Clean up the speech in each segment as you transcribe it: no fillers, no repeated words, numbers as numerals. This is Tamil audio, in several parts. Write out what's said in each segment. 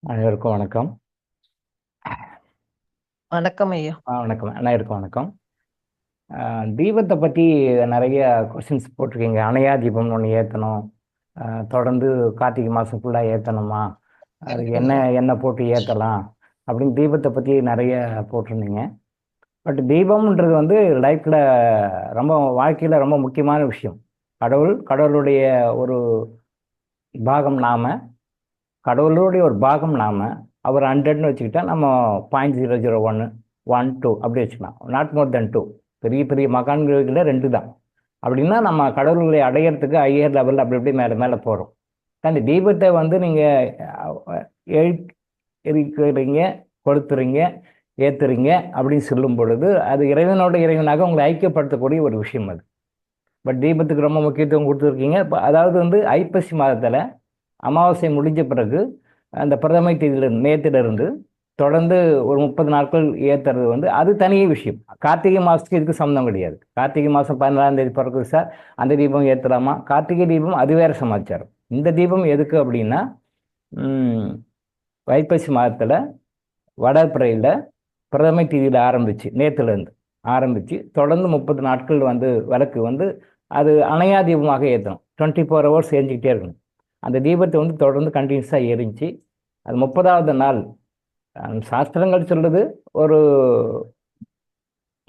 அனைவருக்கும் வணக்கம். வணக்கம் ஐயா. வணக்கம். அனைவருக்கும் வணக்கம். தீபத்தை பற்றி நிறைய கொஸ்டின்ஸ் போட்டிருக்கீங்க. அணையா தீபம்னு ஒன்று ஏற்றணும், தொடர்ந்து கார்த்திகை மாதம் ஃபுல்லாக ஏற்றணுமா, அதுக்கு என்ன எண்ணெய் போட்டு ஏற்றலாம் அப்படின்னு தீபத்தை பற்றி நிறைய போட்டிருந்தீங்க. பட் தீபம்ன்றது வந்து லைஃப்பில் ரொம்ப வாழ்க்கையில் ரொம்ப முக்கியமான விஷயம். கடவுளுடைய ஒரு பாகம் நாம, கடவுளுடைய ஒரு பாகம் நாம. அவர் 100ன்னு வச்சுக்கிட்டா நம்ம 0.001 1 2 அப்படி வச்சுக்கலாம். நாட் மோர் தென் 2. பெரிய பெரிய மகான்களில் 2 தான். அப்படின்னா நம்ம கடவுள்களை அடையிறதுக்கு ஹையர் லெவல் அப்படி இப்படி மேலே மேலே போகிறோம். அந்த தீபத்தை வந்து நீங்கள் எரிக்கிறீங்க, கொளுத்துறீங்க, ஏற்றுறீங்க அப்படின்னு சொல்லும் பொழுது அது இறைவனாக உங்களை ஐக்கியப்படுத்தக்கூடிய ஒரு விஷயம் அது. பட் தீபத்துக்கு ரொம்ப முக்கியத்துவம் கொடுத்துருக்கீங்க. இப்போ அதாவது வந்து ஐப்பசி மாதத்தில் அமாவாசை முடிஞ்ச பிறகு அந்த பிரதமை தேதியிலிருந்து நேத்திலிருந்து தொடர்ந்து ஒரு 30 நாட்கள் ஏற்றுறது வந்து அது தனியே விஷயம். கார்த்திகை மாதத்துக்கு இதுக்கு சம்மந்தம் கிடையாது. கார்த்திகை மாதம் 14ஆம் தேதி பிறகு சார் அந்த தீபம் ஏற்றலாமா? கார்த்திகை தீபம் அது வேறு சமாச்சாரம். இந்த தீபம் எதுக்கு அப்படின்னா, ஐப்பசி மாதத்தில் வடபிறையில் பிரதமை தேதியில் ஆரம்பித்து நேற்றுலேருந்து ஆரம்பித்து தொடர்ந்து 30 நாட்கள் வந்து விளக்கு வந்து அது அணையா தீபமாக ஏற்றணும். 24 ஹவர்ஸ் எரிஞ்சிக்கிட்டே இருக்கணும். அந்த தீபத்தை வந்து தொடர்ந்து கண்டினியூஸாக எரிஞ்சு அது 30ஆவது நாள் சாஸ்திரங்கள் சொல்லுது, ஒரு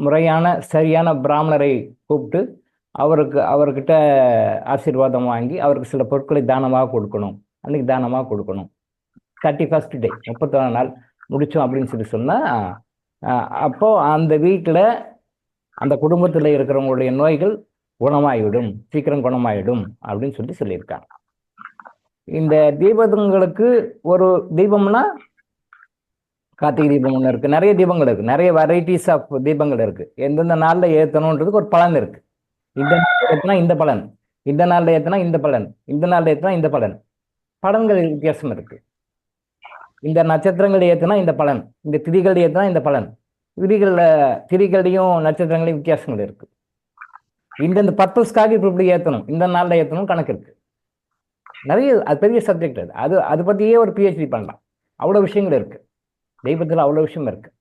முறையான சரியான பிராமணரை கூப்பிட்டு அவர்கிட்ட ஆசீர்வாதம் வாங்கி அவருக்கு சில பொருட்களை தானமாக கொடுக்கணும். அன்னைக்கு தானமாக கொடுக்கணும். 31st டே 31 நாள் முடித்தோம் அப்படின்னு சொன்னால் அப்போது அந்த வீட்டில் அந்த குடும்பத்தில் இருக்கிறவங்களுடைய நோய்கள் குணமாகிவிடும், சீக்கிரம் குணமாகிடும் அப்படின்னு சொல்லியிருக்காங்க. இந்த தீபங்களுக்கு ஒரு தீபம்னா கார்த்திகை தீபம் ஒன்று இருக்குது, நிறைய தீபங்கள் இருக்குது, நிறைய வெரைட்டிஸ் ஆஃப் தீபங்கள் இருக்குது. எந்தெந்த நாளில் ஏற்றணுன்றதுக்கு ஒரு பலன் இருக்குது. இந்த நாளில் ஏற்றினா இந்த பலன், இந்த நாளில் ஏற்றினா இந்த பலன், இந்த நாளில் ஏற்றினா இந்த பலன். பலன்கள் வித்தியாசம் இருக்குது. இந்த நட்சத்திரங்கள் ஏற்றினா இந்த பலன், இந்த திதிகள் ஏற்றினா இந்த பலன். திதிகளையும் நட்சத்திரங்களையும் வித்தியாசங்கள் இருக்குது. இந்தந்த பர்பஸ்க்காக இப்படி ஏற்றணும், இந்த நாளில் ஏற்றணும் கணக்கு இருக்குது. நிறைய அது பெரிய சப்ஜெக்ட். அது பற்றியே ஒரு பிஹெச்டி பண்ணலாம். அவ்வளோ விஷயங்கள் இருக்குது தெய்வத்தில், அவ்வளோ விஷயம் இருக்குது.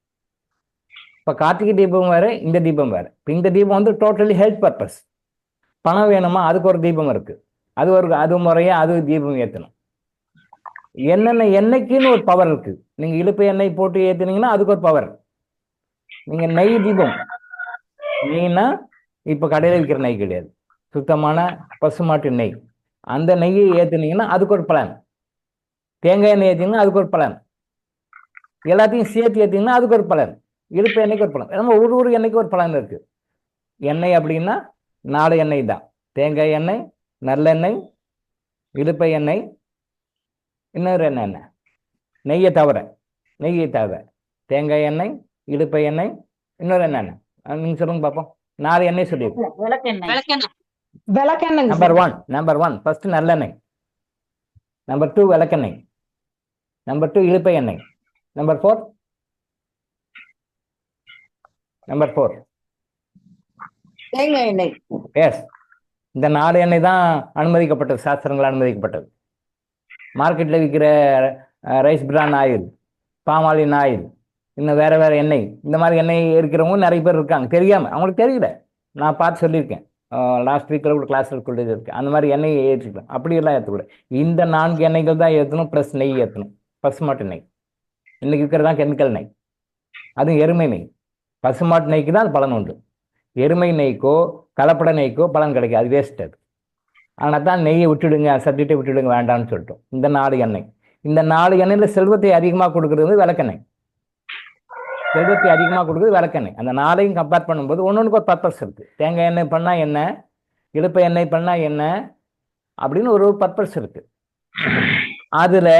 இப்போ கார்த்திகை தீபம் வேறு, இந்த தீபம் வேறு. இப்போ இந்த தீபம் வந்து டோட்டலி ஹெல்த் பர்பஸ். பணம் வேணுமா, அதுக்கு ஒரு தீபம் இருக்குது. அது முறையாக அது தீபம் ஏற்றணும். என்னென்ன எண்ணெய்க்குன்னு ஒரு பவர் இருக்குது. நீங்கள் இழுப்பு எண்ணெய் போட்டு ஏற்றுனீங்கன்னா அதுக்கு ஒரு பவர். நீங்கள் நெய் தீபம், நெய்னா இப்போ கடையில் விற்கிற நெய் கிடையாது, சுத்தமான பசுமாட்டு நெய். அந்த நெய்யை ஏற்றுனீங்கன்னா அதுக்கு ஒரு பலன். தேங்காய் எண்ணெய் ஏற்றிங்கன்னா அதுக்கு ஒரு பலன். எல்லாத்தையும் சேர்த்து ஏற்றிங்கன்னா அதுக்கு ஒரு பலன். இழுப்பு எண்ணெய்க்கு ஒரு பலன். நம்ம ஒரு எண்ணெய்க்கு ஒரு பலன் இருக்குது. எண்ணெய் அப்படின்னா 4 எண்ணெய் தான். தேங்காய் எண்ணெய், நல்லெண்ணெய், இழுப்பை எண்ணெய், இன்னொரு எண்ணெய் நெய்யை தவிர தேங்காய் எண்ணெய், இழுப்பை எண்ணெய், இன்னொரு எண்ணெய் நீங்கள் சொல்லுங்க பார்ப்போம். 4 எண்ணெய் சொல்லியிருக்கோம். நம்பர் ஒன் ஃபர்ஸ்ட் நல்லெண்ணெய். நம்பர் 2 விளக்கெண்ணெய். நம்பர் 2 இழுப்பை எண்ணெய். நம்பர் 4 தேங்காய் எண்ணெய். எஸ், இந்த 4 எண்ணெய் தான் அனுமதிக்கப்பட்டது, சாஸ்திரங்கள் அனுமதிக்கப்பட்டது. மார்க்கெட்டில் விற்கிற ரைஸ் பிரான் ஆயில், பாமாலின் ஆயில், இன்னும் வேற எண்ணெய், இந்த மாதிரி எண்ணெய் இருக்கிறவங்க நிறைய பேர் இருக்காங்க. தெரியாமல், அவங்களுக்கு தெரியல. நான் பார்த்து சொல்லியிருக்கேன். லாஸ்ட் வீக்கில் கூட கிளாஸில் சொல்லிட்டு இருக்கேன். அந்த மாதிரி எண்ணெயை ஏற்றிக்கலாம். அப்படியெல்லாம் ஏற்றக்கூடாது. இந்த 4 எண்ணெய்கள் தான் ஏற்றணும். ப்ளஸ் நெய் ஏற்றணும். பசுமாட்டு நெய் இன்னைக்கு இருக்கிறதான் கெமிக்கல் நெய், அதுவும் எருமை நெய். பசுமாட்டு நெய்க்கு தான் அது பலன் உண்டு. எருமை நெய்க்கோ கலப்பட நெய்க்கோ பலன் கிடைக்கும், அது வேஸ்ட். அது ஆனால் தான் நெய்யை விட்டுடுங்க, சப்ஜெக்டை விட்டுடுங்க, வேண்டாம்னு சொல்லிட்டோம். இந்த 4 எண்ணெய், இந்த 4 எண்ணெயில் செல்வத்தை அதிகமாக கொடுக்குறது வந்து விளக்கெண்ணெய். செல்வத்தை அதிகமாக கொடுக்குறது விளக்கெண்ணெய். அந்த 4ஐயும் கம்பேர் பண்ணும்போது ஒன்னொன்றுக்கு ஒரு பர்பஸ் இருக்குது. தேங்காய் எண்ணெய் பண்ணால் என்ன, இழுப்பை எண்ணெய் பண்ணால் என்ன அப்படின்னு ஒரு பர்பஸ் இருக்குது. அதில்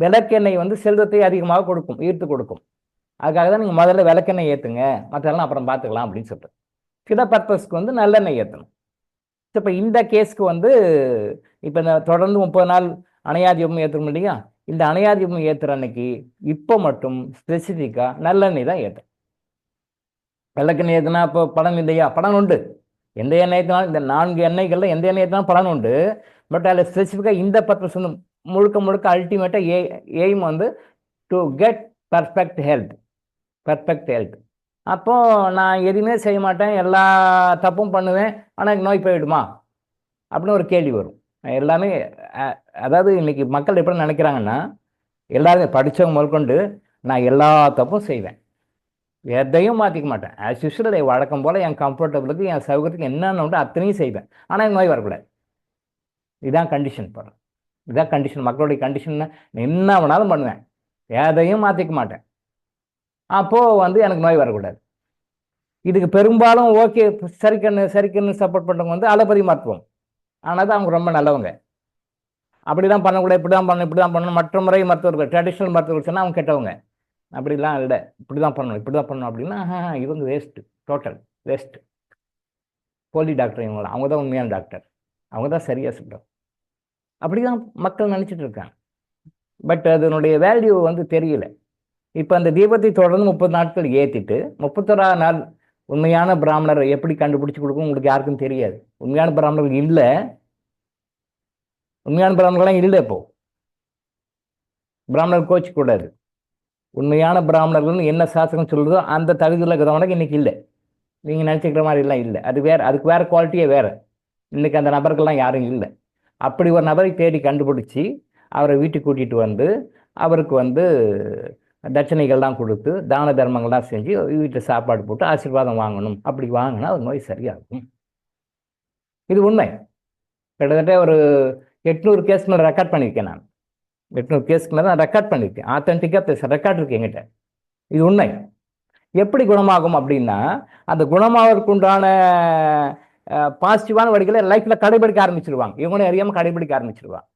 விளக்கெண்ணெய் வந்து செல்வத்தை அதிகமாக கொடுக்கும், ஈர்த்து கொடுக்கும். அதுக்காக தான் நீங்கள் முதல்ல விளக்கெண்ணெய் ஏற்றுங்க, மற்றெல்லாம் அப்புறம் பார்த்துக்கலாம் அப்படின்னு சொல்லிட்டு. சில பர்பஸ்க்கு வந்து நல்லெண்ணெய் ஏற்றணும். இப்போ இந்த கேஸ்க்கு வந்து இப்போ இந்த தொடர்ந்து 30 நாள் அணையா தீபம் ஏற்றணும் இல்லையா? இந்த அணையா தீபம் ஏற்றுற அன்னைக்கு இப்போ மட்டும் ஸ்பெசிஃபிக்காக நல்லெண்ணெய் தான் ஏற்றும். விளக்கெண்ணெய் ஏற்றினா இப்போ பலன் இல்லையா? பலன் உண்டு. எந்த எண்ணெய் ஏற்றினாலும், இந்த 4 எண்ணெய்களில் எந்த எண்ணெய் ஏற்றினாலும் பலன் உண்டு. பட் அதில் ஸ்பெசிஃபிக்காக இந்த பர்பஸ் வந்து முழுக்க அல்டிமேட்டாக எய்ம் வந்து டு கெட் பர்ஃபெக்ட் ஹெல்த். அப்போ நான் எதுவுமே செய்ய மாட்டேன், எல்லா தப்பும் பண்ணுவேன், ஆனால் எனக்கு நோய் போயிடுமா அப்படின்னு ஒரு கேள்வி வரும். எல்லாமே அதாவது இன்னைக்கு மக்கள் எப்படி நினைக்கிறாங்கன்னா, எல்லாருமே படித்தவங்க முதற்கொண்டு நான் எல்லா தப்பும் செய்வேன், எதையும் மாற்றிக்க மாட்டேன், ஆஸ் யூஸ்வல் வழக்கம் போல் என் கம்ஃபர்டபுளுக்கு என் சௌகரியத்துக்கு என்னென்ன உண்டு அத்தனையும் செய்வேன், ஆனால் எனக்கு நோய் வரக்கூடாது. இதுதான் கண்டிஷன் போகிறேன். இதுதான் கண்டிஷன், மக்களுடைய கண்டிஷன். என்ன வேணாலும் பண்ணுவேன், எதையும் மாற்றிக்க மாட்டேன், அப்போது எனக்கு நோய் வரக்கூடாது. இதுக்கு பெரும்பாலும் ஓகே சரிக்கன்னு சப்போர்ட் பண்ணுறவங்க அலோபதி மருத்துவம். ஆனால் தான் அவங்க ரொம்ப நல்லவங்க. அப்படி தான் பண்ணக்கூடாது, இப்படி தான் பண்ணணும், மற்ற முறை மருத்துவர்கள், ட்ரெடிஷ்னல் மருத்துவர்கள் சொன்னால் அவங்க கெட்டவங்க. அப்படிலாம் இல்லை, இப்படி தான் பண்ணணும் அப்படின்னா இவங்க வேஸ்ட்டு, டோட்டல் வேஸ்ட்டு. போலி டாக்டர் இவங்களாம், அவங்க தான் உண்மையான டாக்டர், அவங்க தான் சரியாக சொல்கிறாங்க. அப்படி தான் மக்கள் நினச்சிட்டு இருக்காங்க. பட் அதனுடைய வேல்யூ தெரியல. இப்போ அந்த தீபத்தை தொடர்ந்து 30 நாட்கள் ஏற்றிட்டு 31ஆவது நாள் உண்மையான பிராமணர் எப்படி கண்டுபிடிச்சி கொடுக்கும் உங்களுக்கு யாருக்கும் தெரியாது. உண்மையான பிராமணர்கள் இல்லை, உண்மையான பிராமணர்கள்லாம் இல்லை. இப்போ பிராமணர் கோச்சு கூடாது. உண்மையான பிராமணர்கள்னு என்ன சாஸ்திரம் சொல்லுதோ அந்த தகுதியில் இருக்கிறவனுக்கு இன்னைக்கு இல்லை. நீங்கள் நினச்சிக்கிற மாதிரிலாம் இல்லை. அது வேறு, அதுக்கு வேறு குவாலிட்டியே வேறு. இன்னைக்கு அந்த நபர்கள்லாம் யாரும் இல்லை. அப்படி ஒரு நபரை தேடி கண்டுபிடிச்சி அவரை வீட்டுக்கு கூட்டிகிட்டு வந்து அவருக்கு தட்சணைகள்லாம் கொடுத்து தான தர்மங்கள்லாம் செஞ்சு வீட்டில் சாப்பாடு போட்டு ஆசீர்வாதம் வாங்கணும். அப்படி வாங்கினா ஒரு நோய் சரியாகும். இது உண்மை. கிட்டத்தட்ட ஒரு 800 கேஸ் மேலே ரெக்கார்ட் பண்ணியிருக்கேன். நான் 800 கேஸ்க்கு மேலே நான் ரெக்கார்ட் பண்ணியிருக்கேன். ஆத்தென்டிக்காக ரெக்கார்ட் இருக்கு என்கிட்ட. இது உண்மை. எப்படி குணமாகும் அப்படின்னா, அந்த குணமாவதற்கு உண்டான பாசிட்டிவான வழிகளை லைஃப்பில் கடைபிடிக்க ஆரம்பிச்சிருவாங்க. இவங்களே அறியாமல் கடைபிடிக்க ஆரம்பிச்சிருவாங்க.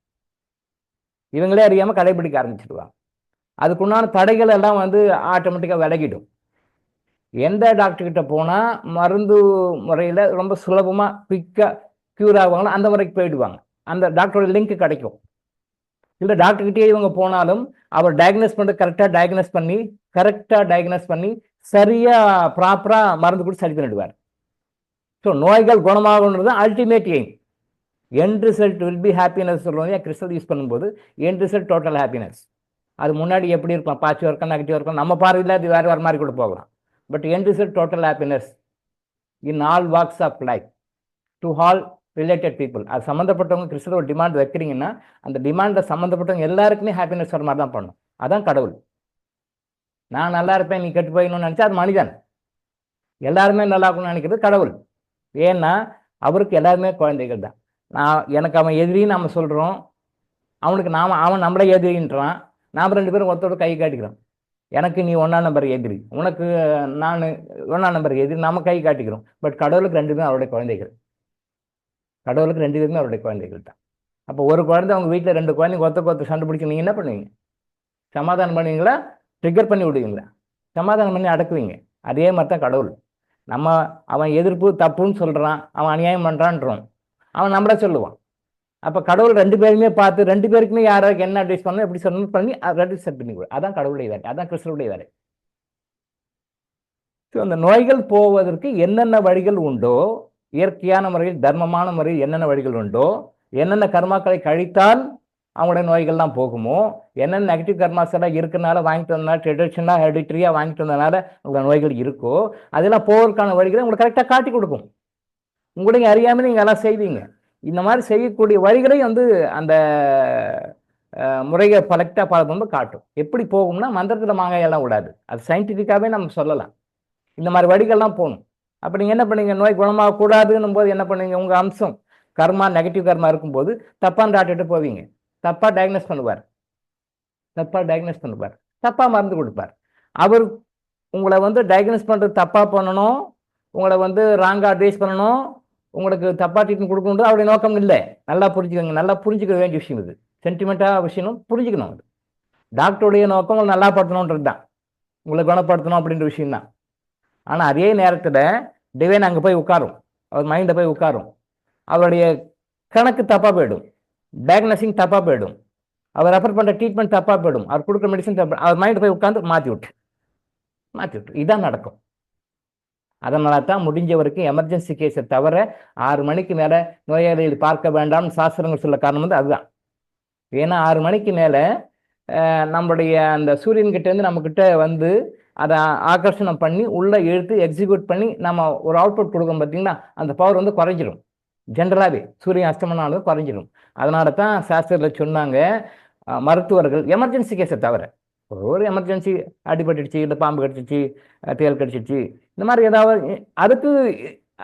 அதுக்குண்டான தடைகள் எல்லாம் ஆட்டோமேட்டிக்காக விலகிடும். எந்த டாக்டர்கிட்ட போனால் மருந்து முறையில் ரொம்ப சுலபமாக குயிக்காக க்யூர் ஆகுவாங்களோ அந்த முறைக்கு போயிடுவாங்க. அந்த டாக்டரோட லிங்க் கிடைக்கும். இல்லை டாக்டர்கிட்டே இவங்க போனாலும் அவர் கரெக்டாக டயக்னோஸ் பண்ணி சரியாக ப்ராப்பராக மருந்து கொடுத்து சரி பண்ணிடுவார். ஸோ நோய்கள் குணமாகணுன்றது ultimate aim. End result will be happiness சொல்லுவாங்க. கிறிஸ்டல் யூஸ் பண்ணும்போது எண்ட் ரிசல்ட் டோட்டல் ஹாப்பினஸ். அது முன்னாடி எப்படி இருக்கலாம், பாசிட்டிவ் இருக்கலாம், நெகட்டிவ் இருக்கலாம், நம்ம பார்வையில் அது வேறு மாதிரி கூட போகலாம். But end result total happiness in all walks of life to all related people. அது சம்மந்தப்பட்டவங்க கிறிஸ்டல் ஒரு டிமாண்ட் வைக்கிறீங்கன்னா அந்த டிமாண்டில் சம்மந்தப்பட்டவங்க எல்லாருக்குமே ஹாப்பினஸ் வர மாதிரி தான் பண்ணணும். அதான் கடவுள். நான் நல்லா இருப்பேன் நீ கெட்டு போயணும்னு நினச்சா அது மனிதன். எல்லாருமே நல்லா இருக்கணும்னு நினைக்கிறது கடவுள். ஏன்னா அவருக்கு எல்லாருமே குழந்தைகள் தான். எனக்கு அவன் எதிரின்னு நம்ம சொல்கிறோம், அவன் நம்மளே எதிரின்றான். நாம் 2 பேரும் ஒருத்தரோட கை காட்டிக்கிறோம். எனக்கு நீ 1ஆம் நம்பர் எதிரி, உனக்கு நான் 1ஆம் நம்பர் எதிரி, நம்ம கை காட்டிக்கிறோம். பட் கடவுளுக்கு 2 பேரும் அவருடைய குழந்தைகள். கடவுளுக்கு 2 பேருமே அவருடைய குழந்தைகள் தான். அப்போ ஒரு குழந்தை அவங்க வீட்டில் 2 குழந்தைங்க ஒருத்தருக்கு சண்டை பிடிச்சி நீங்கள் என்ன பண்ணுவீங்க? சமாதானம் பண்ணுவீங்களா, ட்ரிகர் பண்ணி விடுவீங்களா? சமாதானம் பண்ணி அடக்குவீங்க. அதே மாதிரி தான் கடவுள். அவன் எதிர்ப்பு தப்புன்னு சொல்கிறான், அவன் அநியாயம் பண்ணுறான்றோம், அவன் நம்மள சொல்லுவான். அப்போ கடவுள் 2 பேருமே பார்த்து 2 பேருக்குமே யாராருக்கு என்ன அட்வைஸ் பண்ணணும் எப்படி சொல்லணும் பண்ணி ரெடி செட் பண்ணி கொடு. அதான் கடவுளுடைய வேலை, அதான் கிறிஸ்துவுடைய வேலை. ஸோ அந்த நோய்கள் போவதற்கு என்னென்ன வழிகள் உண்டோ, இயற்கையான முறையில் தர்மமான முறையில் என்னென்ன வழிகள் உண்டோ, என்னென்ன கர்மாக்களை கழித்தால் அவங்களுடைய நோய்கள்லாம் போகுமோ, என்னென்ன நெகட்டிவ் கர்மாஸ் எல்லாம் இருக்கிறனால வாங்கிட்டு வந்தனால ட்ரெடிஷனாக ஹெரிடிட்ரியாக வாங்கிட்டு வந்ததுனால உங்கள் நோய்கள் இருக்கோ அதெல்லாம் போவதற்கான வழிகளை உங்களுக்கு கரெக்டாக காட்டி கொடுக்கும். உங்களுக்கு அறியாமல் நீங்கள் எல்லாம் செய்வீங்க. இந்த மாதிரி செய்யக்கூடிய வழிகளை அந்த முறையை கரெக்டாக ஃபாலோ பண்ணும்போது காட்டும். எப்படி போகும்னா மந்திரத்தில் மாங்காயெல்லாம் விடாது. அது சயின்டிஃபிக்காகவே நம்ம சொல்லலாம். இந்த மாதிரி வழிகள்லாம் போகணும். அப்போ நீங்கள் என்ன பண்ணுவீங்க, நோய் குணமாகக்கூடாதுன்னும் போது என்ன பண்ணுவீங்க, உங்கள் அம்சம் கர்மா நெகட்டிவ் கர்மா இருக்கும்போது தப்பான டாக்டர்கிட்ட போவீங்க. தப்பாக டயக்னோஸ் பண்ணுவார், தப்பாக மருந்து கொடுப்பார். அவர் உங்களை டயக்னோஸ் பண்ணுறது தப்பாக பண்ணணும், உங்களை ராங்காக அட்வைஸ் பண்ணணும், உங்களுக்கு தப்பாக ட்ரீட்மெண்ட் கொடுக்கணுன்றது அவருடைய நோக்கம் இல்லை. நல்லா புரிஞ்சுக்கோங்க, நல்லா புரிஞ்சுக்க வேண்டிய விஷயம் இது. சென்டிமெண்ட்டாக விஷயம் புரிஞ்சுக்கணும். அது டாக்டருடைய நோக்கம் உங்களை நல்லா படுத்தணுன்றது தான், உங்களை குணப்படுத்தணும் அப்படின்ற விஷயம் தான். ஆனால் அதே நேரத்தில் டிவைன் அங்கே போய் உட்காரும், அவர் மைண்டை போய் உட்காரும். அவருடைய கணக்கு தப்பாக போயிடும், டயக்னோசிங் தப்பாக போயிடும், அவர் ரெஃபர் பண்ணுற ட்ரீட்மெண்ட் தப்பாக போயிடும், அவர் கொடுக்குற மெடிசன் தப்பா, அவர் மைண்டை போய் உட்காந்து மாற்றி விட்டு இதான் நடக்கும். அதனால தான் முடிஞ்ச வரைக்கும் எமர்ஜென்சி கேஸை தவிர 6 மணிக்கு மேலே நோயாளிகள் பார்க்க வேண்டாம்னு சாஸ்திரங்கள் சொல்ல காரணம் அதுதான். ஏன்னா 6 மணிக்கு மேலே நம்மளுடைய அந்த சூரியன்கிட்டேருந்து நம்மக்கிட்ட வந்து அதை ஆகர்ஷணம் பண்ணி உள்ளே இழுத்து எக்ஸிக்யூட் பண்ணி நம்ம ஒரு அவுட்புட் கொடுக்கணும் பார்த்தீங்கன்னா, அந்த பவர் வந்து குறைஞ்சிடும். ஜென்ரலாகவே சூரியன் அஸ்தமனாலும் குறைஞ்சிடும். அதனால தான் சாஸ்திரத்தில் சொன்னாங்க, மருத்துவர்கள் எமர்ஜென்சி கேஸை தவிர, ஒரு எமர்ஜென்சி அடிபட்டுடுச்சு, இல்லை பாம்பு கடிச்சிச்சு, தேல் கடிச்சிச்சு, இந்த மாதிரி ஏதாவது அதுக்கு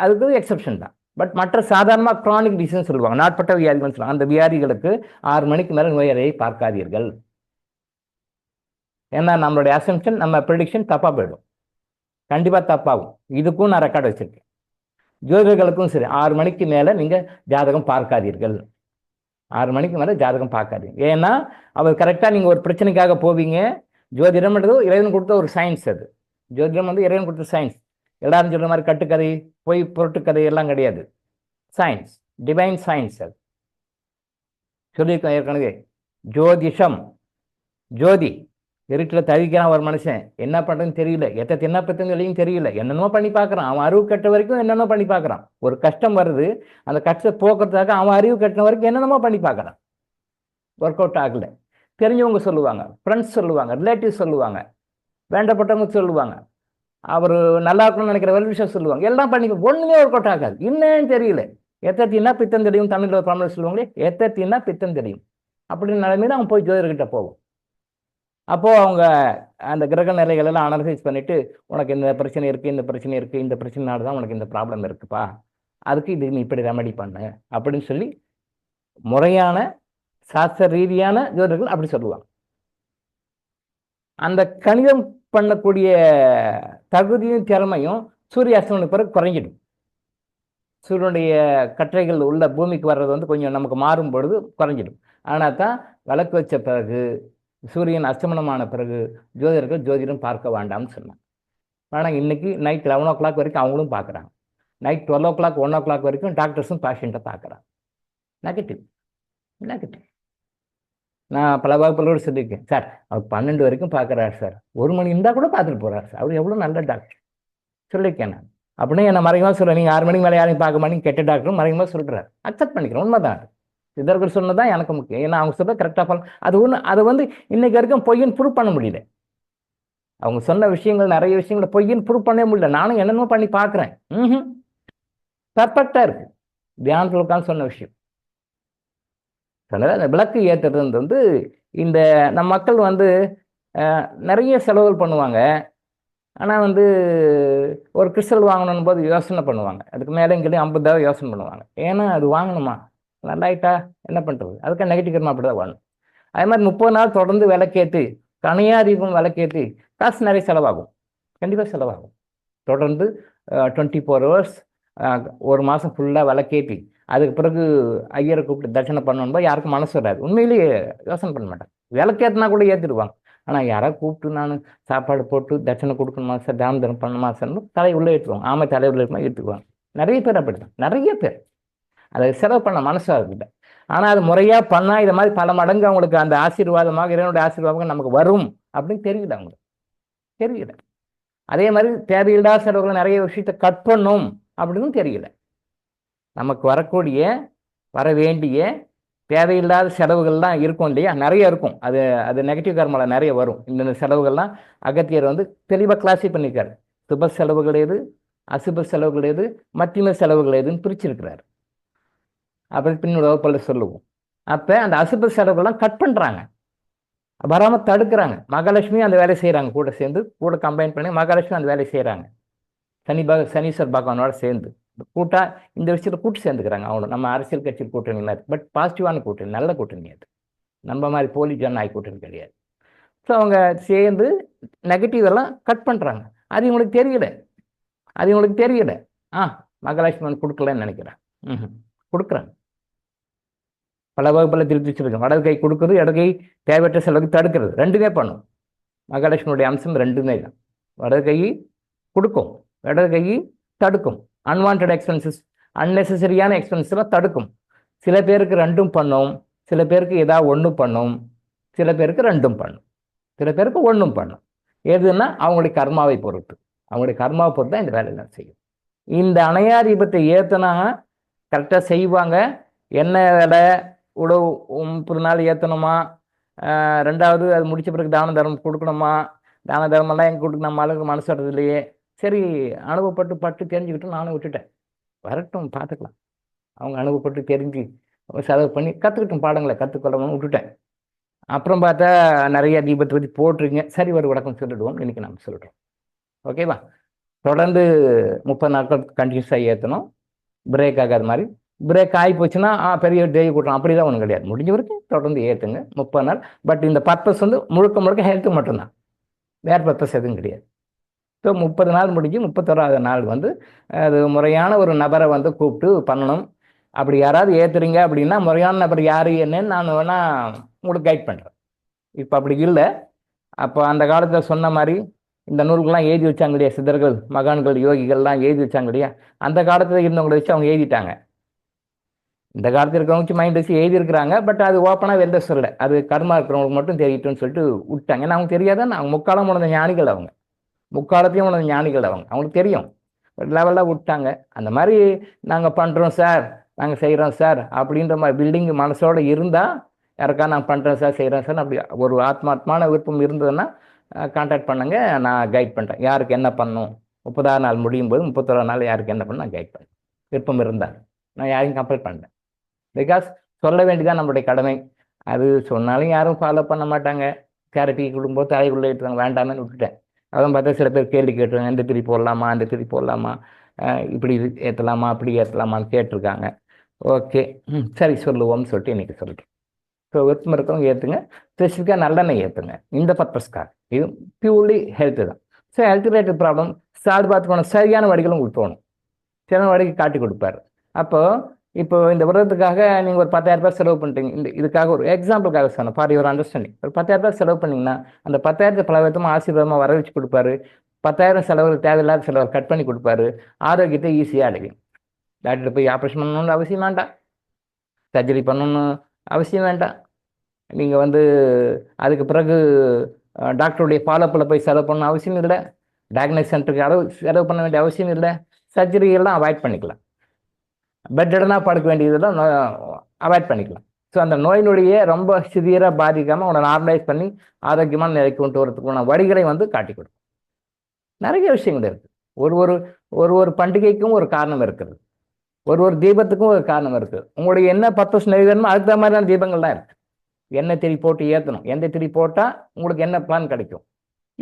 அதுக்கு எக்ஸப்ஷன் தான். பட் மற்ற சாதாரணமாக க்ரானிக் டிசீஸ் சொல்லுவாங்க, நாட்பட்ட வியாதிகள்னு சொல்லுவாங்க. அந்த வியாதிகளுக்கு 6 மணிக்கு மேலே நோயறையை பார்க்காதீர்கள். ஏன்னா நம்மளுடைய அசம்ஷன், நம்ம ப்ரெடிக்ஷன் தப்பாக போயிடும், கண்டிப்பாக தப்பாகும். இதுக்கும் நான் ரெக்கார்டு வச்சுருக்கேன். ஜோதிடர்களுக்கும் சரி, 6 மணிக்கு மேலே நீங்கள் ஜாதகம் பார்க்காதீர்கள். 6 மணிக்கு மேலே ஜாதகம் பார்க்காதீங்க. ஏன்னா அவர் கரெக்டாக நீங்கள் ஒரு பிரச்சனைக்காக போவீங்க. ஜோதிடம்ன்றது இறைவன் கொடுத்த ஒரு சயின்ஸ். அது ஜோதிடம் வந்து இறைவன் கொடுத்த சயின்ஸ். எல்லாரும் சொல்கிற மாதிரி கட்டுக்கதை, பொய் பொருட்டுக்கதை எல்லாம் கிடையாது. Science, divine science. அது சொல்லியிருக்கோம் ஏற்கனவே. ஜோதிஷம், ஜோதி இருட்டில் தவிக்கிறான் ஒரு மனுஷன், என்ன பண்ணுறதுன்னு தெரியல, எத்த தின்ன பத்தங்களையும் தெரியல, என்னென்னமோ பண்ணி பார்க்குறான். அவன் அறிவு கட்ட வரைக்கும் என்னென்னமோ பண்ணி பார்க்குறான். ஒரு கஷ்டம் வருது, அந்த கஷ்டத்தை போக்குறதுக்காக அவன் அறிவு கட்டின வரைக்கும் என்னென்னமோ பண்ணி பார்க்குறான். ஒர்க் அவுட் ஆகலை. தெரிஞ்சவங்க சொல்லுவாங்க, ஃப்ரெண்ட்ஸ் சொல்லுவாங்க, ரிலேட்டிவ்ஸ் சொல்லுவாங்க, வேண்டப்பட்டவங்க சொல்லுவாங்க, அவர் நல்லா இருக்கணும்னு நினைக்கிற வெல்விஷர் சொல்லுவாங்க, எல்லாம் பண்ணி ஒன்றுமே ஒர்க் அவுட் ஆகாது. இன்னும் தெரியல. எத்தத்தின்னா பித்தம் தெரியும், தமிழில் ஒரு பழமொழி சொல்லுவாங்களே, எத்தத்தின்னா பித்தம் தெரியும். அப்படின்னு நிலைமையில அவன் போய் ஜோதிடர்கிட்ட போவோம். அப்போது அவங்க அந்த கிரக நிலைகளெல்லாம் அனலைஸ் பண்ணிவிட்டு, உனக்கு இந்த பிரச்சனை இருக்குது, இந்த பிரச்சனை இருக்குது, இந்த பிரச்சனைனால தான் உனக்கு இந்த ப்ராப்ளம் இருக்குப்பா, அதுக்கு இது நீ இப்படி ரெமடி பண்ணு அப்படின்னு சொல்லி முறையான சாஸ்திர ரீதியான ஜோதிடர்கள் அப்படி சொல்லுவாங்க. அந்த கணிதம் பண்ணக்கூடிய தகுதியும் திறமையும் சூரிய அஸ்தமனத்துக்கு பிறகு குறைஞ்சிடும். சூரியனுடைய கற்றைகள் உள்ள பூமிக்கு வர்றது வந்து கொஞ்சம் நமக்கு மாறும் பொழுது குறைஞ்சிடும். ஆனால் தான் விளக்கு வச்ச பிறகு, சூரியன் அஸ்தமனமான பிறகு ஜோதிடர்கள் ஜோதிடம் பார்க்க வேண்டாம்னு சொன்னாங்க. ஆனால் இன்னைக்கு நைட் 11 o'clock வரைக்கும் அவங்களும் பார்க்குறாங்க. நைட் 12 o'clock 1 o'clock வரைக்கும் டாக்டர்ஸும் பேஷண்ட்டை பார்க்குறாங்க. Negative negative. நான் பல வகுப்புகளோடு சொல்லியிருக்கேன், சார் அவர் 12 வரைக்கும் பார்க்குறாரு சார், 1 மணி இருந்தால் கூட பார்த்துட்டு போகிறார் சார், அவர் எவ்வளோ நல்ல டாக்டர் சொல்லியிருக்கேன் நான். அப்படின்னு என்னை மறைமுகமாக சொல்கிறேன். நீங்கள் 6 மணிக்கு மேலே யாரையும் பார்க்க மாட்டீங்க, கெட்ட டாக்டரும் மறைமுகமாக சொல்கிறார். அக்செப்ட் பண்ணிக்கிறேன், உண்மைதான். சித்தர்கள் சொன்னதான் எனக்கு முக்கியம். ஏன்னா அவங்க சொல்ல கரெக்டாக ஃபாலோ. அது வந்து இன்னைக்கு வரைக்கும் பொய்ன்னு ப்ரூவ் பண்ண முடியல. அவங்க சொன்ன விஷயங்கள், நிறைய விஷயங்களை பொய்ன்னு ப்ரூவ் பண்ணவே முடியல. நானும் என்னென்னமோ பண்ணி பார்க்குறேன். பர்ஃபெக்டாக இருக்கு. தியானத்தில் உட்காந்து சொன்ன விஷயம் சொன்னது. அந்த விளக்கு ஏற்றுறது வந்து இந்த நம்ம மக்கள் வந்து நிறைய செலவுகள் பண்ணுவாங்க. ஆனால் வந்து ஒரு கிறிஸ்டல் வாங்கணும் போது யோசனை பண்ணுவாங்க, அதுக்கு மேலே இங்கே 50 தடவை யோசனை பண்ணுவாங்க. ஏன்னா அது வாங்கணுமா, நல்லாயிட்டா என்ன பண்ணுறது, அதுக்கு நெகட்டிவ் கர்மா அப்படி தான் வாங்கணும். அதே மாதிரி 30 நாள் தொடர்ந்து விளக்கேற்றி, கணையாதீபம் விளக்கேற்றி, காசு நிறைய செலவாகும், கண்டிப்பாக செலவாகும். தொடர்ந்து 24 hours ஒரு மாதம் ஃபுல்லாக விளக்கேற்றி, அதுக்கு பிறகு ஐயரை கூப்பிட்டு தட்சணை பண்ணணும்போது யாருக்கும் மனசு வராது. உண்மையிலேயே யோசனை பண்ண மாட்டாங்க. விளக்கேற்றினா கூட ஏற்றிடுவாங்க. ஆனால் யாராவது கூப்பிட்டு நான் சாப்பாடு போட்டு தட்சணை கொடுக்கணுமா சார், தானம் தரம் பண்ணணுமா சார், தலை உள்ளே ஏற்றுவாங்க. ஆமாம், தலை உள்ள ஏற்றுமா ஏற்றுக்குவாங்க. நிறைய பேர் அப்படி தான், நிறைய பேர் அதை செலவு பண்ண மனசு ஆகுது. ஆனால் அது முறையாக பண்ணால் இது மாதிரி பல மடங்கு அவங்களுக்கு அந்த ஆசீர்வாதமாக, இறைவனுடைய ஆசீர்வாதமாக நமக்கு வரும் அப்படின்னு தெரியல அவங்களுக்கு, தெரியல. அதே மாதிரி தேவையில்லாத செலவுகளை நிறைய விஷயத்தை கட் பண்ணும் அப்படின்னு தெரியல. நமக்கு வரக்கூடிய, வர வேண்டிய தேவையில்லாத செலவுகள்லாம் இருக்கும் இல்லையா, நிறைய இருக்கும். அது நெகட்டிவ் கர்மால நிறைய வரும். இந்த செலவுகள்லாம் அகத்தியர் வந்து தெளிவாக கிளாஸிஃபை பண்ணியிருக்காரு. சுப செலவுகள் எது, அசுப செலவுகள் எது, மத்தியம செலவுகள் எதுன்னு பிரிச்சிருக்கிறாரு. அப்படி பின்னோட வகுப்பில் சொல்லுவோம். அப்போ அந்த அசுப செலவுகள்லாம் கட் பண்ணுறாங்க, வராமல் தடுக்கிறாங்க. மகாலட்சுமி அந்த வேலையை செய்கிறாங்க, கூட சேர்ந்து, கூட கம்பைன் பண்ணி மகாலட்சுமி அந்த வேலையை செய்கிறாங்க. சனீஸ்வர் பகவானோட சேர்ந்து கூட்டா இந்த விஷயத்தில் கூட்டு சேர்ந்துக்கிறாங்க. அவங்க நம்ம அரசியல் கட்சி கூட்டணி மாதிரி, பட் பாசிட்டிவான கூட்டணி, நல்ல கூட்டணி. அது நம்ம மாதிரி போலி ஜனநாயக கூட்டணி கிடையாது. ஸோ அவங்க சேர்ந்து நெகட்டிவ் எல்லாம் கட் பண்ணுறாங்க. அது இவங்களுக்கு தெரியல, அது இவங்களுக்கு தெரியல. மகாலட்சுமி கொடுக்கலன்னு நினைக்கிறேன். கொடுக்குறாங்க. பல வகுப்பில் திருப்பி வச்சிருக்கோம். வடது கை கொடுக்குறது, இடது கை தேவையற்ற செலவுக்கு தடுக்கிறது, ரெண்டுமே பண்ணும். மகாலட்சுமியுடைய அம்சம் ரெண்டுமே தான். வடது கை கொடுக்கும், இடது கை தடுக்கும். அன்வான்ட் எக்ஸ்பென்சஸ், அன்னெசரியான எக்ஸ்பென்சஸ்லாம் தடுக்கும். சில பேருக்கு ரெண்டும் பண்ணும், சில பேருக்கு ஏதாவது ஒன்று பண்ணும், சில பேருக்கு ரெண்டும் பண்ணும், சில பேருக்கு ஒன்றும் பண்ணும். எதுன்னா அவங்களுடைய கர்மாவை பொறுத்து, அவங்களுடைய கர்மாவை பொறுத்து தான் இந்த வேலையெல்லாம் செய்யும். இந்த அணையா தீபத்தை ஏற்றினா கரெக்டாக செய்வாங்க. என்ன வேலை, உழவு 30 நாள் ஏற்றணுமா, ரெண்டாவது அது முடிச்ச பிறகு தான தர்மம் கொடுக்கணுமா, தான தர்மம்லாம் எங்கே கொடுக்க நம்ம ஆளுங்க மனசு வர்றது இல்லையே. சரி, அனுபவப்பட்டு பட்டு தெரிஞ்சுக்கிட்டு நானும் விட்டுட்டேன். வரட்டும் பார்த்துக்கலாம். அவங்க அனுபவப்பட்டு தெரிஞ்சு செலவு பண்ணி கற்றுக்கிட்டும், பாடங்களை கற்றுக்கொள்ளணும்னு விட்டுட்டேன். அப்புறம் பார்த்தா நிறைய தீபத்தை பற்றி போட்டிருக்கீங்க. சரி, ஒரு விளக்கம் சொல்லிடுவோம், இன்னைக்கு நம்ம சொல்கிறோம். ஓகேவா? தொடர்ந்து 30 நாட்கள் கண்டினியூஸாக ஏற்றணும், பிரேக் ஆகாத மாதிரி. பிரேக் ஆகி போச்சுன்னா பெரிய டெய்லி கூட்டணும், அப்படிலாம் ஒன்றும் கிடையாது. முடிஞ்ச வரைக்கும் தொடர்ந்து ஏற்றுங்க 30 நாள். பட் இந்த பர்பஸ் வந்து முழுக்க முழுக்க ஹெல்த்து மட்டும்தான், வேறு பர்பஸ் எதுவும் கிடையாது. ஸோ 30 நாள் முடிஞ்சு 31வது நாள் வந்து அது முறையான ஒரு நபரை வந்து கூப்பிட்டு பண்ணணும். அப்படி யாராவது ஏற்றுறீங்க அப்படின்னா முறையான நபர் யார் என்னன்னு நான் வேணால் உங்களுக்கு கைட் பண்ணுறேன். இப்போ அப்படி இல்லை. அப்போ அந்த காலத்தில் சொன்ன மாதிரி இந்த நூல்கள்லாம் எழுதி வச்சாங்க இல்லையா, சித்தர்கள் மகான்கள் யோகிகள்லாம் எழுதி வச்சாங்க இல்லையா, அந்த காலத்தில் இருந்தவங்களை வச்சு அவங்க எழுதிட்டாங்க. இந்த காலத்தில் இருக்கிறவங்க வச்சு மைண்ட் வச்சு எழுதியிருக்கிறாங்க. பட் அது ஓப்பனாக வெளில சொல்லலை, அது கர்மா இருக்கிறவங்களுக்கு மட்டும் தெரியட்டும்னு சொல்லிட்டு விட்டாங்க. ஏன்னா அவங்க தெரியாதான், அவங்க முக்காலம் உணர்ந்த ஞானிகள், அவங்க முக்காலத்தையும் உணர்ந்த ஞானிகள், அவங்களுக்கு தெரியும். லெவலாக விட்டாங்க. அந்த மாதிரி நாங்கள் பண்ணுறோம் சார், நாங்கள் செய்கிறோம் சார் அப்படின்ற மாதிரி பில்டிங் மனசோடு இருந்தால் யாருக்கா நான் பண்ணுறேன் சார், செய்கிறேன் சார் அப்படி ஒரு ஆத்மாத்மான விருப்பம் இருந்ததுன்னா கான்டாக்ட் பண்ணுங்க, நான் கைட் பண்ணுறேன். யாருக்கு என்ன பண்ணணும், 30ஆவது நாள் முடியும் போது 31ஆவது நாள் யாருக்கு என்ன பண்ணணும் நான் கைட் பண்ணேன். விருப்பம் இருந்தால் நான் யாரையும் கம்பல் பண்ணேன். பிகாஸ் சொல்ல வேண்டியதான் நம்மளுடைய கடமை. அது சொன்னாலும் யாரும் ஃபாலோ பண்ண மாட்டாங்க. கேரட்டி கொடுக்கும்போது தலைக்குள்ளே எடுத்துவாங்க, வேண்டாமேன்னு விட்டுட்டேன். அதான் பார்த்தா சில பேர் கேள்வி கேட்டுருவாங்க, இந்த திரி போடலாமா, அந்த திரி போடலாமா, இப்படி இது ஏற்றலாமா, அப்படி ஏற்றலாமான்னு கேட்டிருக்காங்க. ஓகே, சரி சொல்லுவோம்னு சொல்லிட்டு இன்றைக்கி சொல்கிறேன். ஸோ விருப்பம் இருக்கவங்க ஏற்றுங்க. ஸ்பெசிஃபிக்காக நல்லெண்ணெய் ஏற்றுங்க, இந்த பர்பஸ்க்காக. இது பியூர்லி ஹெல்த்து தான். So health related problem solve பார்த்துக்கணும். சரியான வழிகளும் உங்களுக்கு தோணும், சரியான வழிக்கு காட்டி கொடுப்பாரு. அப்போது இப்போ இந்த விரதத்துக்காக நீங்கள் ஒரு 10,000 ரூபாய் செலவு பண்ணிட்டீங்க. இதுக்காக ஒரு எக்ஸாம்பிளுக்காக சொன்னேன், ஃபார் யுவர் அண்டர்ஸ்டாண்டிங். ஒரு 10,000 ரூபாய் செலவு பண்ணிங்கன்னா அந்த 10,000 பல விதமாக ஆசீர்வாதமாக வர வச்சு கொடுப்பாரு. 10,000 செலவு தேவையில்லாத செலவு கட் பண்ணி கொடுப்பாரு. ஆரோக்கியத்தை ஈஸியாக அடையும். டாக்டர் போய் ஆப்ரேஷன் பண்ணணும்னு அவசியம் வேண்டாம், சர்ஜரி பண்ணணும்னு அவசியம் வேண்டாம். நீங்கள் வந்து அதுக்கு பிறகு டாக்டருடைய ஃபாலோப்பில் போய் செலவு பண்ணணும் அவசியம் இல்லை. டயக்னோஸ் சென்டருக்கு செலவு பண்ண வேண்டிய அவசியம் இல்லை. சர்ஜரியெல்லாம் அவாய்ட் பண்ணிக்கலாம். பெட்டடனாக படுக்க வேண்டியதெல்லாம் அவாய்ட் பண்ணிக்கலாம். ஸோ அந்த நோயினுடைய ரொம்ப சிவியராக பாதிக்காமல் உங்களை நார்மலைஸ் பண்ணி ஆரோக்கியமான நிலைக்கு கொண்டு வரதுக்குள்ள வழிகளை வந்து காட்டி கொடுக்கும். நிறைய விஷயங்கள் இருக்குது. ஒரு ஒரு ஒரு ஒரு பண்டிகைக்கும் ஒரு காரணம் இருக்குது, ஒரு ஒரு தீபத்துக்கும் ஒரு காரணம் இருக்குது. உங்களுடைய என்ன பர்பஸ் நிறைவேறணுமோ அதுக்கு தகுந்த மாதிரியான தீபங்கள்லாம் இருக்குது. எண்ணெய் திரி போட்டு ஏற்றணும், எந்த திரி போட்டால் உங்களுக்கு என்ன பலன் கிடைக்கும்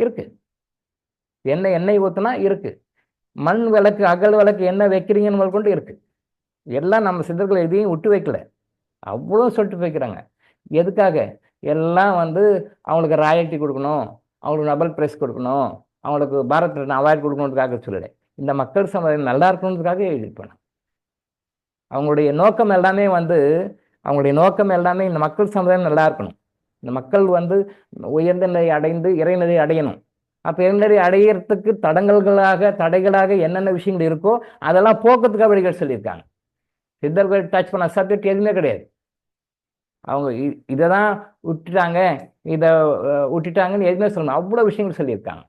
இருக்குது. எண்ணெய் ஊற்றினா இருக்குது. மண் விளக்கு, அகல் விளக்கு என்ன வைக்கிறீங்கன்னு கொண்டு இருக்குது. எல்லாம் நம்ம சித்தர்கள் எதையும் விட்டு வைக்கல, அவ்வளோ சொல்லிட்டு வைக்கிறாங்க. எதுக்காக? எல்லாம் வந்து அவங்களுக்கு ராயல்ட்டி கொடுக்கணும், அவங்களுக்கு நோபல் பிரைஸ் கொடுக்கணும், அவங்களுக்கு பாரத் ரத்னா அவார்டு கொடுக்கணுன்றதுக்காக சொல்லலை. இந்த மக்கள் சமுதாயம் நல்லா இருக்கணுன்றதுக்காக எழுதிப்பாங்க. அவங்களுடைய நோக்கம் எல்லாமே இந்த மக்கள் சமுதாயம் நல்லா இருக்கணும். இந்த மக்கள் வந்து உயர்ந்த நிலை அடைந்து இறைநிலை அடையணும். அப்போ இறைநிலை அடையிறதுக்கு தடைகளாக என்னென்ன விஷயங்கள் இருக்கோ அதெல்லாம் போக்குறதுக்காக வழிகள் சொல்லியிருக்காங்க. சித்தர்கள் டச் பண்ண சப்ஜெக்ட் எதுவுமே கிடையாது. அவங்க இதை தான் விட்டுட்டாங்க, இதை விட்டுட்டாங்கன்னு எதுவுமே சொல்லணும். அவ்வளோ விஷயங்கள் சொல்லியிருக்காங்க.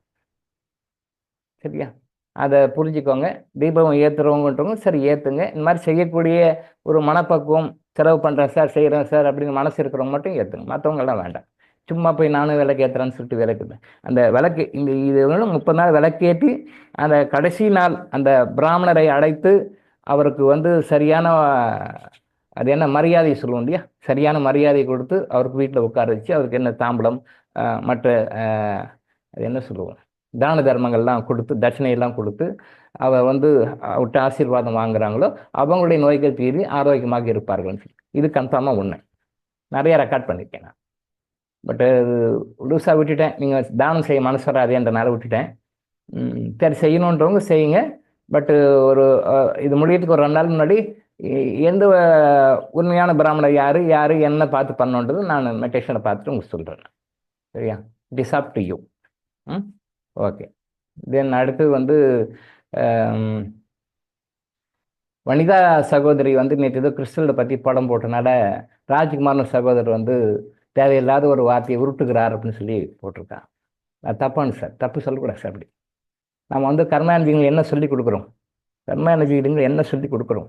சரியா? அதை புரிஞ்சுக்கோங்க. தீபம் ஏற்றுறவங்கன்றவங்க சரி ஏற்றுங்க. இந்த மாதிரி செய்யக்கூடிய ஒரு மனப்பக்குவம், செலவு பண்ணுறேன் சார், செய்கிறேன் சார் அப்படின்னு மனசு இருக்கிறவங்க மட்டும் ஏற்றுங்க, மற்றவங்கெல்லாம் வேண்டாம். சும்மா போய் நானும் விளக்கு ஏற்றுறேன்னு சொல்லிட்டு விளக்கு அந்த விளக்கு இது 30 நாள் விளக்கேற்றி அந்த கடைசி நாள் அந்த பிராமணரை அழைத்து அவருக்கு வந்து சரியான அது என்ன மரியாதை சொல்லுவோம் இல்லையா, சரியான மரியாதை கொடுத்து அவருக்கு வீட்டில் உட்கார வச்சு அவருக்கு என்ன தாம்பலம் மற்ற அது என்ன சொல்லுவோம் தான தர்மங்கள்லாம் கொடுத்து தட்சிணையெல்லாம் கொடுத்து அவர் வந்து விட்டு ஆசீர்வாதம் வாங்குறாங்களோ அவங்களுடைய நோய்கள் தீர்வி ஆரோக்கியமாக இருப்பார்கள்னு சொல்லி இது கன்ஃபார்மாக ஒன்று. நிறைய ரெக்கார்ட் பண்ணியிருக்கேன் நான். பட்டு லூஸாக விட்டுட்டேன். நீங்கள் தானம் செய்ய மனசு வராதேன்றனால விட்டுட்டேன். சரி, செய்யணுன்றவங்க செய்யுங்க. பட்டு ஒரு இது முடியறதுக்கு ஒரு 2 நாள் முன்னாடி எந்த உண்மையான பிராமணர் யார் என்ன பார்த்து பண்ணணுன்றது நான் மெடிடேஷனை பார்த்துட்டு உங்களுக்கு சொல்கிறேன். சரியா? It is up to you. Okay. Then அடுத்து வந்து வனிதா சகோதரி வந்து நேற்று ஏதோ கிறிஸ்டலை பற்றி படம் போட்டனால ராஜ்குமார்னு சகோதரர் வந்து தேவையில்லாத ஒரு வார்த்தையை உருட்டுகிறார் அப்படின்னு சொல்லி போட்டிருக்கான். அது தப்பானு சார், தப்பு சொல்லக்கூடாது சார். அப்படி நம்ம வந்து கர்மா எனர்ஜிகள் என்ன சொல்லி கொடுக்குறோம், கர்மா எனர்ஜிகள் என்ன சொல்லி கொடுக்குறோம்,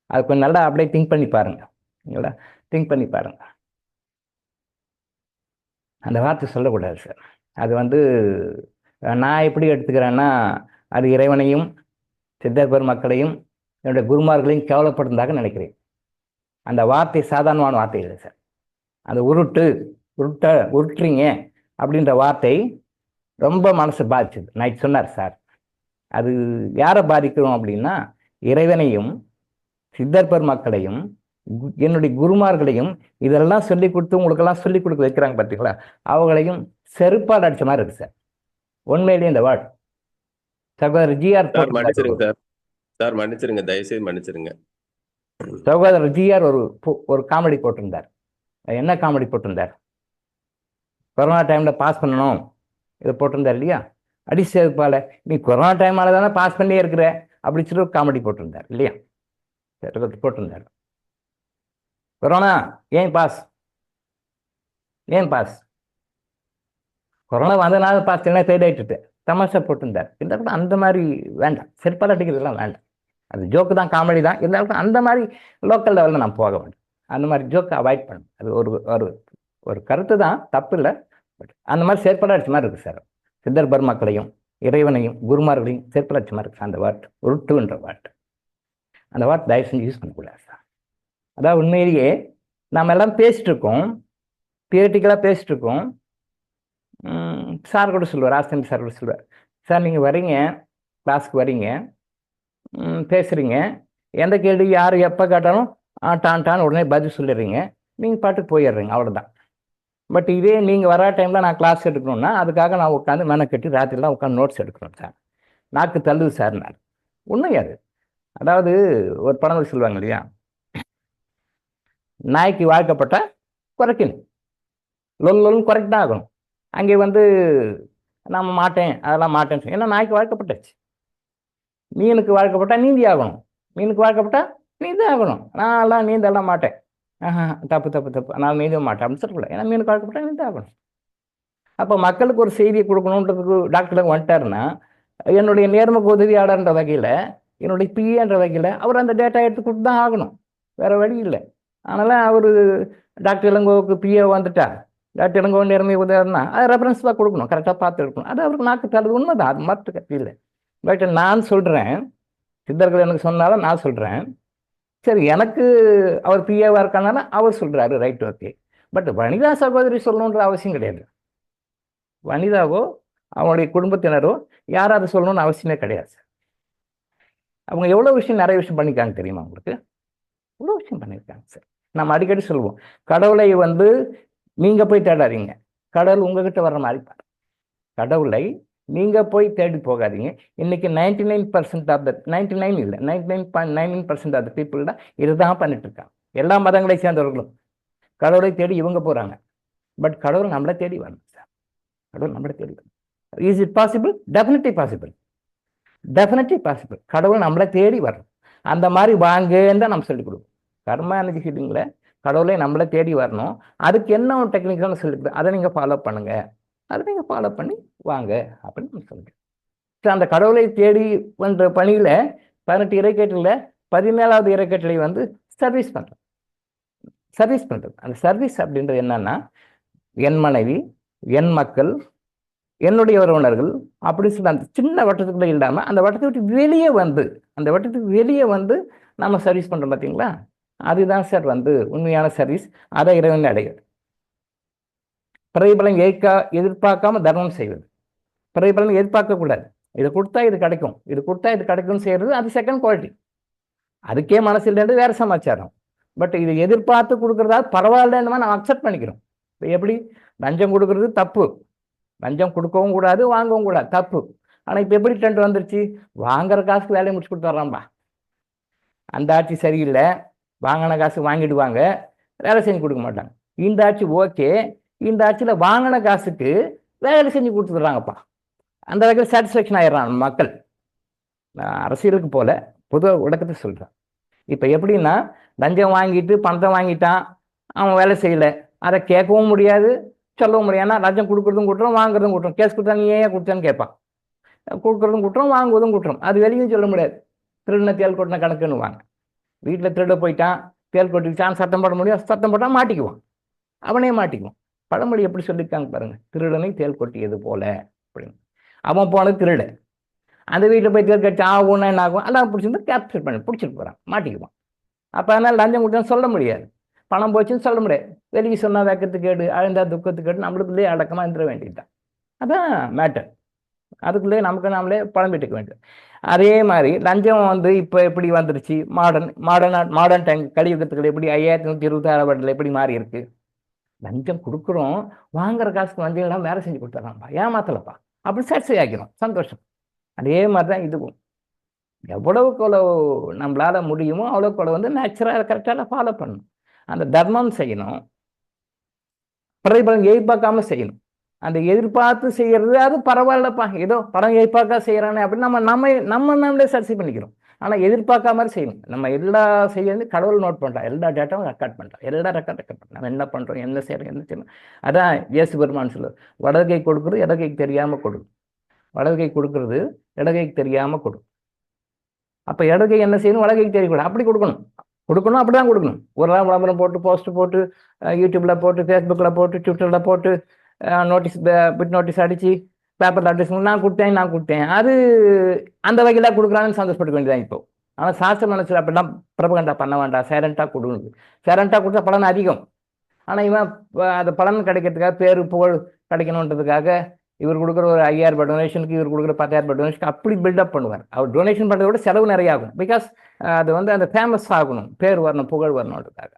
அது கொஞ்சம் நல்லா அப்படியே திங்க் பண்ணி பாருங்க. திங்க் பண்ணி பாருங்க. அந்த வார்த்தை சொல்லக்கூடாது சார். அது வந்து நான் எப்படி எடுத்துக்கிறேன்னா, அது இறைவனையும் சித்தர் பெருமக்களையும் என்னுடைய குருமார்களையும் கேவலப்படுத்துதாக நினைக்கிறேன். அந்த வார்த்தை சாதாரணமான வார்த்தை இல்லை சார். அந்த உருட்டுறீங்க அப்படின்ற வார்த்தை ரொம்ப மனசை பாதிச்சது. நைட் சொன்னார் சார். அது யாரை பாதிக்கிறோம் அப்படின்னா, இறைவனையும் சித்தர் பெருமக்களையும் என்னுடைய குருமார்களையும் இதெல்லாம் சொல்லி கொடுத்து உங்களுக்கெல்லாம் சொல்லி கொடுக்க வைக்கிறாங்க பார்த்தீங்களா, அவங்களையும் செருப்பால் அடிச்ச மாதிரி இருக்கு சார். உண்மையிலேயே இந்த வேர்ட் சகோதரர் ஜிஆர் மன்னிச்சிருங்க, தயவுசெய்து மன்னிச்சிருங்க. சகோதரர் ஜிஆர் ஒரு காமெடி போட்டிருந்தார். என்ன காமெடி போட்டிருந்தார்? கொரோனா டைம்ல பாஸ் பண்ணணும் இதை போட்டிருந்தார் இல்லையா? அடிச்சதுப்பால நீ கொரோனா டைமால தானே பாஸ் பண்ணியே இருக்கிற அப்படி சொல்லி ஒரு காமெடி போட்டிருந்தார் இல்லையா? போட்டிருந்தார். கொரோனா ஏன் பாஸ் கொரோனா வந்தனால பாஸ் என்ன ஃபெயில் ஆயிட்டு தமாஷா போட்டிருந்தார். இருந்தாலும் அந்த மாதிரி வேண்டாம், செருப்பால் அடிக்கிறதுலாம் வேண்டாம். அது ஜோக்கு தான், காமெடி தான். இருந்தாலும் அந்த மாதிரி லோக்கல் லெவலில் நான் போக வேண்டும். அந்த மாதிரி ஜோக்கை அவாய்ட் பண்ணணும். அது ஒரு ஒரு கருத்து தான், தப்பு இல்லை. பட் அந்த மாதிரி செயற்பட அடிச்ச மாதிரி இருக்குது சார். சித்தர் பெருமக்களையும் இறைவனையும் குருமார்களையும் செயற்பட அடிச்ச மாதிரி இருக்குது அந்த வார்ட். உருட்டுன்ற வார்ட். அந்த வார்ட் தயவு செஞ்சு யூஸ் பண்ணக்கூடாது சார். அதாவது உண்மையிலேயே நாம் எல்லாம் பேசிட்டு இருக்கோம், தியரிட்டிக்கலாக பேசிட்டு இருக்கோம். சார் கூட சொல்லுவார், ஆசிரியர் சார் கூட சொல்லுவார், சார் நீங்கள் வரீங்க, கிளாஸுக்கு வரீங்க, பேசுகிறீங்க, எந்த கேள்வி யார் எப்போ கேட்டாலும் டான் உடனே பதில் சொல்லிடுறீங்க, நீங்கள் பாட்டுக்கு போயிடுறீங்க, அவ்வளோதான். பட் இதே நீங்கள் வர டைமில் நான் கிளாஸ் எடுக்கணும்னா அதுக்காக நான் உட்காந்து மெனக்கட்டி ராத்திரிலாம் உட்காந்து நோட்ஸ் எடுக்கணும் சார். நாக்கு தள்ளுது சார். நான் உண்மை அது. அதாவது ஒரு படங்கள் சொல்லுவாங்க இல்லையா, நாய்க்கு வாழ்க்கப்பட்ட குறைக்கணும், லொல்லும் குறைக்கு தான் ஆகணும். அங்கே வந்து நம்ம மாட்டேன் அதெல்லாம் மாட்டேன்னு ஏன்னா நாய்க்கு வாழ்க்கப்பட்டாச்சு. மீனுக்கு வாழ்க்கப்பட்டா நீந்தி ஆகணும், மீனுக்கு வாழ்க்கப்பட்டா நீந்தி ஆகணும். நான் எல்லாம் நீந்தெல்லாம் மாட்டேன், தப்பு நான் நீந்த மாட்டேன் அப்படின்னு சொல்லக்கூடாது. ஏன்னா மீனுக்கு வாழ்க்கப்பட்டா நீந்தி ஆகணும். அப்போ மக்களுக்கு ஒரு செய்தியை கொடுக்கணுன்றதுக்கு டாக்டருக்கு வந்துட்டாருன்னா, என்னுடைய நேர்முக உதவியாளர்ன்ற வகையில், என்னுடைய பிஏன்ற வகையில் அவர் அந்த டேட்டா எடுத்து கொடுத்து தான் ஆகணும், வேறு வழி இல்லை. அதனால் அவர் டாக்டர் இளங்கோவுக்கு பிஏ வந்துட்டா, டாக்டர் இளங்கோ நேர்மையை உதவினா அதை ரெஃபரன்ஸ் தான் கொடுக்கணும், கரெக்டாக பார்த்து எடுக்கணும். அது அவருக்கு நாக்கு தள்ளுது, உண்மைதான், அது மாற்று கட்சி இல்லை. பட் நான் சொல்கிறேன், சித்தர்கள் எனக்கு சொன்னாலும் நான் சொல்கிறேன், சரி எனக்கு அவர் பிஏவாக இருக்கானால அவர் சொல்கிறாரு, ரைட், ஓகே. பட் வனிதா சகோதரி சொல்லணுன்ற அவசியம் கிடையாது. வனிதாவோ அவங்களுடைய குடும்பத்தினரோ யாராவது சொல்லணும்னு அவசியமே கிடையாது. அவங்க எவ்வளோ விஷயம், நிறைய விஷயம் பண்ணியிருக்காங்க தெரியுமா உங்களுக்கு? எவ்வளோ விஷயம் பண்ணியிருக்காங்க சார். நம்ம அடிக்கடி சொல்லுவோம், கடவுளை வந்து நீங்கள் போய் தேடாதீங்க, கடவுள் உங்ககிட்ட வர்ற மாதிரி பாரு. கடவுளை நீங்கள் போய் தேடி போகாதீங்க. இன்னைக்கு 99% ஆஃப் த 99 இல்லை 99.99% ஆஃப் த பீப்புள் தான் இதுதான் பண்ணிட்டு இருக்காங்க. எல்லா மதங்களை சேர்ந்தவர்களும் கடவுளை தேடி இவங்க போகிறாங்க. பட் கடவுள் நம்மளை தேடி வரணும் சார். கடவுள் நம்மளை தேடி வரணும். Is it possible? Definitely possible. கடவுள் நம்மளை தேடி வரணும். அந்த மாதிரி வாங்கன்னு தான் நம்ம சொல்லிக் கொடுப்போம். கர்மா எனர்ஜி ஹீலிங்கில் கடவுளை நம்மளை தேடி வரணும். அதுக்கு என்ன ஒரு டெக்னிக்கல்னு சொல்லிட்டு அதை நீங்கள் ஃபாலோ பண்ணுங்க, அதை நீங்கள் ஃபாலோ பண்ணி வாங்க அப்படின்னு நம்ம சொல்லுங்கள். ஸோ அந்த கடவுளை தேடி பண்ணுற பணியில் 18 இறைக்கேட்டில் 17வது இறைக்கேட்டளை வந்து சர்வீஸ் பண்ணுறது. அந்த சர்வீஸ் அப்படின்றது என்னன்னா, என் மனைவி, என் மக்கள், என்னுடைய உறவினர்கள் அப்படி சொல்லி அந்த சின்ன வட்டத்துக்குள்ளே இல்லாமல் அந்த வட்டத்தை விட்டு வெளியே வந்து நம்ம சர்வீஸ் பண்ணுறோம் பார்த்தீங்களா, அதுதான் சார் வந்து உண்மையான சர்வீஸ். அதை இறைவன் அடைகிறது. பிரதிபலன் எதிர்பார்க்காம தர்மம் செய்வது. பிரதிபலன் எதிர்பார்க்கக்கூடாது. இது கொடுத்தா இது கிடைக்கும்னு செய்யறது அது செகண்ட் குவாலிட்டி. அதுக்கே மனசு இல்லைன்றது வேற சமாச்சாரம். பட் இது எதிர்பார்த்து கொடுக்குறதா பரவாயில்லன்னு நம்ம அக்செப்ட் பண்ணிக்கிறோம். இப்போ எப்படி லஞ்சம் கொடுக்கறது தப்பு, லஞ்சம் கொடுக்கவும் கூடாது, வாங்கவும் கூடாது, தப்பு. ஆனால் இப்போ எப்படி ட்ரெண்ட் வந்துருச்சு, வாங்குற காசுக்கு வேலையை முடிச்சு கொடுத்து வர்றான்பா. அந்த ஆட்சி சரியில்லை, வாங்கின காசு வாங்கிடுவாங்க, வேலை செஞ்சு கொடுக்க மாட்டாங்க. இந்த ஆட்சி ஓகே, இந்த ஆட்சியில் வாங்கின காசுக்கு வேலை செஞ்சு கொடுத்துட்றாங்கப்பா. அந்த வகையில் சாட்டிஸ்ஃபேக்ஷன் ஆயிடுறான் மக்கள். அரசியலுக்கு போல பொது உலகத்தை சொல்கிறேன். இப்போ எப்படின்னா, லஞ்சம் வாங்கிட்டு பணத்தை வாங்கிட்டான், அவன் வேலை செய்யலை, அதை கேட்கவும் முடியாது, சொல்லவும் முடியாது. ஏன்னா லஞ்சம் கொடுக்குறதும் குற்றம், வாங்குறதும் குற்றம். கேஸ் கொடுத்தா நீ ஏன் கொடுத்தான்னு கேட்பான். கொடுக்குறதும் குற்றம், வாங்குவதும் குற்றம். அது வெளியும் சொல்ல முடியாது. திருடின தேல் கொட்டின கணக்குன்னு வாங்க. வீட்டில் திருட போயிட்டான், தேல் கொட்டிக்கிட்டான், சத்தம் போட முடியும், சத்தம் போட்டால் மாட்டிக்குவான், அவனே மாட்டிக்குவான். பழமொழி எப்படி சொல்லியிருக்காங்க பாருங்க, திருடனை தேள் கொட்டியது போல அப்படின்னு. அவன் போனது திருட, அந்த வீட்டில் போய் தேள் கட்டி ஆகும்னா என்ன ஆகும், அதான் பிடிச்சிருந்து கேப்சர் பண்ணி பிடிச்சிட்டு போகிறான், மாட்டிக்குவான். அப்போ அதனால் லஞ்சம் கொடுத்தா சொல்ல முடியாது, பணம் போச்சுன்னு சொல்ல முடியாது. வெளியே சொன்னால் வெக்கத்துக்கு கேடு, அழுந்தா துக்கத்துக்கு கேடு, நம்மளுக்குள்ளேயே அடக்கமாக இருந்துட வேண்டியதுதான். அதான் மேட்டர். அதுக்குள்ளேயே நமக்கு நாமளே புலம்பிட்டுக்க வேண்டியது. அதே மாதிரி லஞ்சம் வந்து இப்போ எப்படி வந்துருச்சு, மாடர்ன் டைம் கலியுகத்துக்கு எப்படி 5126 வருடத்தில் எப்படி மாறி இருக்கு. லஞ்சம் கொடுக்குறோம், வாங்குற காசுக்கு லஞ்சம் எல்லாம் வேலை செஞ்சு கொடுத்துட்றான்ப்பா, ஏமாத்தலப்பா, அப்படி சாட்டிஸ்ஃபை ஆக்கிறோம், சந்தோஷம். அதே மாதிரி தான் இதுவும். எவ்வளவுக்கு எவ்வளவு நம்மளால முடியுமோ அவ்வளோக்கு அவ்வளோ வந்து நேச்சுரலாக கரெக்டாக ஃபாலோ பண்ணணும். அந்த தர்மம் செய்யணும், பிரதிபலன் எதிர்பார்க்காம செய்யணும். அந்த எதிர்பார்த்து செய்யறது அது பரவாயில்லப்பா, ஏதோ படம் எதிர்பார்க்க செய்யறானே அப்படின்னு நம்மளே சரிசி பண்ணிக்கிறோம். ஆனால் எதிர்பார்க்காம மாதிரி செய்யணும். நம்ம எல்லா செய்யறது கடவுள் நோட் பண்ணுறோம், எல்லா டேட்டாவும் ரெக்கார்ட் பண்ணுறோம், எல்லா ரெக்கார்ட் பண்ணுறோம், நம்ம என்ன பண்ணுறோம், என்ன செய்யறோம், என்ன செய்யணும். அதான் இயேசு பெருமான் சொல்லுவார், வடகை கொடுக்குறது இடகைக்கு தெரியாமல் கொடு, வடகை கொடுக்கறது இடகைக்கு தெரியாமல் கொடு. அப்போ இடகை என்ன செய்யணும், வடகைக்கு தெரியக்கூடாது, அப்படி கொடுக்கணும். அப்படிதான் கொடுக்கணும். ஒரு நாள் விளம்பரம் போட்டு, போஸ்ட் போட்டு, யூடியூப்ல போட்டு, ஃபேஸ்புக்கில் போட்டு, ட்விட்டரில் போட்டு, நோட்டீஸ் பிட் நோட்டீஸ் அடித்து, பேப்பரில் அட்ரஸ் நான் கொடுத்தேன், அது அந்த வகையில் கொடுக்குறாங்கன்னு சந்தோஷப்பட்டுக்க வேண்டியதான் இப்போ. ஆனால் சாஸ்திர மனசில் அப்படிலாம் பிரபகண்டா பண்ண வேண்டாம், சைலண்டாக கொடுக்கணும். சைலண்டாக கொடுத்தா பலன் அதிகம். ஆனால் இவன் அது பலன் கிடைக்கிறதுக்காக, பேரு புகழ் கிடைக்கணுன்றதுக்காக இவர் கொடுக்குற ஒரு 5000 ரூபாய் டொனேஷனுக்கு, இவர் கொடுக்குற 10,000 ரூபாய் டொனேஷனுக்கு அப்படி பில்டப் பண்ணுவார். அவர் டொனேஷன் பண்ணுறத விட செலவு நிறைய ஆகும். பிகாஸ் அது வந்து அந்த ஃபேமஸ் ஆகணும், பேர் வரணும், புகழ் வரணுன்றதுக்காக.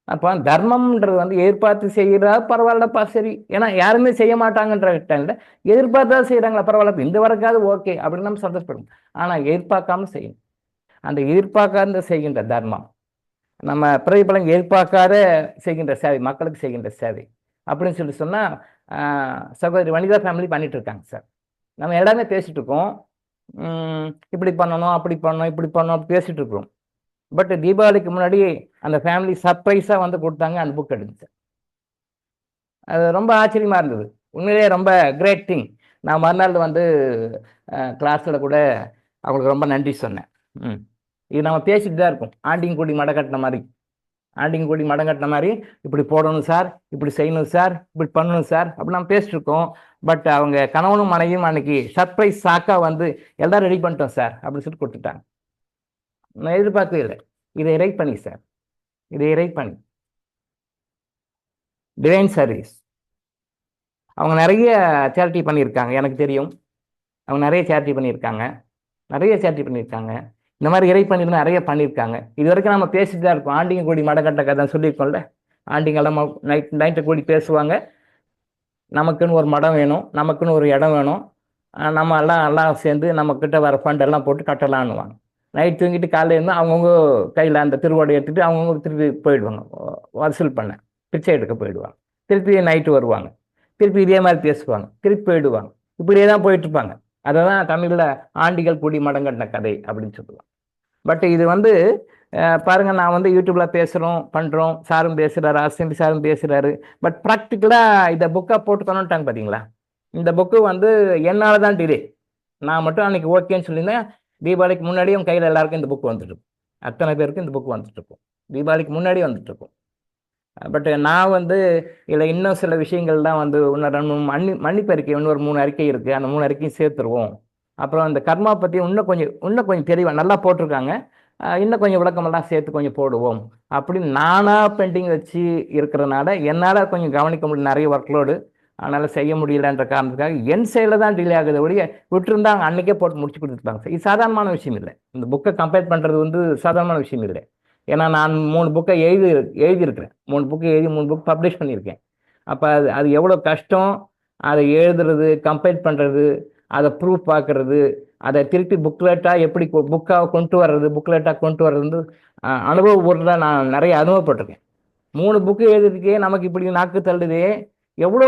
அப்போ தர்மம்ன்றது வந்து எதிர்பார்த்து செய்கிறா பரவாயில்லப்பா, சரி, ஏன்னா யாருமே செய்ய மாட்டாங்கன்ற டைம்ல எதிர்பார்த்தா செய்கிறாங்களா பரவாயில்ல, இந்த வரக்காவது ஓகே அப்படின்னு நம்ம சந்தோஷப்படும். ஆனால் எதிர்பார்க்காம செய்யணும். அந்த எதிர்பார்க்காத செய்கின்ற தர்மம், நம்ம பிரதிபலன் எதிர்பார்க்காத செய்கின்ற சேவை, மக்களுக்கு செய்கின்ற சேவை அப்படின்னு சொல்லி சொன்னால் சகோதரி வனிதா ஃபேமிலி பண்ணிட்டு இருக்காங்க சார். நம்ம எல்லாமே பேசிட்டு இருக்கோம், இப்படி பண்ணணும், அப்படி பண்ணணும், இப்படி பண்ணணும், அப்படி பேசிட்டு இருக்கிறோம். பட் தீபாவளிக்கு முன்னாடி அந்த ஃபேமிலி சர்ப்ரைஸாக வந்து கொடுத்தாங்க அந்த புக் எடுத்து. அது ரொம்ப ஆச்சரியமாக இருந்தது, உண்மையிலேயே ரொம்ப கிரேட் திங். நான் மறுநாள் வந்து கிளாஸில் கூட அவங்களுக்கு ரொம்ப நன்றி சொன்னேன். இது நம்ம பேசிட்டு தான் இருக்கோம், ஆண்டிங்கூடி மடம் கட்டின மாதிரி இப்படி போடணும் சார், இப்படி செய்யணும் சார், இப்படி பண்ணணும் சார் அப்படி நம்ம பேசிட்டு இருக்கோம். பட் அவங்க கணவனும் மனைவியும் அன்னைக்கு சர்ப்ரைஸ் சாக்காக வந்து எல்லாம் ரெடி பண்ணிட்டோம் சார் அப்படின்னு சொல்லிட்டு கொடுத்துட்டாங்க. நான் எதிர்பார்க்கவே இல்லை. இதை ரைட் பண்ணி சார், இதை ரைட் பண்ணி டிவைன் சர்வீஸ் அவங்க நிறைய சேரிட்டி பண்ணியிருக்காங்க, எனக்கு தெரியும். அவங்க நிறைய சேரிட்டி பண்ணியிருக்காங்க. இந்த மாதிரி இறை பண்ணிட்டு நிறைய பண்ணியிருக்காங்க. இது வரைக்கும் நம்ம பேசிட்டு தான் இருக்கோம். ஆண்டிங்க கூடி மடக்கட்ட கதை சொல்லியிருக்கோம்ல, ஆண்டிங்கெல்லாம் நைட்டை கூடி பேசுவாங்க, நமக்குன்னு ஒரு மடம் வேணும், நமக்குன்னு ஒரு இடம் வேணும், நம்ம எல்லாம் சேர்ந்து நம்மக்கிட்ட வர ஃபண்ட் எல்லாம் போட்டு கட்டலான்னுவாங்க. நைட் தூங்கிட்டு காலையில் இருந்தால் அவங்கவுங்க கையில் அந்த திருவோடை எடுத்துகிட்டு அவங்கவுங்க திருப்பி போயிடுவாங்க, வசூல் பண்ண பிச்சை எடுக்க போயிடுவாங்க. திருப்பி நைட்டு வருவாங்க, திருப்பி இதே மாதிரி பேசுவாங்க, திருப்பி போயிடுவாங்க. இப்படியே தான் போயிட்டுருப்பாங்க. அதை தான் தமிழில் ஆண்டிகள் கூடி மடங்கட்டின கதை அப்படின்னு சொல்லுவாங்க. பட் இது வந்து பாருங்கள், நான் வந்து யூடியூப்பில் பேசுகிறோம், பண்ணுறோம், சாரும் பேசுகிறாரு, அசம்பி சாரும் பேசுகிறாரு. பட் ப்ராக்டிக்கலாக இதை புக்காக போட்டுக்கணுன்ட்டாங்க பார்த்தீங்களா. இந்த புக்கு வந்து என்னால் தான் டிலே. நான் மட்டும் அன்றைக்கி ஓகேன்னு சொல்லியிருந்தேன். தீபாவளிக்கு முன்னாடியே உங்கள் கையில் எல்லாருக்கும் இந்த புக் வந்துட்டுருக்கும், அத்தனை பேருக்கும் இந்த புக் வந்துட்டுருக்கும், தீபாவளிக்கு முன்னாடியே வந்துட்டுருக்கும். பட் நான் வந்து இதில் இன்னும் சில விஷயங்கள் தான் வந்து இன்னும் மன்னிப்பு அறிக்கை, இன்னொரு 3 அறிக்கை இருக்குது, அந்த 3 அறிக்கையும் சேர்த்துருவோம். அப்புறம் அந்த கர்மா பற்றி இன்னும் கொஞ்சம் தெளிவாக நல்லா போட்டிருக்காங்க, இன்னும் கொஞ்சம் விளக்கமெல்லாம் சேர்த்து கொஞ்சம் போடுவோம் அப்படின்னு நானாக பெண்டிங் வச்சு இருக்கிறனால என்னால் கொஞ்சம் கவனிக்க முடியல, நிறைய ஒர்க்லோடு, அதனால் செய்ய முடியலன்ற காரணத்துக்காக என் சைடில் தான் டிலே ஆகுது ஒழிய விட்டுருந்தாங்க அன்றைக்கே போட்டு முடிச்சு கொடுத்துருப்பாங்க சார். இது சாதாரணமான விஷயம் இல்லை. இந்த புக்கை கம்பேர் பண்ணுறது வந்து சாதாரணமான விஷயம் இல்லை. ஏன்னா நான் 3 புக்கை எழுதியிருக்கிறேன், 3 புக்கு எழுதி 3 புக் பப்ளிஷ் பண்ணியிருக்கேன். அப்போ அது எவ்வளோ கஷ்டம், அதை எழுதுறது, கம்பைல் பண்ணுறது, அதை ப்ரூஃப் பார்க்குறது, அதை திருப்பி புக்லெட்டாக எப்படி புக்காக கொண்டு வர்றது அனுபவ பொருளாக நான் நிறைய அனுபவப்பட்டிருக்கேன். 3 புக்கு எழுதுறதுக்கே நமக்கு இப்படி நாக்கு தள்ளுதே. எவ்வளோ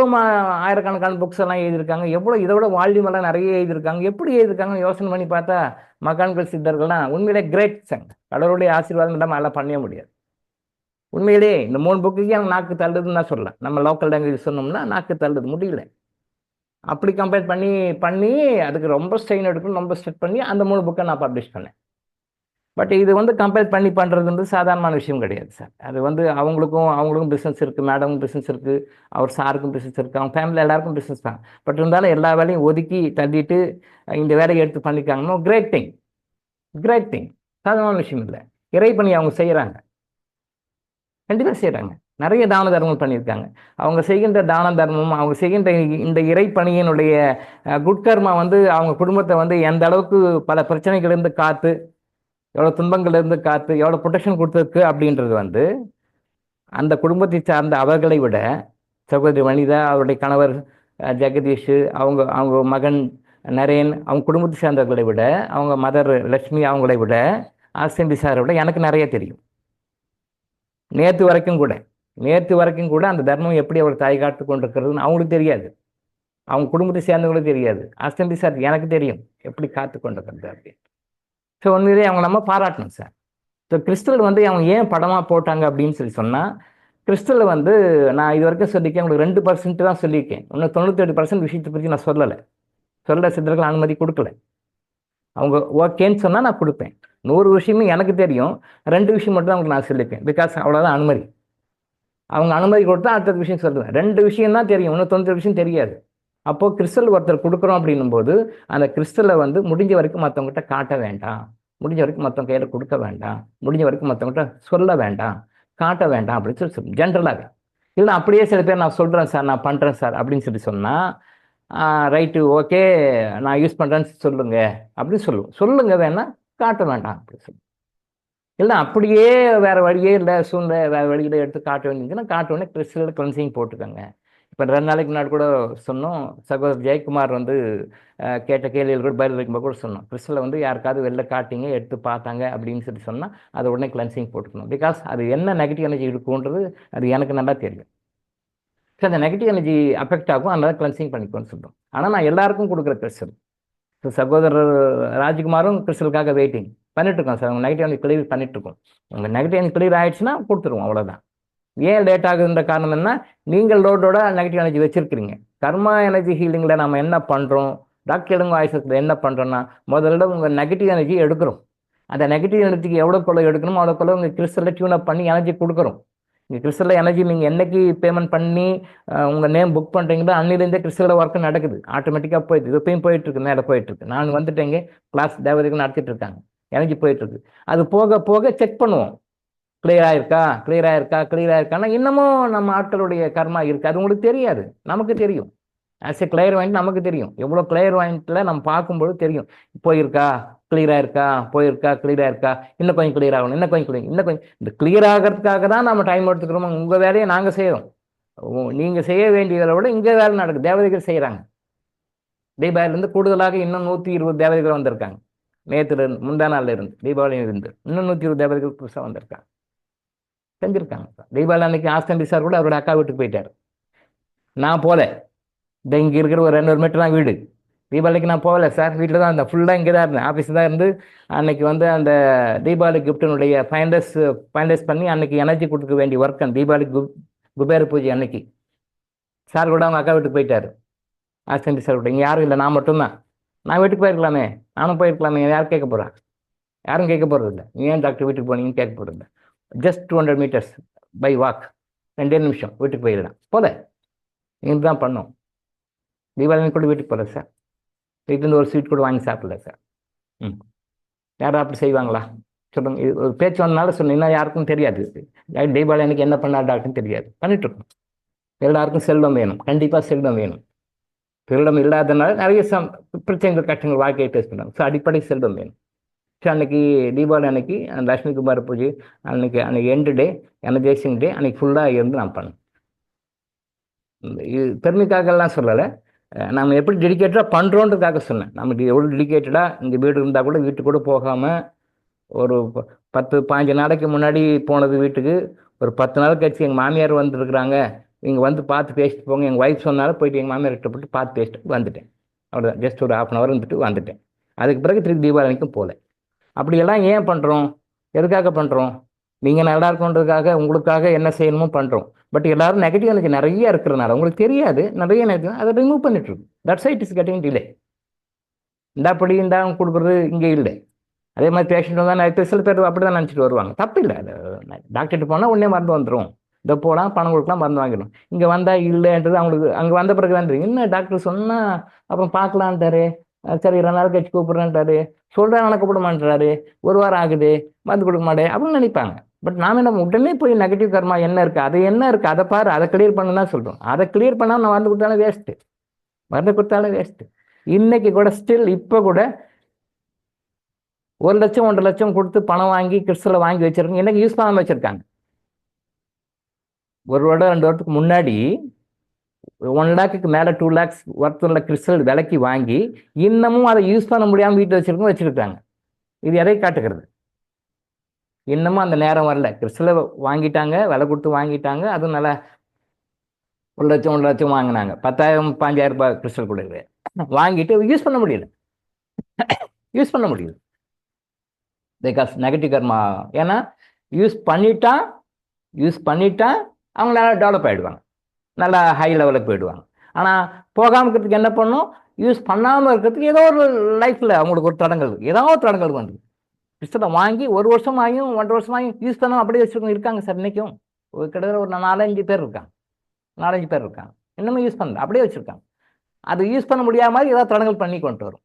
ஆயிரக்கணக்கான புக்ஸ் எல்லாம் எழுதியிருக்காங்க, எவ்வளோ இதோட வால்யூம் எல்லாம் நிறைய எழுதியிருக்காங்க, எப்படி எழுதியிருக்காங்கன்னு யோசனை பண்ணி பார்த்தா மகான்கள் சித்தர்கள்லாம் உண்மையிலே கிரேட் சங். கடவுளுடைய ஆசீர்வாதம் இல்லாமல் அதெல்லாம் பண்ணவே முடியாது. உண்மையிலே இந்த 3 புக்குக்கே எனக்கு நாக்கு தள்ளுதுன்னு தான் சொல்லலாம். நம்ம லோக்கல் லாங்குவேஜ் சொன்னோம்னா நாக்கு தள்ளுது, முடியல. அப்படி கம்பேர் பண்ணி அதுக்கு ரொம்ப ஸ்ட்ரெயின் எடுக்கணும், ரொம்ப ஸ்ட்ரெட் பண்ணி அந்த 3 புக்கை நான் பப்ளிஷ் பண்ணேன். பட் இது வந்து கம்பேர் பண்ணி பண்ணுறது சாதாரணமான விஷயம் கிடையாது சார். அது வந்து அவங்களுக்கும் பிஸ்னஸ் இருக்குது, மேடமும் பிஸ்னஸ் இருக்குது, அவர் சாருக்கும் பிஸ்னஸ் இருக்குது, அவங்க ஃபேமிலியில் எல்லாருக்கும் பிஸ்னஸ் தான். பட் இருந்தாலும் எல்லா வேலையும் ஒதுக்கி தள்ளிட்டு இந்த வேலையை எடுத்து பண்ணிக்காங்கன்னா கிரேட் திங், கிரேட் திங். சாதாரணமான விஷயம் இல்லை. இறைப்பணி அவங்க செய்கிறாங்க, கண்டிப்பாக செய்கிறாங்க. நிறைய தான தர்மங்கள் பண்ணியிருக்காங்க. அவங்க செய்கின்ற தான தர்மம், அவங்க செய்கின்ற இந்த இறைப்பணியினுடைய குட்கர்மா வந்து அவங்க குடும்பத்தை வந்து எந்த அளவுக்கு பல பிரச்சனைகளிலிருந்து காத்து, எவ்வளோ துன்பங்கள்லேருந்து காத்து, எவ்வளோ ப்ரொடெக்ஷன் கொடுத்துருக்கு அப்படின்றது வந்து அந்த குடும்பத்தை சார்ந்த அவர்களை விட, சகோதரி வனிதா, அவருடைய கணவர் ஜெகதீஷ், அவங்க அவங்க மகன் நரேன், அவங்க குடும்பத்தை சேர்ந்தவர்களை விட, அவங்க மதர் லட்சுமி அவங்களை விட, ஆஸ்தம்பி சாரை விட எனக்கு நிறைய தெரியும். நேற்று வரைக்கும் கூட அந்த தர்மம் எப்படி அவர் தாய் காத்து கொண்டிருக்கிறதுன்னு அவங்களுக்கு தெரியாது, அவங்க குடும்பத்தை சேர்ந்தவங்களுக்கு தெரியாது. ஆஸ்தம்பி சார் எனக்கு தெரியும் எப்படி காத்து கொண்டிருக்கிறது அப்படின்னு. ஸோ உண்மையிலேயே அவங்க நம்ம பாராட்டணும் சார். ஸோ கிறிஸ்டல் வந்து அவங்க ஏன் படமாக போட்டாங்க அப்படின்னு சொன்னால், கிறிஸ்டலில் வந்து நான் இது வரைக்கும் சொல்லியிருக்கேன், உங்களுக்கு 2% தான் சொல்லியிருக்கேன். இன்னும் 98% விஷயத்தை பற்றி நான் சொல்லலை. சித்தர்கள் அனுமதி கொடுக்கல. அவங்க ஓகேன்னு சொன்னால் நான் கொடுப்பேன். 100 விஷயமும் எனக்கு தெரியும், 2 விஷயம் மட்டும் தான் அவங்களுக்கு நான் சொல்லியிருப்பேன். பிகாஸ் அவ்வளோதான் அனுமதி. அவங்க அனுமதி கொடுத்தா அடுத்த விஷயம் சொல்லுவேன். 2 விஷயம் தான் தெரியும், இன்னும் 90 விஷயம் தெரியாது. அப்போது கிறிஸ்டல் ஒருத்தர் கொடுக்குறோம் அப்படின்னும் போது அந்த கிறிஸ்டலை வந்து முடிஞ்ச வரைக்கும் மற்றவங்ககிட்ட காட்ட வேண்டாம், முடிஞ்ச வரைக்கும் மற்றவங்க கையில் கொடுக்க வேண்டாம், முடிஞ்ச வரைக்கும் மற்றவங்ககிட்ட சொல்ல வேண்டாம், காட்ட வேண்டாம் அப்படின்னு சொல்லி ஜென்ரலாக. இல்லை அப்படியே சில பேர் நான் சொல்கிறேன் சார், நான் பண்ணுறேன் சார் அப்படின்னு சொன்னால், ரைட்டு ஓகே நான் யூஸ் பண்ணுறேன்னு சொல்லுங்க அப்படின்னு சொல்லுங்க, வேணா காட்ட வேண்டாம் அப்படின்னு சொல்லி. இல்லை அப்படியே வேறு வழியே இல்லை, சூழ்நிலை வேறு வழியில் எடுத்து காட்ட வேண்டியதுன்னா காட்டோடனே கிறிஸ்டல் கிளென்சிங் போட்டுக்கோங்க. இப்போ 2 நாளைக்கு முன்னாடி கூட சொன்னோம், சகோதரர் ஜெயக்குமார் வந்து கேட்ட கேள்விகள் கூட பதில் வைக்கும்போது கூட சொன்னோம், கிறிஸ்டலை வந்து யாருக்காவது வெளில காட்டிங்க எடுத்து பார்த்தாங்க அப்படின்னு சொன்னால் அது உடனே கிளென்சிங் போட்டுக்கணும். பிகாஸ் அது என்ன நெகட்டிவ் எனர்ஜி இருக்குன்றது அது எனக்கு நல்லா தெரியும். ஸோ அந்த நெகட்டிவ் எனர்ஜி அஃபெக்ட் ஆகும், அதனால கிளென்சிங் பண்ணிக்கோன்னு சொல்கிறோம். ஆனால் நான் எல்லாருக்கும் கொடுக்குற கிறிஸ்டல். ஸோ சகோதரர் ராஜ்குமாரும் கிறிஸ்டலுக்காக வெயிட்டிங் பண்ணிட்டுருக்கோம் சார். உங்கள் நெகட்டிவ் எனர்ஜி கிளியர் பண்ணிட்டுருக்கோம். உங்கள் நெகட்டிவ் எனர்ஜி கிளியர் ஆகிடுச்சுன்னா கொடுத்துருவோம், அவ்வளோதான். ஏன் லேட் ஆகுதுன்ற காரணம் என்ன, நீங்கள் லோடோட நெகட்டிவ் எனர்ஜி வச்சிருக்கிறீங்க. கர்மா எனர்ஜி ஹீலிங்கில் நம்ம என்ன பண்ணுறோம், டாக்டர் எடுங்க ஆயுசத்தில் என்ன பண்ணுறோன்னா, முதல்ல உங்கள் நெகட்டிவ் எனர்ஜி எடுக்கிறோம். அந்த நெகட்டிவ் எனர்ஜிக்கு எவ்வளோக்குள்ள எடுக்கணுமோ அவ்வளோக்குள்ள உங்கள் கிறிஸ்டலில் டியூன் அப் பண்ணி எனர்ஜி கொடுக்குறோம். நீங்கள் கிறிஸ்டலில் எனர்ஜி நீங்கள் என்னைக்கு பேமெண்ட் பண்ணி உங்கள் நேம் புக் பண்ணுறீங்களோ அன்னிலேருந்தே கிறிஸ்டலில் ஒர்க்கு நடக்குது, ஆட்டோமேட்டிக்காக போயிடுது. இப்பயும் போயிட்டுருக்கு, மேலே போயிட்டுருக்கு. நான் வந்துட்டேங்க, கிளாஸ் தேவதைகள் நடத்திட்டு இருக்காங்க, எனர்ஜி போயிட்டுருக்கு. அது போக போக செக் பண்ணுவோம், கிளியராக இருக்கான்னா இன்னமும் நம்ம ஆட்களுடைய கர்மா இருக்குது. அது உங்களுக்கு தெரியாது, நமக்கு தெரியும். ஆஸ் ஏ கிளியர் வாயிண்ட் நமக்கு தெரியும். எவ்வளோ கிளியர் வாயிண்ட்டில் நம்ம பார்க்கும்போது தெரியும், கிளியராக இருக்கா, இன்னும் கொஞ்சம் கிளியர் ஆகணும், இன்னும் கொஞ்சம் இந்த கிளியர் ஆகிறதுக்காக தான் நம்ம டைம் எடுத்துக்கிறோம். உங்கள் வேலையை நாங்கள் செய்கிறோம், நீங்கள் செய்ய வேண்டியதை விட இங்கே வேலை நடக்குது. தேவதைகள் செய்கிறாங்க. தீபாவளிலேருந்து கூடுதலாக இன்னும் 120 தேவதைகள் வந்திருக்காங்க. நேற்றுலேருந்து முந்தா நாளில் இருந்து தீபாவளியிலிருந்து இன்னும் 120 தேவதைகள் புதுசாக வந்திருக்காங்க, செஞ்சுருக்காங்க. தீபாவளி அன்னைக்கு ஆஸ்தம்பி சார் கூட அவரோட அக்கா வீட்டுக்கு போயிட்டார். நான் போகல, இங்கே இருக்கிற ஒரு 200 மீட்டர் தான் வீடு. தீபாவளிக்கு நான் போகல சார், வீட்டில் தான் இருந்தேன், ஃபுல்லாக இங்கே தான் இருந்தேன், ஆஃபீஸில் தான் இருந்து அன்னைக்கு வந்து அந்த தீபாவளி கிஃப்டினுடைய ஃபைனலைஸ் பண்ணி அன்னைக்கு எனர்ஜி கொடுக்க வேண்டிய ஒர்க். தீபாவளி குபேர பூஜை அன்னைக்கு சார் கூட அவங்க அக்கா வீட்டுக்கு போயிட்டார். ஆஸ்தம்பி சார் கூட இங்கே யாரும் இல்லை, நான் மட்டும்தான். நான் வீட்டுக்கு போயிருக்கலாமே, நானும் போயிருக்கலாமே, யாரும் கேட்க போகிறா? யாரும் கேட்க போகிறது இல்லை. நீ ஏன் டாக்டர் வீட்டுக்கு போனீங்கன்னு கேட்க போகிறது இல்லை. ஜஸ்ட் 200 மீட்டர்ஸ் பை வாக், 2 நிமிஷம் வீட்டுக்கு போயிடலாம். போல நீங்கள் தான் பண்ணோம். தீபாவளி கூட வீட்டுக்கு போகல சார், வீட்டிலேருந்து ஒரு ஸ்வீட் கூட வாங்கி சாப்பிடல சார். யாரும் அப்படி செய்வாங்களா சொல்லுங்க? இது ஒரு பேச்சு வந்தனால சொன்னீங்கன்னா யாருக்கும் தெரியாது, தீபாவளி அன்னைக்கு என்ன பண்ணார் டாக்டர்னு தெரியாது. பண்ணிட்டுருக்கோம். எல்லாருக்கும் செல்வம் வேணும், கண்டிப்பாக செல்வம் வேணும். செல்வம் இல்லாதனால நிறைய பிரச்சனைகள் கஷ்டங்கள் வாழ்க்கையை ஃபேஸ் பண்ணுறாங்க. ஸோ அடிப்படை செல்வம் வேணும். ஸோ அன்றைக்கி தீபாவளி அன்னைக்கு அந்த லட்சுமி குமார பூஜை அன்னைக்கு எண்டு டே, எனர்ஜைசிங் டே, அன்றைக்கி ஃபுல்லாக இருந்து நான் பண்ணேன். இது பெருமைக்காகலாம் சொல்லலை, நம்ம எப்படி டெடிக்கேட்டடாக பண்ணுறோன்றதுக்காக சொன்னேன். நமக்கு எவ்வளோ டெடிக்கேட்டடாக இங்கே வீடு இருந்தால் கூட வீட்டுக்கு கூட போகாமல் ஒரு 10-15 நாளைக்கு முன்னாடி போனது வீட்டுக்கு, ஒரு 10 நாள் கழிச்சு எங்கள் மாமியார் வந்துருக்குறாங்க, இங்கே வந்து பார்த்து பேசிட்டு போங்க, எங்கள் ஒய்ஃப் சொன்னாலும் போயிட்டு எங்கள் மாமியார் கிட்ட போட்டு பார்த்து பேசிட்டு வந்துட்டேன். அவ்வளோதான், ஜஸ்ட் ஒரு 1/2 hour இருந்துட்டு வந்துட்டேன். அதுக்கு பிறகு திருப்பி தீபாவளி அன்னைக்கும் போகல. அப்படியெல்லாம் ஏன் பண்ணுறோம், எதுக்காக பண்ணுறோம்? நீங்கள் நல்லா இருக்கணுன்றதுக்காக, உங்களுக்காக என்ன செய்யணுமோ பண்ணுறோம். பட் எல்லாரும் நெகட்டிவ் எனர்ஜி நிறைய இருக்கிறனால உங்களுக்கு தெரியாது, நிறைய நெகட்டிவ் அதை ரிமூவ் பண்ணிட்டு இருக்கு. That's it is getting delay. இந்தாப்படி கொடுக்குறது இங்கே இல்லை. அதே மாதிரி பேஷண்ட் வந்தால் சில பேர் அப்படி தான் நினச்சிட்டு வருவாங்க. தப்பு இல்லை. அது டாக்டர்கிட்ட போனால் உடனே மருந்து வந்துடும். இதை போகலாம், பணம் கொடுக்கலாம், மருந்து வாங்கிடும். இங்கே வந்தால் இல்லைன்றது அவங்களுக்கு அங்கே வந்த பிறகு தான் தெரியும். என்ன டாக்டர் சொன்னால் அப்புறம் பார்க்கலான்ட்டாரு, சரி 2 நாள் கழிச்சு கூப்பிட்றேன்ட்டாரு, சொல்கிறேன் நடக்கப்பட மாட்டேறாரு, 1 வாரம் ஆகுது, மருந்து கொடுக்க மாட்டேன் அப்படின்னு நினைப்பாங்க. பட் நாம் என்ன உடனே போய் நெகட்டிவ் கர்மா என்ன இருக்குது, அது என்ன இருக்குது, அதை பாரு, அதை கிளியர் பண்ணு தான் சொல்கிறோம். அதை கிளியர் பண்ணால் நான் மருந்து கொடுத்தாலும் வேஸ்ட்டு, மருந்து கொடுத்தாலும் வேஸ்ட்டு. இன்னைக்கு கூட ஸ்டில் இப்போ கூட 1 லட்சம் 1.5 லட்சம் கொடுத்து பணம் வாங்கி கிறிஸ்டலை வாங்கி வச்சிருக்காங்க, எனக்கு யூஸ் பண்ணாமல் வச்சிருக்காங்க. 1 வருடம் 2 வருடத்துக்கு முன்னாடி 1 லேக்குக்கு மேலே 2 லேக்ஸ் ஒர்த் உள்ள கிறிஸ்டல் விலைக்கு வாங்கி இன்னமும் அதை யூஸ் பண்ண முடியாமல் வீட்டில் வச்சிருக்காங்க. இது எதை காட்டுகிறது? இன்னமும் அந்த நேரம் வரல. கிறிஸ்டலை வாங்கிட்டாங்க, விலை கொடுத்து வாங்கிட்டாங்க, அதுவும் நல்லா 1 லட்சம் 1 லட்சம் வாங்கினாங்க, 10,000 5,000 ரூபாய் கிறிஸ்டல் கொடுக்குது, வாங்கிட்டு யூஸ் பண்ண முடியல. யூஸ் பண்ண முடியல பிகாஸ் நெகட்டிவ் கர்மா. ஏன்னா யூஸ் பண்ணிட்டா அவங்க நல்லா டெவலப் ஆகிடுவாங்க, நல்லா ஹை லெவலுக்கு போயிடுவாங்க. ஆனால் போகாமல் இருக்கிறதுக்கு என்ன பண்ணும்? யூஸ் பண்ணாமல் இருக்கிறதுக்கு ஏதோ ஒரு லைஃப்பில் அவங்களுக்கு ஒரு தடங்கள், ஏதோ ஒரு தடங்கள் வந்து கிறிஸ்டலை வாங்கி 1 வருஷமாயும் 1.5 வருஷமாயும் யூஸ் பண்ணாமல் அப்படியே வச்சுருக்கோங்க இருக்காங்க சார். இன்றைக்கும் கிட்டத்தட்ட ஒரு 4-5 பேர் இருக்காங்க, 4-5 பேர் இருக்காங்க, இன்னமும் யூஸ் பண்ணல, அப்படியே வச்சுருக்காங்க. அது யூஸ் பண்ண முடியாத மாதிரி ஏதாவது தடங்கள் பண்ணி கொண்டு வரும்.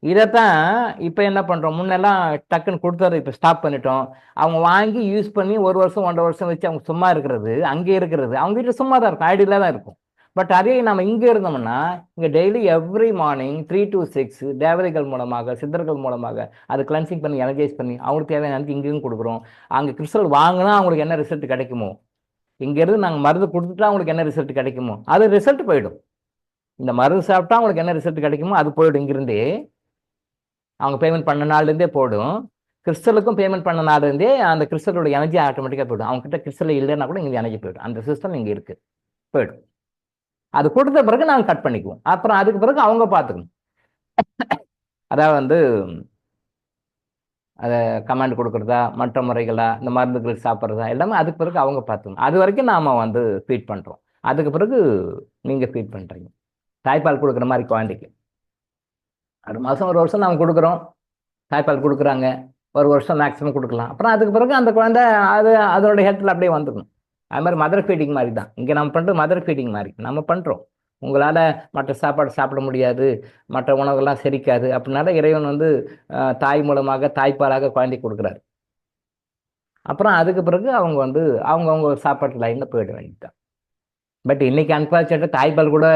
இதைத்தான் இப்போ என்ன பண்ணுறோம், முன்னெல்லாம் டக்குன்னு கொடுத்ததை இப்போ ஸ்டாப் பண்ணிட்டோம். அவங்க வாங்கி யூஸ் பண்ணி 1 வருஷம் 1.5 வருஷம் வச்சு அவங்க சும்மா இருக்கிறது, அங்கே இருக்கிறது, அவங்க வீட்டில் சும்மா தான் இருக்கும், ஐடியில் தான் இருக்கும். பட் அதே நம்ம இங்கே இருந்தோம்னா இங்கே டெய்லி எவ்ரி மார்னிங் 3 to 6 தேவதைகள் மூலமாக, சித்தர்கள் மூலமாக அது கிளன்சிங் பண்ணி எனர்ஜைஸ் பண்ணி அவங்களுக்கு தேவையான இங்கேயும் கொடுக்குறோம். அங்கே கிறிஸ்டல் வாங்கினா அவங்களுக்கு என்ன ரிசல்ட் கிடைக்குமோ, இங்கேருந்து நாங்கள் மருந்து கொடுத்துட்டா அவங்களுக்கு என்ன ரிசல்ட் கிடைக்குமோ அது ரிசல்ட் போயிடும். இந்த மருந்து சாப்பிட்டா அவங்களுக்கு என்ன ரிசல்ட் கிடைக்குமோ அது போயிடும். இங்கிருந்தே அவங்க பேமெண்ட் பண்ண நாள்லேருந்தே போடும். கிறிஸ்டலுக்கும் பேமெண்ட் பண்ண நாள்லேருந்தே அந்த கிறிஸ்டலோட எனர்ஜி ஆட்டோமேட்டிக்காக போய்டும். அவங்க கிட்ட கிறிஸ்டல் இல்லைன்னா கூட இங்கே எனர்ஜி போய்டும். அந்த சிஸ்டம் இங்கே இருக்குது, போய்டும். அது கொடுத்த பிறகு நாங்கள் கட் பண்ணிக்குவோம். அப்புறம் அதுக்கு பிறகு அவங்க பார்த்துக்கணும். அதாவது அதை கமாண்ட் கொடுக்குறதா, மற்ற முறைகளா, இந்த மருந்துகள் சாப்பிட்றதா, எல்லாமே அதுக்கு பிறகு அவங்க பார்த்துக்கணும். அது வரைக்கும் நாம் ஃபீட் பண்ணுறோம். அதுக்கு பிறகு நீங்கள் ஃபீட் பண்ணுறீங்க. தாய்ப்பால் கொடுக்குற மாதிரி குழந்தைக்கு 6 மாதம் 1 வருஷம் நாம் கொடுக்குறோம், தாய்ப்பால் கொடுக்குறாங்க, 1 வருஷம் மேக்ஸிமம் கொடுக்கலாம். அப்புறம் அதுக்கு பிறகு அந்த குழந்தை அதோட ஹெல்த்தில் அப்படியே வந்துக்கணும். அது மாதிரி மதர் ஃபீடிங் மாதிரி தான் இங்கே நம்ம பண்ணுறது. மதர் ஃபீடிங் மாதிரி நம்ம பண்ணுறோம். உங்களால் மற்ற சாப்பாடு சாப்பிட முடியாது, மற்ற உணவுகள்லாம் செரிக்காது அப்படின்னால இறைவன் தாய் மூலமாக தாய்ப்பாலாக குழந்தை கொடுக்குறாரு. அப்புறம் அதுக்கு பிறகு அவங்க அவங்கவுங்க சாப்பாட்டு லைனில் போயிட வேண்டியதுதான். பட் இன்னைக்கு அன்பார்ச்சுனேட்டாக தாய்ப்பால் கூட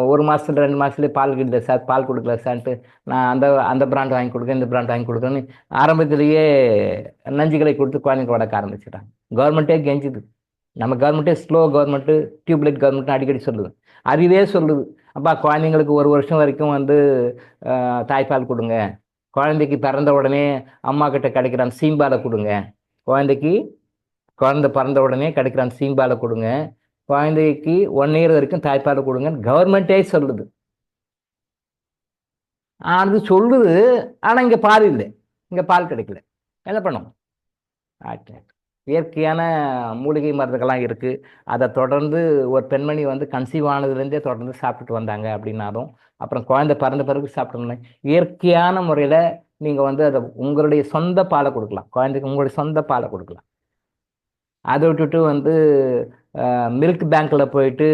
1 மாதத்துல 2 மாதத்துலேயே பால் இல்லை சார், பால் கொடுக்கல சார்ன்ட்டு நான் அந்த பிராண்ட் வாங்கி கொடுக்குறேன், இந்த பிராண்ட் வாங்கி கொடுக்குறேன்னு ஆரம்பத்திலேயே நஞ்சுகளை கொடுத்து குழந்தைங்க வளர்க்க ஆரம்பிச்சிட்டாங்க. கவர்மெண்ட்டே கெஞ்சுது. நம்ம கவர்மெண்ட்டே ஸ்லோ கவர்மெண்ட்டு, டியூப்லைட் கவர்மெண்ட்டு அடிக்கடி சொல்லுது. அதுவே சொல்லுது, அப்பா குழந்தைங்களுக்கு 1 வருஷம் வரைக்கும் தாய்ப்பால் கொடுங்க, குழந்தைக்கு பிறந்த உடனே அம்மா கிட்ட கிடைக்கிற அந்த சீம்பாலை கொடுங்க, குழந்தை பிறந்த உடனே கிடைக்கிற அந்த சீம்பாலை கொடுங்க, குழந்தைக்கு 1 இயர் வரைக்கும் தாய்ப்பால் கொடுங்கன்னு கவர்மெண்ட்டே சொல்லுது. அது சொல்லுது, ஆனால் இங்கே பால் இல்லை, இங்கே பால் கிடைக்கல. என்ன பண்ணும்? இயற்கையான மூலிகை மருந்துகள்லாம் இருக்குது. அதை தொடர்ந்து ஒரு பெண்மணி கன்சீவ் ஆனதுலேருந்தே தொடர்ந்து சாப்பிட்டுட்டு வந்தாங்க அப்படின்னாலும், அப்புறம் குழந்தை பிறந்த பிறகு சாப்பிட்டோம்னா இயற்கையான முறையில் நீங்கள் அதை உங்களுடைய சொந்த பாலை கொடுக்கலாம், குழந்தைக்கு உங்களுடைய சொந்த பாலை கொடுக்கலாம். அதை விட்டுட்டு மில்க் பேங்க்கில் போயிட்டு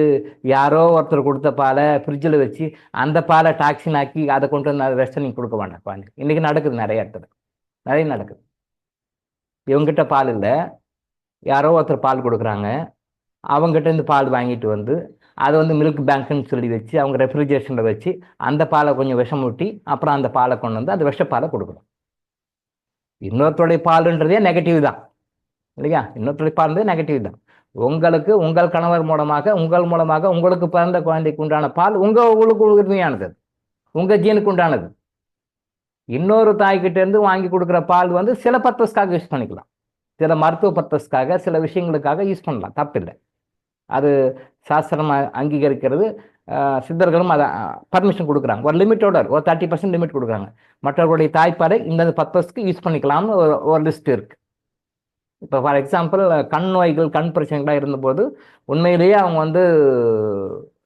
யாரோ ஒருத்தர் கொடுத்த பாலை ஃப்ரிட்ஜில் வச்சு அந்த பாலை டாக்ஸின் ஆக்கி அதை கொண்டு வந்து ரெஸ்ட்டை நீங்கள் கொடுக்க வேண்டாம் குழந்தைக்கு. இன்றைக்கி நடக்குது, நிறைய இடத்துல நிறைய நடக்குது. இவங்ககிட்ட பால் இல்லை, யாரோ ஒருத்தர் பால் கொடுக்குறாங்க, அவங்ககிட்ட பால் வாங்கிட்டு அதை மில்க் பேங்க்குன்னு சொல்லி வச்சு அவங்க ரெஃப்ரிஜரேஷனில் வச்சு அந்த பாலை கொஞ்சம் விஷம் ஊட்டி அப்புறம் அந்த பாலை கொண்டு அந்த விஷப்பாலை கொடுக்கணும். இன்னொருத்தருடைய பாலுன்றதே நெகட்டிவ் தான் இல்லையா? இன்னொருத்தருடைய பால் நெகட்டிவ் தான். உங்களுக்கு உங்கள் கணவர் மூலமாக உங்கள் மூலமாக உங்களுக்கு பிறந்த குழந்தைக்கு உண்டான பால் உங்களுக்கு உரிமையானது, உங்கள் ஜீனுக்கு உண்டானது. இன்னொரு தாய்கிட்டேருந்து வாங்கி கொடுக்குற பால் சில பர்பஸ்க்காக யூஸ் பண்ணிக்கலாம், சில மருத்துவ பர்பஸ்க்காக, சில விஷயங்களுக்காக யூஸ் பண்ணலாம், தப்பில்லை. அது சாஸ்திரம் அங்கீகரிக்கிறது. சித்தர்களும் அதை பர்மிஷன் கொடுக்குறாங்க. ஒரு லிமிட்டோட ஒரு 30% லிமிட் கொடுக்குறாங்க. மற்றவர்களுடைய தாய்ப்பாலை இந்த பர்பஸ்க்கு யூஸ் பண்ணிக்கலாம்னு ஒரு லிஸ்ட் இருக்குது. இப்போ ஃபார் எக்ஸாம்பிள் கண் நோய்கள், கண் பிரச்சனைகளாக இருந்தபோது உண்மையிலேயே அவங்க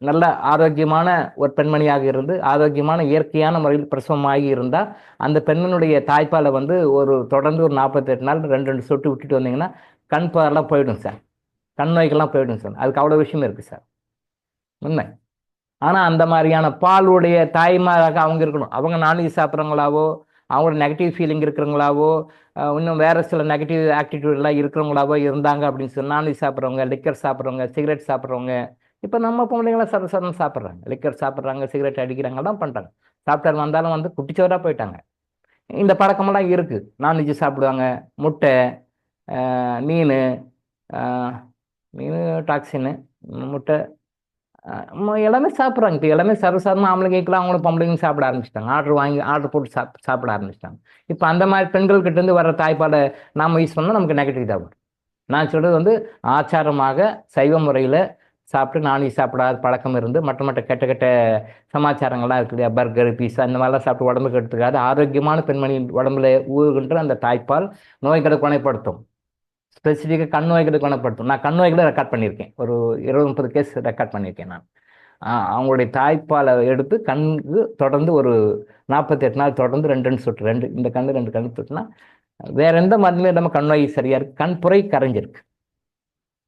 நல்ல ஆரோக்கியமான ஒரு பெண்மணியாக இருந்து ஆரோக்கியமான இயற்கையான முறையில் பிரசவமாகி இருந்தால் அந்த பெண்மனுடைய தாய்ப்பாலை வந்து ஒரு தொடர்ந்து ஒரு 48 நாள் ரெண்டு ரெண்டு சொட்டு விட்டுட்டு வந்தீங்கன்னா கண் பார்லாம் போயிடும் சார். கண் நோய்கள்லாம் போயிடும் சார். அதுக்கு அவ்வளோ விஷயம் இருக்குது சார். உண்மை. ஆனால் அந்த மாதிரியான பாலுடைய தாய்மாராக அவங்க இருக்கணும். அவங்க நான்வெஜ் சாப்பிட்றவங்களாவோ அவங்க நெகட்டிவ் ஃபீலிங் இருக்கிறவங்களாவோ இன்னும் வேறு சில நெகட்டிவ் ஆக்டிடியூட்லாம் இருக்கிறவங்களாவோ இருந்தாங்க அப்படின்னு சொல்லி நான்வெஜ் சாப்பிட்றவங்க, லிக்கர் சாப்பிட்றவங்க, சிகரெட் சாப்பிட்றவங்க. இப்போ நம்ம பொம்பளைங்களாம் சரசரன்னு சாப்பிட்றாங்க, லிக்கர் சாப்பிட்றாங்க, சிகரெட் அடிக்கிறாங்க, எல்லாம் பண்ணுறாங்க. சாப்பிட்டார் வந்தாலும் வந்து குட்டிச்சவராக போயிட்டாங்க. இந்த பழக்கமெல்லாம் இருக்குது. நான்வெஜ் சாப்பிடுவாங்க, முட்டை, மீன், மீன் டாக்ஸின்னு, முட்டை, எல்லாமே சாப்பிட்றாங்க. இப்போ எல்லாமே சர்வசாதாரணமாக ஆம்பளைங்க கேட்கலாம், அவங்களும் பொம்பளைங்க சாப்பிட ஆரம்பிச்சிட்டாங்க. ஆர்டர் போட்டு சாப்பிட ஆரம்பிச்சிட்டாங்க. இப்போ அந்த மாதிரி பெண்கள்கிட்டேருந்து வர தாய்ப்பாலை நாம் யூஸ் பண்ணால் நமக்கு நெகட்டிவ் தான் வரும். நான் சொல்கிறது வந்து ஆச்சாரமாக சைவ முறையில் சாப்பிட்டு நான்வெஜ் சாப்பிடாத பழக்கம் இருந்து மற்ற மற்ற கெட்ட கெட்ட சமாச்சாரங்கள்லாம் இருக்குது இல்லையா, பர்கர், பீஸா இந்த மாதிரிலாம் சாப்பிட்டு உடம்புக்கு எடுத்துக்காது. ஆரோக்கியமான பெண்மணி உடம்புல ஊறுகின்ற அந்த தாய்ப்பால் நோய்களை குணப்படுத்தும். ஸ்பெசிஃபிக்காக கண் நோய்களை குணப்படுத்தும். நான் கண் நோய்களை ரெக்கார்ட் பண்ணியிருக்கேன். ஒரு 20-30 கேஸ் ரெக்கார்ட் பண்ணியிருக்கேன் நான். அவங்களுடைய தாய்ப்பாலை எடுத்து கண்ணுக்கு தொடர்ந்து ஒரு 48 நாள் தொடர்ந்து ரெண்டு ரெண்டு சொட்டு, ரெண்டு இந்த கண்ணு ரெண்டு கண்ணு சொட்டுனா வேற எந்த மருந்துமே இல்லாமல் கண் நோய் சரியா இருக்கு. கண் புரை கரைஞ்சிருக்கு.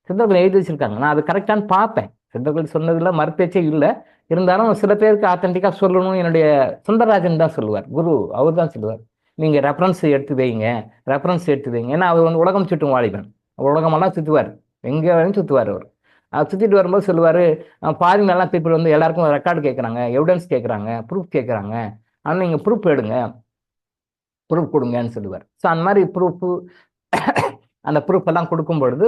சித்தர்கள் எழுதி வச்சிருக்காங்க. நான் அது கரெக்டானு பார்ப்பேன். சித்தர்கள் சொன்னதுல மறுபேச்சே இல்லை. இருந்தாலும் சில பேருக்கு ஆத்தென்டிக்காக சொல்லணும். என்னுடைய சுந்தரராஜன் தான் சொல்லுவார், குரு. அவர் தான் சொல்லுவார், நீங்கள் ரெஃபரன்ஸ் எடுத்து வைங்க, ரெஃபரன்ஸ் எடுத்து வைங்க. ஏன்னா அவர் வந்து உலகம் சுட்டும் வாலிபன். உலகமெல்லாம் சுற்றுவார், எங்கே வேணும் சுற்றுவார் அவர். சுற்றிட்டு வரும்போது சொல்லுவார், ஃபாரின்லாம் பீப்புள் வந்து எல்லாருக்கும் ரெக்கார்டு கேட்குறாங்க, எவிடன்ஸ் கேட்குறாங்க, ப்ரூஃப் கேட்குறாங்க. ஆனால் நீங்கள் ப்ரூஃப் எடுங்க, ப்ரூஃப் கொடுங்கன்னு சொல்லுவார். ஸோ அந்த மாதிரி ப்ரூஃபு அந்த ப்ரூஃப் எல்லாம் கொடுக்கும் பொழுது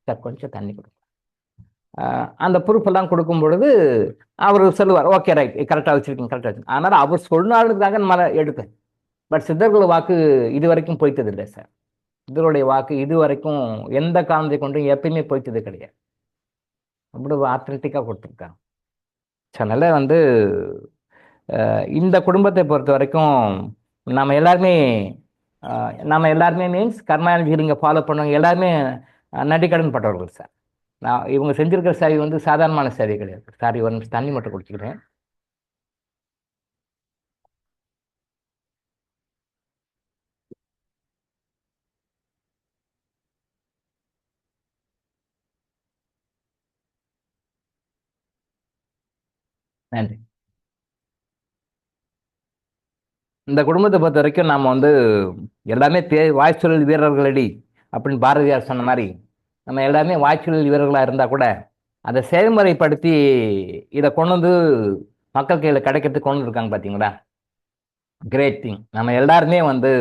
சார் கொஞ்சம் தண்ணி கொடுங்க. அந்த ப்ரூஃப் எல்லாம் கொடுக்கும் பொழுது அவர் சொல்லுவார், ஓகே ரைட், கரெக்டாக வச்சுருக்கீங்க, கரெக்டாக வச்சுருக்கீங்க. அதனால் அவர் சொன்னாலுக்காக நம்ம எடுப்பேன். பட் சித்தர்கள் வாக்கு இது வரைக்கும் போய்த்தது இல்லை சார். சித்தருடைய வாக்கு இது வரைக்கும் எந்த காரணத்தை கொண்டும் எப்பயுமே போய்த்தது கிடையாது. அப்படி ஆத்தென்டிக்காக கொடுத்துருக்காங்க. அதனால் வந்து இந்த குடும்பத்தை பொறுத்த வரைக்கும் நம்ம எல்லாருமே மீன்ஸ் கர்மாயண ஹீலிங்கை ஃபாலோ பண்ணுவாங்க. எல்லாருமே நடிக்கடன் பட்டவர்கள் சார். நான் இவங்க செஞ்சிருக்கிற சேவை வந்து சாதாரணமான சேவை கிடையாது. சாரி, ஒரு நிமிஷம் தண்ணி மட்டும் குடிச்சுக்கிறேன். நன்றி. இந்த குடும்பத்தை பொறுத்த வரைக்கும் நாம் வந்து எல்லாமே வாய்ச்சொல் வீரர்களடி அப்படின்னு பாரதியார் சொன்ன மாதிரி நம்ம எல்லாமே வாய்ச்சொல் வீரர்களாக இருந்தால் கூட அதை செயல்முறைப்படுத்தி இதை கொண்டு வந்து மக்கள் கையில் கிடைக்கிறதுக்கு கொண்டு இருக்காங்க பார்த்தீங்களா, கிரேட் திங். நம்ம எல்லாருமே வந்து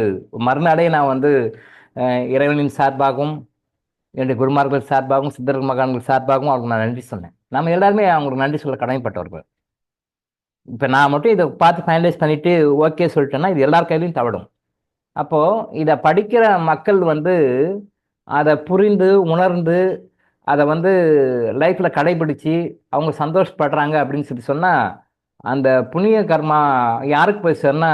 மறுநாளே நான் வந்து இறைவனின் சார்பாகவும் என்னுடைய குருமார்கள் சார்பாகவும் சித்தர்கள் மகான்கள் சார்பாகவும் அவங்களுக்கு நான் நன்றி சொன்னேன். நம்ம எல்லாருமே அவங்களுக்கு நன்றி சொல்ல கடமைப்பட்டவர்கள். இப்போ நான் மட்டும் இதை பார்த்து ஃபைனலைஸ் பண்ணிவிட்டு ஓகே சொல்லிட்டேன்னா இது எல்லார் கையிலையும் தவிடும். அப்போது இதை படிக்கிற மக்கள் வந்து அதை புரிந்து உணர்ந்து அதை வந்து லைஃப்பில் கடைபிடிச்சு அவங்க சந்தோஷப்படுறாங்க அப்படின்னு சொல்லி சொன்னால் அந்த புண்ணிய கர்மா யாருக்கு போய் சேர்னா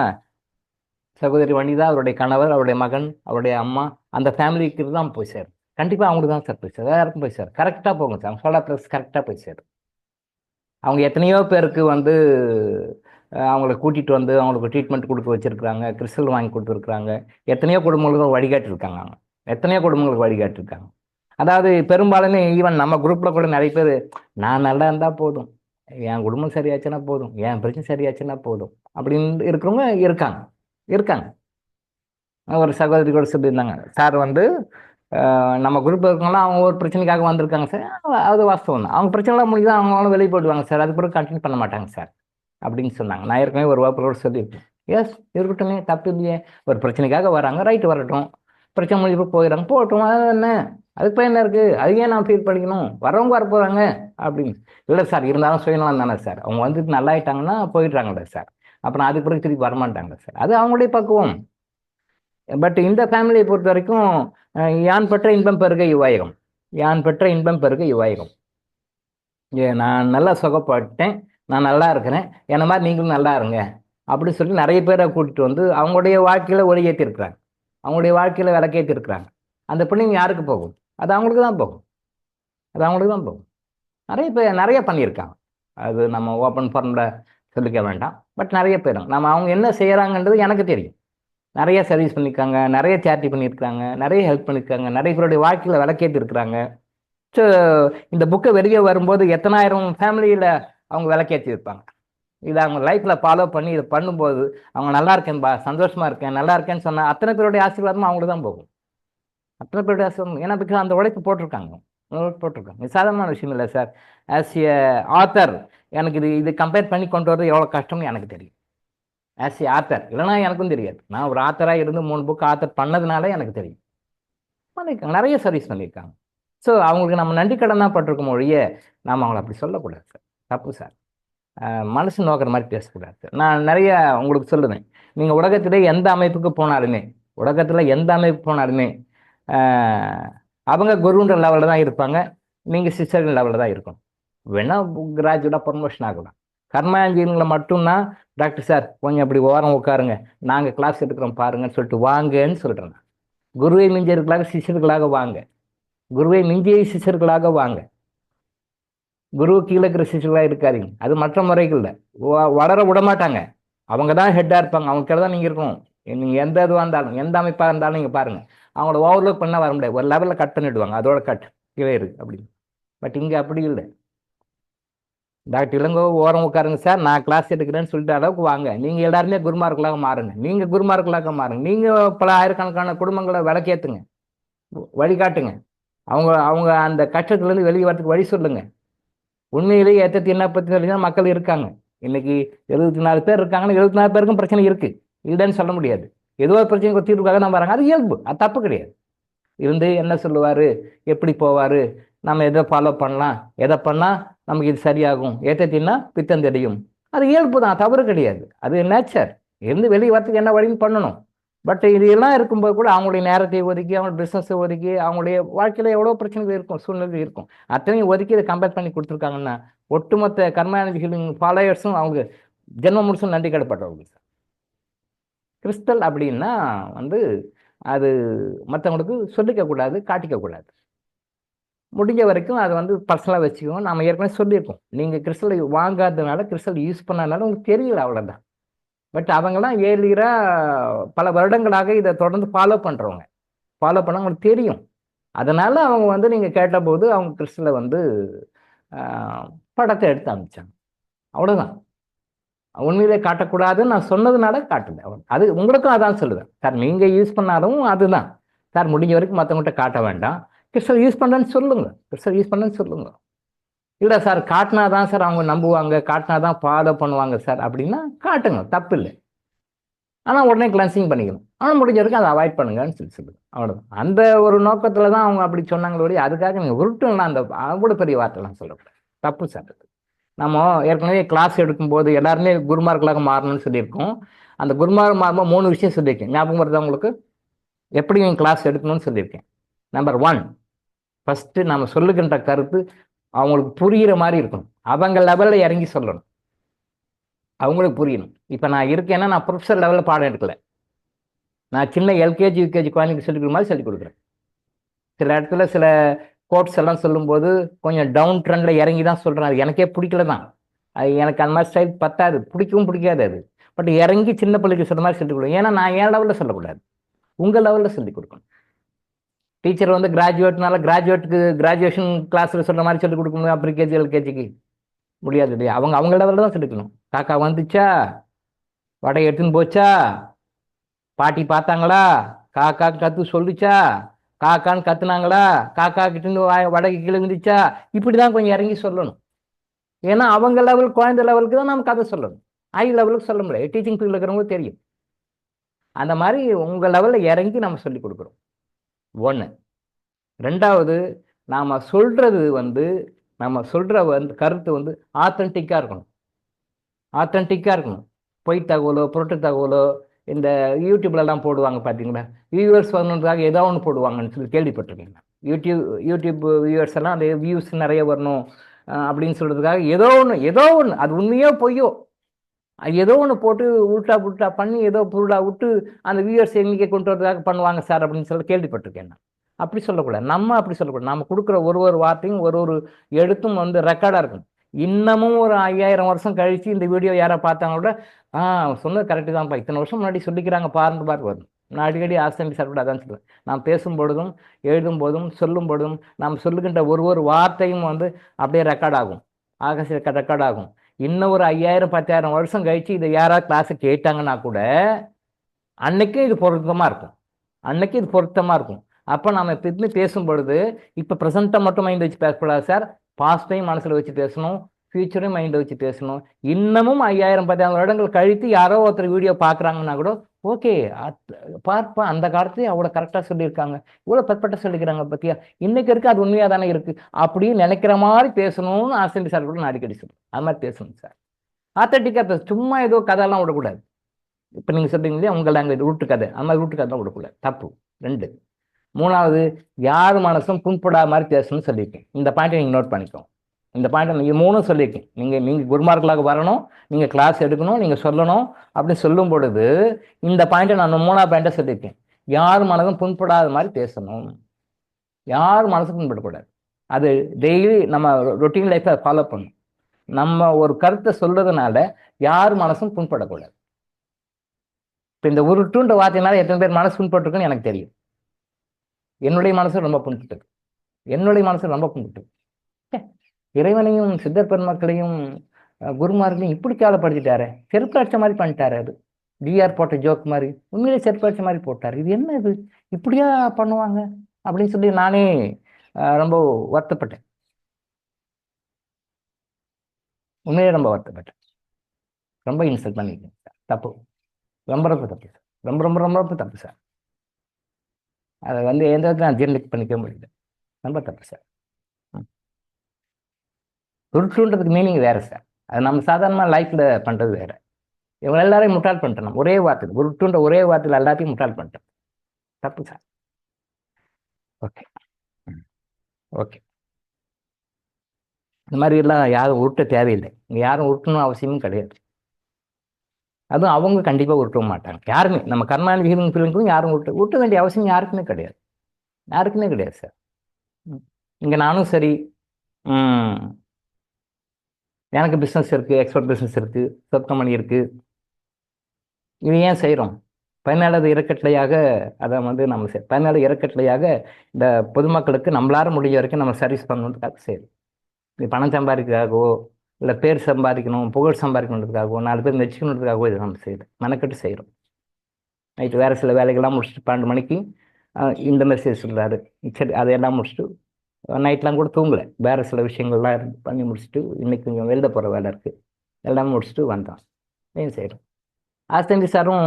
சகோதரி வனிதா, அவருடைய கணவர், அவருடைய மகன், அவருடைய அம்மா, அந்த ஃபேமிலிக்கு தான் போய் சேரும். கண்டிப்பாக அவங்களுக்கு தான் சார் போய் சேரும், வேறு யாருக்கும் போய் சேரும். கரெக்டாக போகும் சார். சோலா ப்ளஸ் கரெக்டாக போய் சேரும். அவங்க எத்தனையோ பேருக்கு வந்து அவங்கள கூட்டிகிட்டு வந்து அவங்களுக்கு ட்ரீட்மெண்ட் கொடுக்க வச்சுருக்குறாங்க, கிறிஸ்டல் வாங்கி கொடுத்துருக்குறாங்க. எத்தனையோ குடும்பங்களுக்கு வழிகாட்டிருக்காங்க. அவங்க எத்தனையோ குடும்பங்களுக்கு வழிகாட்டிருக்காங்க. அதாவது பெரும்பாலுமே ஈவன் நம்ம குரூப்பில் கூட நிறைய பேர் நான் நல்லா இருந்தால் போதும், என் குடும்பம் சரியாச்சுன்னா போதும், என் பிரச்சனை சரியாச்சுன்னா போதும் அப்படின்னு இருக்கிறவங்க இருக்காங்க. ஒரு சகோதரி கூட சொல்லியிருந்தாங்க, சார் வந்து நம்ம குரூப் இருக்கவங்களாம் அவங்க ஒரு பிரச்சனைக்காக வந்திருக்காங்க சார். அது வாஸ்தவம் தான். அவங்க பிரச்சனைலாம் முடிஞ்சு அவங்களும் வெளியே போயிடுவாங்க சார். அது பிறகு கண்டினியூ பண்ண மாட்டாங்க சார் அப்படின்னு சொன்னாங்க. நான் ஏற்கனவே ஒரு வாய்ப்பு கூட சொல்லியிருக்கேன். எஸ், இருக்கட்டுமே, தப்பு இல்லையே. ஒரு பிரச்சனைக்காக வராங்க, ரைட்டு, வரட்டும். பிரச்சனை முடிஞ்சு போயிடறாங்க, போகட்டும். அது என்ன, அதுக்கு போய் என்ன இருக்குது, அது ஏன் நான் ஃபீல் பண்ணிக்கணும், வரவங்க வர போகிறாங்க அப்படின்னு. இல்லை சார், இருந்தாலும் சுயநலம் தானே சார். அவங்க வந்துட்டு நல்லாயிட்டாங்கன்னா போயிடுறாங்களே சார். அப்புறம் அதுக்கு பிறகு திருப்பி வரமாட்டாங்க சார். அது அவங்களுடைய பக்குவம். பட் இந்த ஃபேமிலியை பொறுத்த வரைக்கும் யான் பெற்ற இன்பம் பெருக இவ்வாயகம், யான் பெற்ற இன்பம் பெருக இவ்வாயகம். நான் நல்லா சுகப்பட்டேன், நான் நல்லா இருக்கிறேன், என்ன மாதிரி நீங்களும் நல்லா இருங்க அப்படின்னு சொல்லி நிறைய பேரை கூட்டிகிட்டு வந்து அவங்களுடைய வாழ்க்கையில் ஒளி ஏற்றிருக்கிறாங்க, அவங்களுடைய வாழ்க்கையில் விளக்கேற்றிருக்கிறாங்க. அந்த பிள்ளைங்க யாருக்கு போகும்? அது அவங்களுக்கு தான் போகும். நிறைய பேர் நிறைய பண்ணியிருக்காங்க. அது நம்ம ஓப்பன் ஃபார்மில் சொல்லிக்க வேண்டாம். பட் நிறைய பேரும் நம்ம அவங்க என்ன செய்கிறாங்கன்றது எனக்கு தெரியும். நிறைய சர்வீஸ் பண்ணியிருக்காங்க, நிறைய சேரிட்டி பண்ணியிருக்காங்க, நிறைய ஹெல்ப் பண்ணியிருக்காங்க, நிறைய பேருடைய வாழ்க்கையில் விளக்கேற்றி இருக்கிறாங்க. ஸோ இந்த புக்கை வெளியே வரும்போது எத்தனாயிரம் ஃபேமிலியில் அவங்க விளக்கேற்றி இருப்பாங்க. இதை அவங்க லைஃப்பில் ஃபாலோ பண்ணி இதை பண்ணும்போது அவங்க நல்லா இருக்கேன்பா, சந்தோஷமா இருக்கேன், நல்லா இருக்கேன்னு சொன்னால் அத்தனை பேருடைய ஆசீர்வாதமும் அவங்களுக்கு தான் போகும். அத்தனை பேருடைய ஆசீர்வாதம். ஏன்னா பிகாஸ் அந்த உழைப்பு போட்டிருக்காங்க. இது சாதாரணமான விஷயம் இல்லை சார். ஆஸ் ஏ ஆத்தர் எனக்கு இது கம்பேர் பண்ணி கொண்டு வரது எவ்வளோ கஷ்டம்னு எனக்கு தெரியும். ஆஸ் ஏ ஆத்தர் இல்லைனா எனக்கும் தெரியாது. நான் ஒரு ஆத்தராக இருந்து 3 புக் ஆத்தர் பண்ணதுனால எனக்கு தெரியும். பண்ணியிருக்காங்க, நிறைய சர்வீஸ் பண்ணியிருக்காங்க. ஸோ அவங்களுக்கு நம்ம நன்றி கடன் தான் பட்டிருக்கோம் ஒழிய நாம் அவங்கள அப்படி சொல்லக்கூடாது சார். தப்பு சார். மனசு நோக்கிற மாதிரி பேசக்கூடாது சார். நான் நிறைய உங்களுக்கு சொல்லுவேன். நீங்கள் உலகத்திலே எந்த அமைப்புக்கு போனாலுமே அவங்க குருன்ற லெவலில் தான் இருப்பாங்க, நீங்கள் சிஸ்டர்கள் லெவலில் தான் இருக்கணும். வேணா கிராஜுவேட்டாக ப்ரமோஷன் ஆகலாம். கர்மாஞ்சலிங்களை மட்டும்தான் டாக்டர் சார் கொஞ்சம் அப்படி ஓரம் உட்காருங்க, நாங்கள் கிளாஸ் எடுக்கிறோம் பாருங்கன்னு சொல்லிட்டு வாங்கன்னு சொல்கிறேன். குருவை மிஞ்சியர்களாக சிஷர்களாக வாங்க, குருவை மிஞ்சிய சிஷர்களாக வாங்க. குரு கீழே இருக்கிற சிஷர்களாக இருக்காதீங்க. அது மற்ற முறைகளில் வளர விட மாட்டாங்க. அவங்க தான் ஹெட்டாக இருப்பாங்க, அவங்க கீழே தான் நீங்கள் இருக்கணும். நீங்கள் எந்த இதுவாக இருந்தாலும் எந்த அமைப்பாக இருந்தாலும் நீங்கள் பாருங்கள், அவங்கள ஓவர்லுக் பண்ணால் வர முடியாது. ஒரு லெவலில் கட் பண்ணிவிடுவாங்க, அதோட கட் கீழே இருக்கு அப்படின்னு. பட் இங்கே அப்படி இல்லை. டாக்டர் இளங்கோ ஓரம் உட்காருங்க சார், நான் கிளாஸ் எடுக்கிறேன்னு சொல்லிட்டு அளவுக்கு வாங்க. நீங்கள் எல்லாருமே குருமார்களாக மாறுங்க. நீங்கள் குருமார்களாக மாறுங்க. நீங்கள் பல ஆயிரக்கணக்கான குடும்பங்களை விளக்கேற்றுங்க, வழிகாட்டுங்க. அவங்க அந்த கஷ்டத்துலேருந்து வெளியே வரதுக்கு வழி சொல்லுங்க. உண்மையிலேயே ஏற்றத்து என்ன பற்றி மக்கள் இருக்காங்க. இன்னைக்கு 74 பேர் இருக்காங்கன்னா 74 பேருக்கும் பிரச்சனை இருக்கு, இல்லைன்னு சொல்ல முடியாது. ஏதோ ஒரு பிரச்சனைக்கு தீர்வுக்காக நம்ம வராங்க, அது இயல்பு, அது தப்பு கிடையாது. இருந்து என்ன சொல்லுவார், எப்படி போவார், நம்ம எதை ஃபாலோ பண்ணலாம், எதை பண்ணால் நமக்கு இது சரியாகும், ஏற்றத்தின்னா பித்தம் தெரியும், அது இயல்பு தான், தவறு கிடையாது. அது நேச்சர். இருந்து வெளியே வரத்துக்கு என்ன வழின்னு பண்ணணும். பட் இது எல்லாம் இருக்கும்போது கூட அவங்களுடைய நேரத்தை ஒதுக்கி, அவங்க பிஸ்னஸை ஒதுக்கி, அவங்களுடைய வாழ்க்கையில் எவ்வளோ பிரச்சனைகள் இருக்கும், சூழ்நிலை இருக்கும், அத்தனையும் ஒதுக்கி இதை கம்பேர் பண்ணி கொடுத்துருக்காங்கன்னா ஒட்டுமொத்த கர்மானந்தி ஹீலிங் ஃபாலோயர்ஸும் அவங்க ஜென்மம் முழுசும் நன்றி கடப்பட்டவங்க சார். கிறிஸ்டல் அப்படின்னா அது மற்றவங்களுக்கு சொல்லிக்கக்கூடாது, காட்டிக்கக்கூடாது. முடிஞ்ச வரைக்கும் அதை பர்சனலாக வச்சுக்கோங்க. நம்ம ஏற்கனவே சொல்லியிருக்கோம், நீங்கள் கிறிஸ்டலை வாங்காததுனால, கிறிஸ்டல் யூஸ் பண்ணாதனால உங்களுக்கு தெரியல, அவ்வளோதான். பட் அவங்கெல்லாம் ஏர்லியராக பல வருடங்களாக இதை தொடர்ந்து ஃபாலோ பண்ண அவங்களுக்கு தெரியும். அதனால அவங்க நீங்கள் கேட்டபோது அவங்க கிறிஸ்டலை படத்தை எடுத்து அனுப்பிச்சாங்க, அவ்வளோதான். உண்மையிலே காட்டக்கூடாதுன்னு நான் சொன்னதுனால காட்டுது. அது உங்களுக்கும் அதான் சொல்லுவேன் சார். நீங்கள் யூஸ் பண்ணாலும் அதுதான் சார். முடிஞ்ச வரைக்கும் மற்றவங்கள்ட்ட காட்ட வேண்டாம், கிறிஸ்டல் யூஸ் பண்ணுறேன்னு சொல்லுங்க. இல்லை சார், காட்டினா தான் சார் அவங்க நம்புவாங்க, காட்டினா தான் ஃபாலோ பண்ணுவாங்க சார் அப்படின்னா காட்டுங்க, தப்பு இல்லை. ஆனால் உடனே கிளன்சிங் பண்ணிக்கணும். ஆனால் முடிஞ்ச வரைக்கும் அதை அவாய்ட் பண்ணுங்கன்னு சொல்லுங்க, அவ்வளோதான். அந்த ஒரு நோக்கத்தில் தான் அவங்க அப்படி சொன்னாங்களோட, அதுக்காக நீங்கள் உருட்டுலாம் அந்த அவ்வளோ பெரிய வார்த்தைலாம் சொல்லக்கூடாது, தப்பு சார். நம்ம ஏற்கனவே கிளாஸ் எடுக்கும்போது எல்லாருமே குருமார்களாக மாறணும்னு சொல்லியிருக்கோம். அந்த குருமார் மாறும்போது 3 விஷயம் சொல்லியிருக்கேன், ஞாபகம் வருதா உங்களுக்கு? எப்படி நீங்கள் கிளாஸ் எடுக்கணும்னு சொல்லியிருக்கேன். நம்பர் 1, ஃபஸ்ட்டு நம்ம சொல்லுகின்ற கருத்து அவங்களுக்கு புரிகிற மாதிரி இருக்கணும். அவங்க லெவலில் இறங்கி சொல்லணும், அவங்களுக்கு புரியணும். இப்போ நான் இருக்கேன்னா நான் ப்ரொஃபஸர் லெவலில் பாடம் எடுக்கலை, நான் சின்ன எல்கேஜி யூகேஜி குழந்தைக்கு சொல்லிக் கொடுக்குற மாதிரி சொல்லிக் கொடுக்குறேன். சில இடத்துல சில கோட்ஸ் எல்லாம் சொல்லும்போது கொஞ்சம் டவுன் ட்ரெண்டில் இறங்கி தான் சொல்கிறேன். அது எனக்கே பிடிக்கல தான், அது எனக்கு அந்த மாதிரி ஸ்டைல் பத்தாது, பிடிக்காது அது. பட் இறங்கி சின்ன பிள்ளைக்கு சொல்கிற மாதிரி சொல்லிக் கொடுக்கும். ஏன்னா நான் என் லெவலில் சொல்லக்கூடாது, உங்கள் லெவலில் சொல்லிக் கொடுக்கணும். டீச்சர் கிராஜுவேட்னால கிராஜுவேஷன் கிளாஸில் சொல்கிற மாதிரி சொல்லிக் கொடுக்க முடியும், ப்ரீகேஜி எல்கேஜிக்கு முடியாது இல்லையா? அவங்க லெவலில் தான் சொல்லிக்கணும். காக்கா வந்துச்சா, வடை எடுத்துன்னு போச்சா, பாட்டி பார்த்தாங்களா, காக்கா கத்து சொல்லிச்சா, காக்கான்னு கத்துனாங்களா, காக்கா கிட்ட வடை கீழே விழுந்துச்சா, இப்படி தான் கொஞ்சம் இறங்கி சொல்லணும். ஏன்னா அவங்க லெவல், குழந்தை லெவலுக்கு தான் நம்ம கதை சொல்லணும், ஹை லெவலுக்கு சொல்ல முடியாது. டீச்சிங் ஃபீல்டில் இருக்கிறவங்களுக்கு தெரியும். அந்த மாதிரி உங்கள் லெவலில் இறங்கி நம்ம சொல்லி கொடுக்குறோம், 1. 2வது, நாம் சொல்கிறது நம்ம சொல்கிற கருத்து ஆத்தென்டிக்காக இருக்கணும். பொய் தகவலோ புரட்டு தகவலோ இந்த யூடியூப்லலாம் போடுவாங்க பார்த்தீங்களா, வியூவர்ஸ் வரணுன்றதுக்காக ஏதோ ஒன்று போடுவாங்கன்னு சொல்லி கேள்விப்பட்டிருக்கீங்க. யூடியூப் வியூவர்ஸ் எல்லாம் அந்த வியூஸ் நிறைய வரணும் அப்படின்னு சொல்கிறதுக்காக ஏதோ ஒன்று அது உண்மையோ பொய்யோ ஏதோ ஒன்று போட்டு உல்ட்டா பண்ணி ஏதோ புருடா விட்டு அந்த வியூவர்ஸ் எண்ணிக்கை கொண்டு வரதுக்காக பண்ணுவாங்க சார் அப்படின்னு சொல்லி கேள்விப்பட்டிருக்கேன். அப்படி சொல்லக்கூடாது, நம்ம அப்படி சொல்லக்கூடாது. நம்ம கொடுக்குற ஒரு வார்த்தையும் ஒரு எழுத்தும் ரெக்கார்டாக இருக்கும். இன்னமும் ஒரு 5000 வருஷம் கழிச்சு இந்த வீடியோ யாரை பார்த்தாங்க கூட சொன்னது கரெக்டு தான்ப்பா, இத்தனை வருஷம் முன்னாடி சொல்லிக்கிறாங்க பாருன்னு பாரு வரும். நான் அடிக்கடி ஆசிரியர் சார் கூட அதான் சொல்லுவேன். நாம் பேசும் பொழுதும் எழுதும் போதும் சொல்லும் பொழுதும் நாம் சொல்லுகின்ற ஒரு வார்த்தையும் அப்படியே ரெக்கார்ட் ஆகும், ஆகாச ரெக்கார்ட் ஆகும். இன்னும் ஒரு 5000 10,000 வருஷம் கழிச்சு இதை யாராவது கிளாஸுக்கு கேட்டாங்கன்னா கூட அன்னைக்கே இது பொருத்தமாக இருக்கும், அன்னைக்கு இது பொருத்தமாக இருக்கும். அப்போ நம்ம இப்போ பேசும் பொழுது இப்போ ப்ரெசண்ட்டை மட்டும் மைண்ட் வச்சு பேசக்கூடாது சார், பாஸ்டையும் மனசில் வச்சு பேசணும், ஃபியூச்சரையும் மைண்டை வச்சு பேசணும். இன்னமும் 5000 10,000 வருடங்கள் கழித்து யாரோ ஒருத்தர் வீடியோ பார்க்குறாங்கன்னா கூட ஓகே பார்ப்பா, அந்த காலத்துலேயே அவ்வளோ கரெக்டாக சொல்லியிருக்காங்க, இவ்வளோ பர்ஃபெக்டாக சொல்லிக்கிறாங்க பற்றியா, இன்னைக்கு இருக்குது, அது உண்மையாக தானே இருக்குது அப்படின்னு நினைக்கிற மாதிரி பேசணும்னு ஆசிரியர் சார் கூட நான் அடிக்கடி சொல்லுவேன். அது மாதிரி பேசணும் சார், ஆத்தட்டிக்காக பேச, சும்மா ஏதோ கதையெல்லாம் விடக்கூடாது. இப்போ நீங்கள் சொல்கிறீங்களே உங்கள் லாங்குவேஜ் ரூட்டு கதை, அந்த மாதிரி ரூட்டு கதை தான் விடக்கூடாது, தப்பு. 2 3வது, யார் மனசும் புண்படாத மாதிரி பேசணும்னு சொல்லியிருக்கேன். இந்த பாயிண்ட்டை நீங்கள் நோட் பண்ணிக்கோங்க. இந்த பாயிண்ட்டை நீங்கள் 3 சொல்லியிருக்கேன். நீங்கள் குருமார்களாக வரணும், நீங்கள் கிளாஸ் எடுக்கணும், நீங்கள் சொல்லணும். அப்படி சொல்லும் பொழுது இந்த பாயிண்ட்டை நான் 3வது பாயிண்ட்டை சொல்லியிருக்கேன். யார் மனதும் புண்படாத மாதிரி பேசணும், யார் மனசும் புண்படக்கூடாது. அது டெய்லி நம்ம ரொட்டீன் லைஃப்பை ஃபாலோ பண்ணணும். நம்ம ஒரு கருத்தை சொல்றதுனால யார் மனசும் புண்படக்கூடாது. இப்போ இந்த உருட்டுன்ற வார்த்தையினால எத்தனை பேர் மனசு புண்பட்டுருக்குன்னு எனக்கு தெரியும். என்னுடைய மனசு ரொம்ப புண்பட்டு, என்னுடைய மனசு ரொம்ப புண்பட்டு. இறைவனையும் சித்தர் பெருமக்களையும் குருமார்களையும் இப்படி கேவலப்படுத்திட்டாரு, செருப்பு அடிச்ச மாதிரி பண்ணிட்டாரு. அது டிஆர் போட்ட ஜோக் மாதிரி உண்மையிலே செருப்பு அடிச்ச மாதிரி போட்டார். இது என்ன, இது இப்படியா பண்ணுவாங்க அப்படின்னு சொல்லி நானே ரொம்ப வருத்தப்பட்டேன், உண்மையிலே ரொம்ப வருத்தப்பட்டேன். ரொம்ப இன்சல்ட் பண்ணிருக்கேன் சார், தப்பு, ரொம்ப ரொம்ப தப்பு சார், ரொம்ப ரொம்ப ரொம்ப ரொம்ப தப்பு சார். அதை எந்த இடத்துல நான் ஜீர்ணிக் பண்ணிக்க முடியல, ரொம்ப தப்பு சார். உருட்டுன்றதுக்கு மீனிங் வேறு சார், அது நம்ம சாதாரணமாக லைஃப்பில் பண்ணுறது வேறு. இவங்க எல்லாரையும் முட்டாள் பண்ணிட்டோம் ஒரே வார்த்தை, உருட்டுன்ற ஒரே வார்த்தையில் எல்லாத்தையும் முட்டாள் பண்ணிட்டோம், தப்பு சார். ஓகே ஓகே, இந்த மாதிரி எல்லாம் யாரும் உருட்ட தேவையில்லை, இங்கே யாரும் உருட்டணும் அவசியமும் கிடையாது. அதுவும் அவங்க கண்டிப்பாக உருட்ட மாட்டாங்க யாருமே. நம்ம கர்மான் விகிதம் பிள்ளைங்களும் யாரும் உருட்ட வேண்டிய அவசியம் யாருக்குமே கிடையாது, யாருக்குமே கிடையாது சார். இங்கே நானும் சரி, எனக்கு பிஸ்னஸ் இருக்குது, எக்ஸ்போர்ட் பிஸ்னஸ் இருக்குது, சப் கம்பெனி இருக்குது. இது ஏன் செய்கிறோம்? 17வது இறக்கட்டளையாக அதை நம்ம 17வது இறக்கட்டளையாக இந்த பொதுமக்களுக்கு நம்மளார முடிஞ்ச வரைக்கும் நம்ம சர்வீஸ் பண்ணணுன்றதுக்காக செய்யணும். இது பணம் சம்பாதிக்கிறதுக்காகவோ இல்லை பேர் சம்பாதிக்கணும், புகழ் சம்பாதிக்கணுன்றதுக்காகவோ 4 பேர் மெச்சிக்கணுன்றதுக்காகவோ இதை நம்ம செய்யலை, மெனக்கட்டு செய்கிறோம். நைட்டு வேறு சில வேலைகள்லாம் முடிச்சுட்டு 12 மணிக்கு இந்த மெசேஜ் சொல்கிறாரு, சரி அதையெல்லாம் முடிச்சுட்டு நைட்லாம் கூட தூங்கலை, வேறு சில விஷயங்கள்லாம் பண்ணி முடிச்சுட்டு இன்றைக்கி கொஞ்சம் வெளில போகிற வேலை இருக்குது, எல்லாமே முடிச்சுட்டு வந்தோம். ஏன் செய்கிறோம்? ஆஸ்தம்பி சாரும்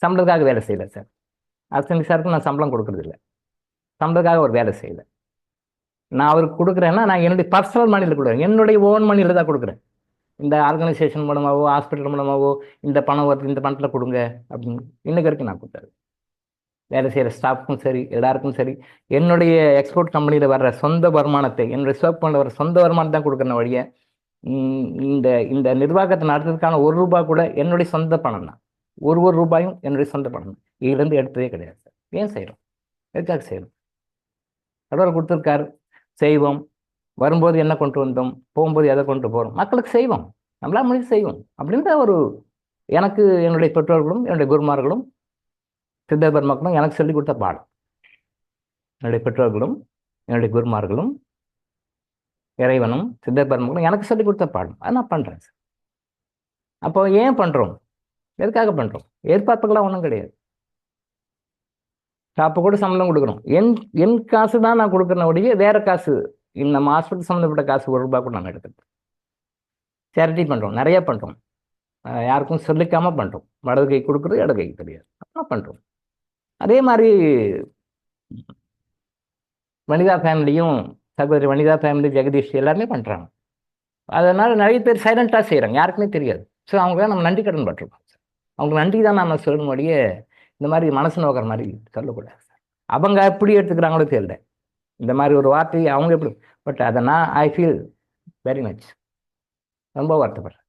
சம்பளத்துக்காக வேலை செய்யலை சார், ஆஸ்தம்பி சாருக்கும் நான் சம்பளம் கொடுக்குறதில்ல, சம்பளத்துக்காக ஒரு வேலை செய்யலை. நான் அவருக்கு கொடுக்குறேன்னா நான் என்னுடைய பர்சனல் மணியில் கொடுக்குறேன், என்னுடைய ஓன் மணியில் தான் கொடுக்குறேன். இந்த ஆர்கனைசேஷன் மூலமாகவோ ஹாஸ்பிட்டல் மூலமாகவோ இந்த பணம் வருது, இந்த பணத்தில் கொடுங்க அப்படின்னு இன்னைக்கு வரைக்கும் நான் கொடுத்தாரு. வேலை செய்கிற ஸ்டாஃப்க்கும் சரி, எல்லாருக்கும் சரி, என்னுடைய எக்ஸ்போர்ட் கம்பெனியில் வர்ற சொந்த வருமானத்தை, என்னுடைய சர்வ் பண்ண வர சொந்த வருமானத்தை தான் கொடுக்குறேன் வழிய இந்த இந்த நிர்வாகத்தை நடத்துறதுக்கான ₹1 கூட என்னுடைய சொந்த பணம் தான், ஒரு ரூபாயும் என்னுடைய சொந்த பணம் தான், இதுலேருந்து எடுத்ததே கிடையாது சார். ஏன் செய்கிறோம்? எதுக்காக செய்யணும்? கடவுள் கொடுத்துருக்காரு, செய்வோம். வரும்போது என்ன கொண்டு வந்தோம், போகும்போது எதை கொண்டு போகிறோம், மக்களுக்கு செய்வோம், நம்மளா முடிஞ்சு செய்வோம் அப்படின்ற ஒரு எனக்கு என்னுடைய பெற்றோர்களும் என்னுடைய குருமார்களும் சித்தர் பெருமக்களும் எனக்கு சொல்லிக் கொடுத்த பாடம். என்னுடைய பெற்றோர்களும் என்னுடைய குருமார்களும் இறைவனும் சித்தர் பெருமக்களும் எனக்கு சொல்லிக் கொடுத்த பாடம், அதை நான் பண்ணுறேன் சார். அப்போ ஏன் பண்ணுறோம், எதுக்காக பண்ணுறோம்? எதிர்பார்ப்புகளாம் ஒன்றும் கிடையாது. அப்போ கூட சம்பளம் கொடுக்குறோம், என் காசு தான் நான் கொடுக்குறேன் ஒழிய வேறு காசு, நம்ம ஹாஸ்பிட்டல் சம்மந்தப்பட்ட காசு ₹1 கூட நான் எடுக்கிறது. சேரிட்டி பண்ணுறோம், நிறைய பண்ணுறோம், யாருக்கும் சொல்லிக்காமல் பண்ணுறோம். வலது கை கொடுக்குறது இடது கை தெரியாது, அப்போ பண்ணுறோம். அதே மாதிரி வனிதா ஃபேமிலியும், சகோதரி வனிதா ஃபேமிலி, ஜெகதீஷ் எல்லாருமே பண்ணுறாங்க. அதனால் நிறைய பேர் சைலண்ட்டாக செய்கிறாங்க, யாருக்குமே தெரியாது. ஸோ அவங்க நம்ம நன்றி கடன் பட்டிருக்கோம். அவங்களுக்கு நன்றி தான் நம்ம சொல்லணும் ஒழிய இந்த மாதிரி மனசு நோக்கிற மாதிரி சொல்லக்கூடாது சார். அவங்க எப்படி எடுத்துக்கிறாங்களோ தெரியல, இந்த மாதிரி ஒரு வார்த்தை அவங்க எப்படி, பட் அதை நான் ஐ ஃபீல் வெரி மச், ரொம்ப வருத்தப்படுறேன்,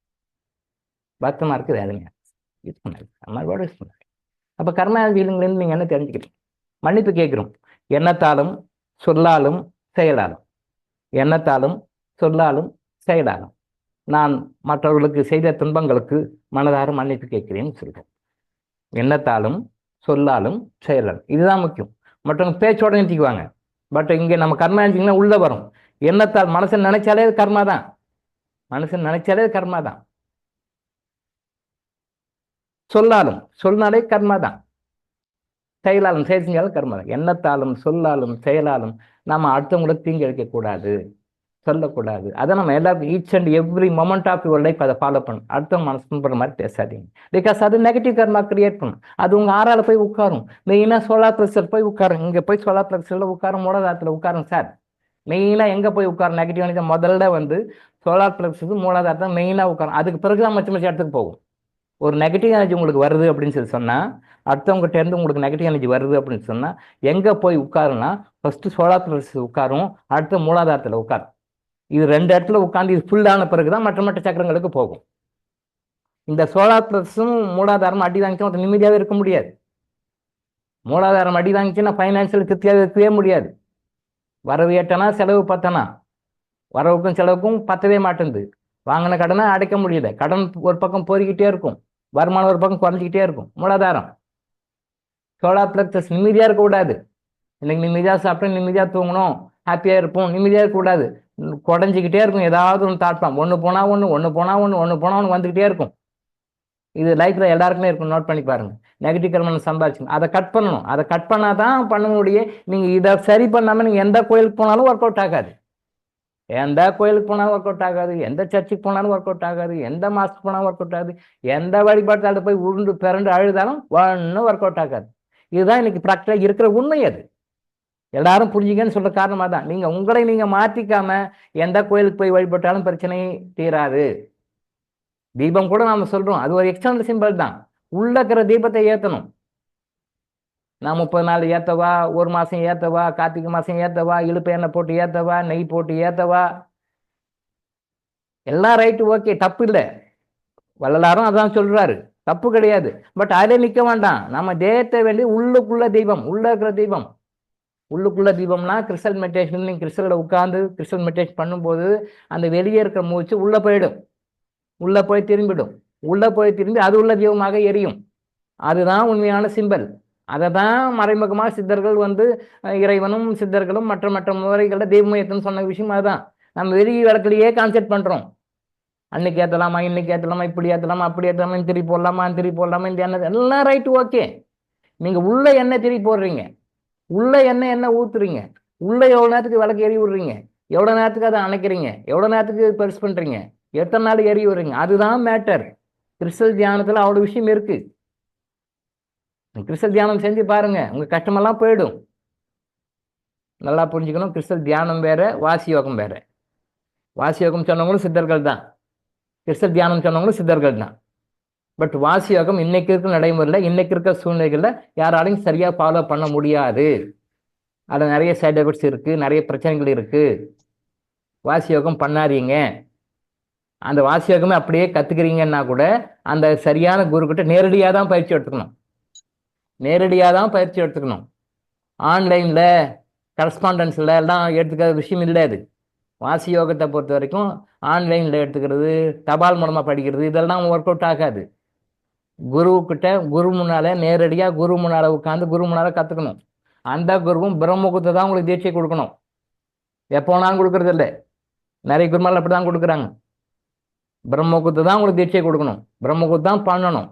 வருத்தமாக இருக்குது, வேதனையாக இது பண்ணாது, அந்த மாதிரி வேர்டு யூஸ் பண்ணாது. அப்போ கர்ம ஃபீலிங்லேருந்து நீங்கள் என்ன தெரிஞ்சுக்கிறீங்க? மன்னிப்பு கேட்குறோம், எண்ணத்தாலும் சொல்லாலும் செயலாலும், எண்ணத்தாலும் சொல்லாலும் செயலாலும். நான் மற்றவர்களுக்கு செய்த துன்பங்களுக்கு மனதார மன்னிப்பு கேட்கிறேன்னு சொல்றோம். எண்ணத்தாலும் சொல்லாலும் செயலாலும், இதுதான் முக்கியம். மற்றவங்க பேச்சோட நிறுத்திக்குவாங்க. பட் இங்கே நம்ம கர்மா நினைச்சிங்கன்னா உள்ள வரும். எண்ணத்தால் மனசன் நினைச்சாலே கர்மா தான். மனுஷன் நினைச்சாலே கர்மா தான். சொல்லாலும் சொன்னாலே கர்மா தான். செயலாலும் செயல் செஞ்சாலும் கர்மா தான். எண்ணத்தாலும் சொல்லாலும் செயலாலும் நாம அடுத்தவங்களுக்கு தீங்கு அளிக்கக்கூடாது, சொல்லக்கூடாது. அதை நம்ம எல்லாருக்கும் each and every moment of your life அதை ஃபாலோ பண்ணும். அடுத்தவங்க மனசு புண்படுற மாதிரி பேசாதீங்க. பிகாஸ் அது நெகட்டிவ் கர்மா கிரியேட் பண்ணும். அது உங்க ஆறால போய் உட்காரும். மெயினாக சோலார் பிளக்ஸர் போய் உட்காரும். இங்கே போய் சோலார் பிளக்ஸரில் உட்காரும், மூலாதாரத்தில் உட்காரும் சார். மெயினாக எங்கே போய் உட்காரும்? நெகட்டிவ் எனர்ஜி முதல்ல வந்து சோலார் பிளக்ஸஸ் மூலாதாரத்தை மெயினாக உட்காரும். அதுக்கு பிறகு தான் மச்ச இடத்துக்கு போகும். ஒரு நெகட்டிவ் எனர்ஜி உங்களுக்கு வருது அப்படின்னு சொல்லி சொன்னால், அடுத்தவங்ககிட்ட இருந்து உங்களுக்கு நெகட்டிவ் எனர்ஜி வருது அப்படின்னு சொன்னால் எங்கே போய் உட்காருன்னா ஃபஸ்ட்டு சோலார் பிளக்ஸஸ் உட்காரும், அடுத்து மூலாதாரத்தில் உட்காரும். இது 2 இடத்துல உட்காந்து இது ஃபுல்லான பிறகு தான் மற்ற சக்கரங்களுக்கு போகும். இந்த சோலார் பிளக்ஸும் மூலாதாரம் அடி வாங்கிச்சா ஒருத்தர் நிம்மதியாகவே இருக்க முடியாது. மூலாதாரம் அடி வாங்கிச்சுன்னா ஃபைனான்சியல் திருப்தியாக இருக்கவே முடியாது. வரவு 8 செலவு 10. வரவுக்கும் செலவுக்கும் பத்தவே மாட்டேங்குது. வாங்கின கடனை அடைக்க முடியல. கடன் ஒரு பக்கம் போரிக்கிட்டே இருக்கும், வருமானம் ஒரு பக்கம் குறைஞ்சிக்கிட்டே இருக்கும். மூலாதாரம் சோலார் பிளக்ஸஸ் நிம்மதியாக இருக்கக்கூடாது. இன்னைக்கு நிம்மதியாக சாப்பிட்டு நிம்மதியாக தூங்கணும், ஹாப்பியாக இருப்போம். நிம்மதியாக இருக்கக்கூடாது. குறைஞ்சிக்கிட்டே இருக்கும். ஏதாவது ஒன்று தாட்பான், ஒன்று போனால் ஒன்று வந்துக்கிட்டே இருக்கும். இது லைஃப்பில் எல்லாருக்குமே இருக்கும். நோட் பண்ணி பாருங்க. நெகட்டிவ் கர்மனை சம்பாதிச்சுங்க. அதை கட் பண்ணணும். அதை கட் பண்ணால் தான் பண்ண முடியும். நீங்கள் இதை சரி பண்ணாமல் நீங்கள் எந்த கோயிலுக்கு போனாலும் ஒர்க் அவுட் ஆகாது. எந்த கோயிலுக்கு போனாலும் ஒர்க் அவுட் ஆகாது. எந்த சர்ச்சுக்கு போனாலும் ஒர்க் அவுட் ஆகாது. எந்த மாஸ்க்கு போனாலும் ஒர்க் அவுட் ஆகாது. எந்த வழிபாட்டால் போய் உருண்டு பிறண்டு அழுதாலும் ஒன்றும் ஒர்க் அவுட் ஆகாது. இதுதான் இன்னைக்கு ப்ராக்டிக்கலாக இருக்கிற உண்மை. அது எல்லாரும் புரிஞ்சுக்கன்னு சொல்ற காரணமாக தான். நீங்கள் உங்களை நீங்கள் மாற்றிக்காம எந்த கோயிலுக்கு போய் வழிபட்டாலும் பிரச்சனை தீராது. தீபம் கூட நாம சொல்றோம், அது ஒரு எக்ஸ்டர்னல் சிம்பிள் தான். உள்ள இருக்கிற தீபத்தை ஏற்றணும். நான் 30 நாள் ஏற்றவா, 1 மாதம் ஏற்றவா, கார்த்திகை மாதம் ஏற்றவா, இழுப்பு எண்ணெய் போட்டு ஏற்றவா, நெய் போட்டு ஏற்றவா, எல்லாம் ரைட்டு, ஓகே, தப்பு இல்லை. வள்ளலாரும் அதான் சொல்றாரு, தப்பு கிடையாது. பட் அதிலே நிற்க வேண்டாம். நம்ம தேயத்தை வேண்டி உள்ளுக்குள்ள தீபம், உள்ள இருக்கிற தீபம். உள்ளுக்குள்ள தீபம்னா கிறிஸ்டல் மெடிடேஷன். நீங்கள் கிறிஸ்டலில் உட்காந்து கிறிஸ்டல் மெடிடேஷன் பண்ணும்போது அந்த வெளியே இருக்கிற மூச்சு உள்ளே போயிடும், உள்ளே போய் திரும்பிடும். உள்ளே போய் திரும்பி அது உள்ள தீபமாக எரியும். அதுதான் உண்மையான சிம்பல். அதை தான் மறைமுகமாக சித்தர்கள் வந்து இறைவனும் சித்தர்களும் மற்ற முறைகளில் தெய்வம் ஏற்றணும்னு சொன்ன விஷயம் அதுதான். நம்ம வெளியே விளக்கிலேயே கான்செப்ட் பண்ணுறோம். அன்னைக்கு ஏற்றலாமா, இன்னைக்கு ஏற்றலாமா, இப்படி ஏற்றலாமா, அப்படி ஏற்றலாமா, திரி போடலாமா, திரி போடலாமா, இந்த எண்ணெய் எல்லாம் ரைட்டு, ஓகே. நீங்கள் உள்ள எண்ணெய் திரி போடுறீங்க, உள்ள எண்ணெய் ஊற்றுறீங்க, உள்ள எவ்வளோ நேரத்துக்கு விளக்கு எரி விடுறீங்க, எவ்வளோ நேரத்துக்கு அதை அணைக்கிறீங்க, எவ்வளோ நேரத்துக்கு பெருசு பண்ணுறீங்க, எத்தனை நாள் எரி விடுறீங்க, அதுதான் மேட்டர். கிறிஸ்டல் தியானத்தில் அவ்வளோ விஷயம் இருக்கு. கிறிஸ்டல் தியானம் செஞ்சு பாருங்க, உங்க கஷ்டமெல்லாம் போயிடும். நல்லா புரிஞ்சுக்கணும். கிறிஸ்டல் தியானம் வேற, வாசி யோகம் வேற. வாசி யோகம் சொன்னவங்களும் சித்தர்கள் தான், கிறிஸ்டல் தியானம் சொன்னவங்களும் சித்தர்கள் தான். பட் வாசி யோகம் இன்னைக்கு இருக்க நடைமுறையில், இன்னைக்கு இருக்க சூழ்நிலைகளில் யாராலையும் சரியாக ஃபாலோ பண்ண முடியாது. அதில் நிறைய சைட் எஃபெக்ட்ஸ் இருக்கு, நிறைய பிரச்சனைகள் இருக்கு. வாசி யோகம் பண்ணாதீங்க. அந்த வாசி யோகமே அப்படியே கத்துக்கிறீங்கன்னா கூட அந்த சரியான குருக்கிட்ட நேரடியாக தான் பயிற்சி எடுத்துக்கணும். நேரடியாக தான் பயிற்சி எடுத்துக்கணும். ஆன்லைனில் கரஸ்பாண்டன்ஸில் எல்லாம் எடுத்துக்கிற விஷயம் இல்லை. அது வாசி யோகத்தை பொறுத்த வரைக்கும் ஆன்லைனில் எடுத்துக்கிறது, தபால் மூலமாக படிக்கிறது, இதெல்லாம் ஒர்க் அவுட் ஆகாது. குருக்கிட்ட, குரு முன்னால் நேரடியாக குரு முன்னால் உட்காந்து குரு முன்னால் கற்றுக்கணும். அந்த குருவும் பிரம்மகுத்தை தான் உங்களுக்கு தீட்சை கொடுக்கணும். எப்போ வேணாலும் கொடுக்கறது இல்லை. நிறைய குருமால் அப்படி தான் கொடுக்குறாங்க. பிரம்மகுத்தை தான் உங்களுக்கு தீட்சை கொடுக்கணும், பிரம்மகுத்தை தான் பண்ணணும்.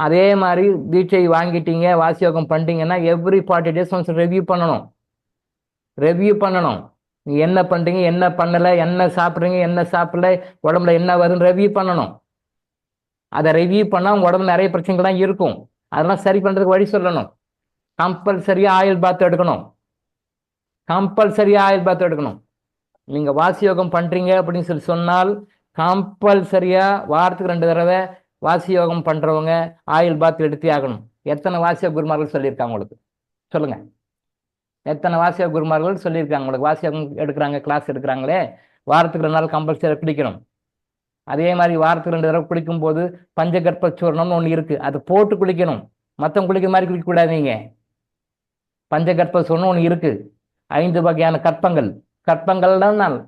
அதே மாதிரி தீட்சை வாங்கிட்டீங்க, வாசி யோகம் பண்ணிட்டீங்கன்னா எவ்ரி 40 days ஒன்ஸ் ரிவ்யூ பண்ணணும். ரிவ்யூ பண்ணணும். நீங்கள் என்ன பண்ணுறீங்க, என்ன பண்ணலை, என்ன சாப்பிட்றீங்க, என்ன சாப்பிடல, உடம்புல என்ன வருதுன்னு ரிவ்யூ பண்ணணும். அதை ரிவ்யூ பண்ணால் உங்கள் உடம்புல நிறைய பிரச்சனைகள்லாம் இருக்கும். அதெல்லாம் சரி பண்ணுறதுக்கு வழி சொல்லணும். கம்பல்சரியாக ஆயில் பாத் எடுக்கணும். கம்பல்சரியாக ஆயில் பாத் எடுக்கணும். நீங்கள் வாசி யோகம் பண்ணுறீங்க அப்படின்னு சொல்லி சொன்னால் கம்பல்சரியாக வாரத்துக்கு 2 தடவை வாசி யோகம் பண்ணுறவங்க ஆயில் பாத் எடுத்தே ஆகணும். எத்தனை வாசிய குருமார்கள் சொல்லியிருக்காங்க உங்களுக்கு சொல்லுங்க? எத்தனை வாசிய குருமார்கள் சொல்லியிருக்காங்க உங்களுக்கு? வாசி யோகம் எடுக்கிறாங்க, கிளாஸ் எடுக்கிறாங்களே, வாரத்துக்கு 2 நாள் கம்பல்சரி குளிக்கணும். அதே மாதிரி வாரத்துக்கு 2 தடவை குளிக்கும் போது பஞ்சகற்ப சூர்ணம்னு ஒன்று இருக்கு, அது போட்டு குளிக்கணும். மற்றவங்க குளிக்கிற மாதிரி குளிக்கக்கூடாது. நீங்கள் பஞ்சகற்ப சூர்ணம் ஒன்று இருக்கு. 5 வகையான கற்பங்கள். கற்பங்கள்லாம்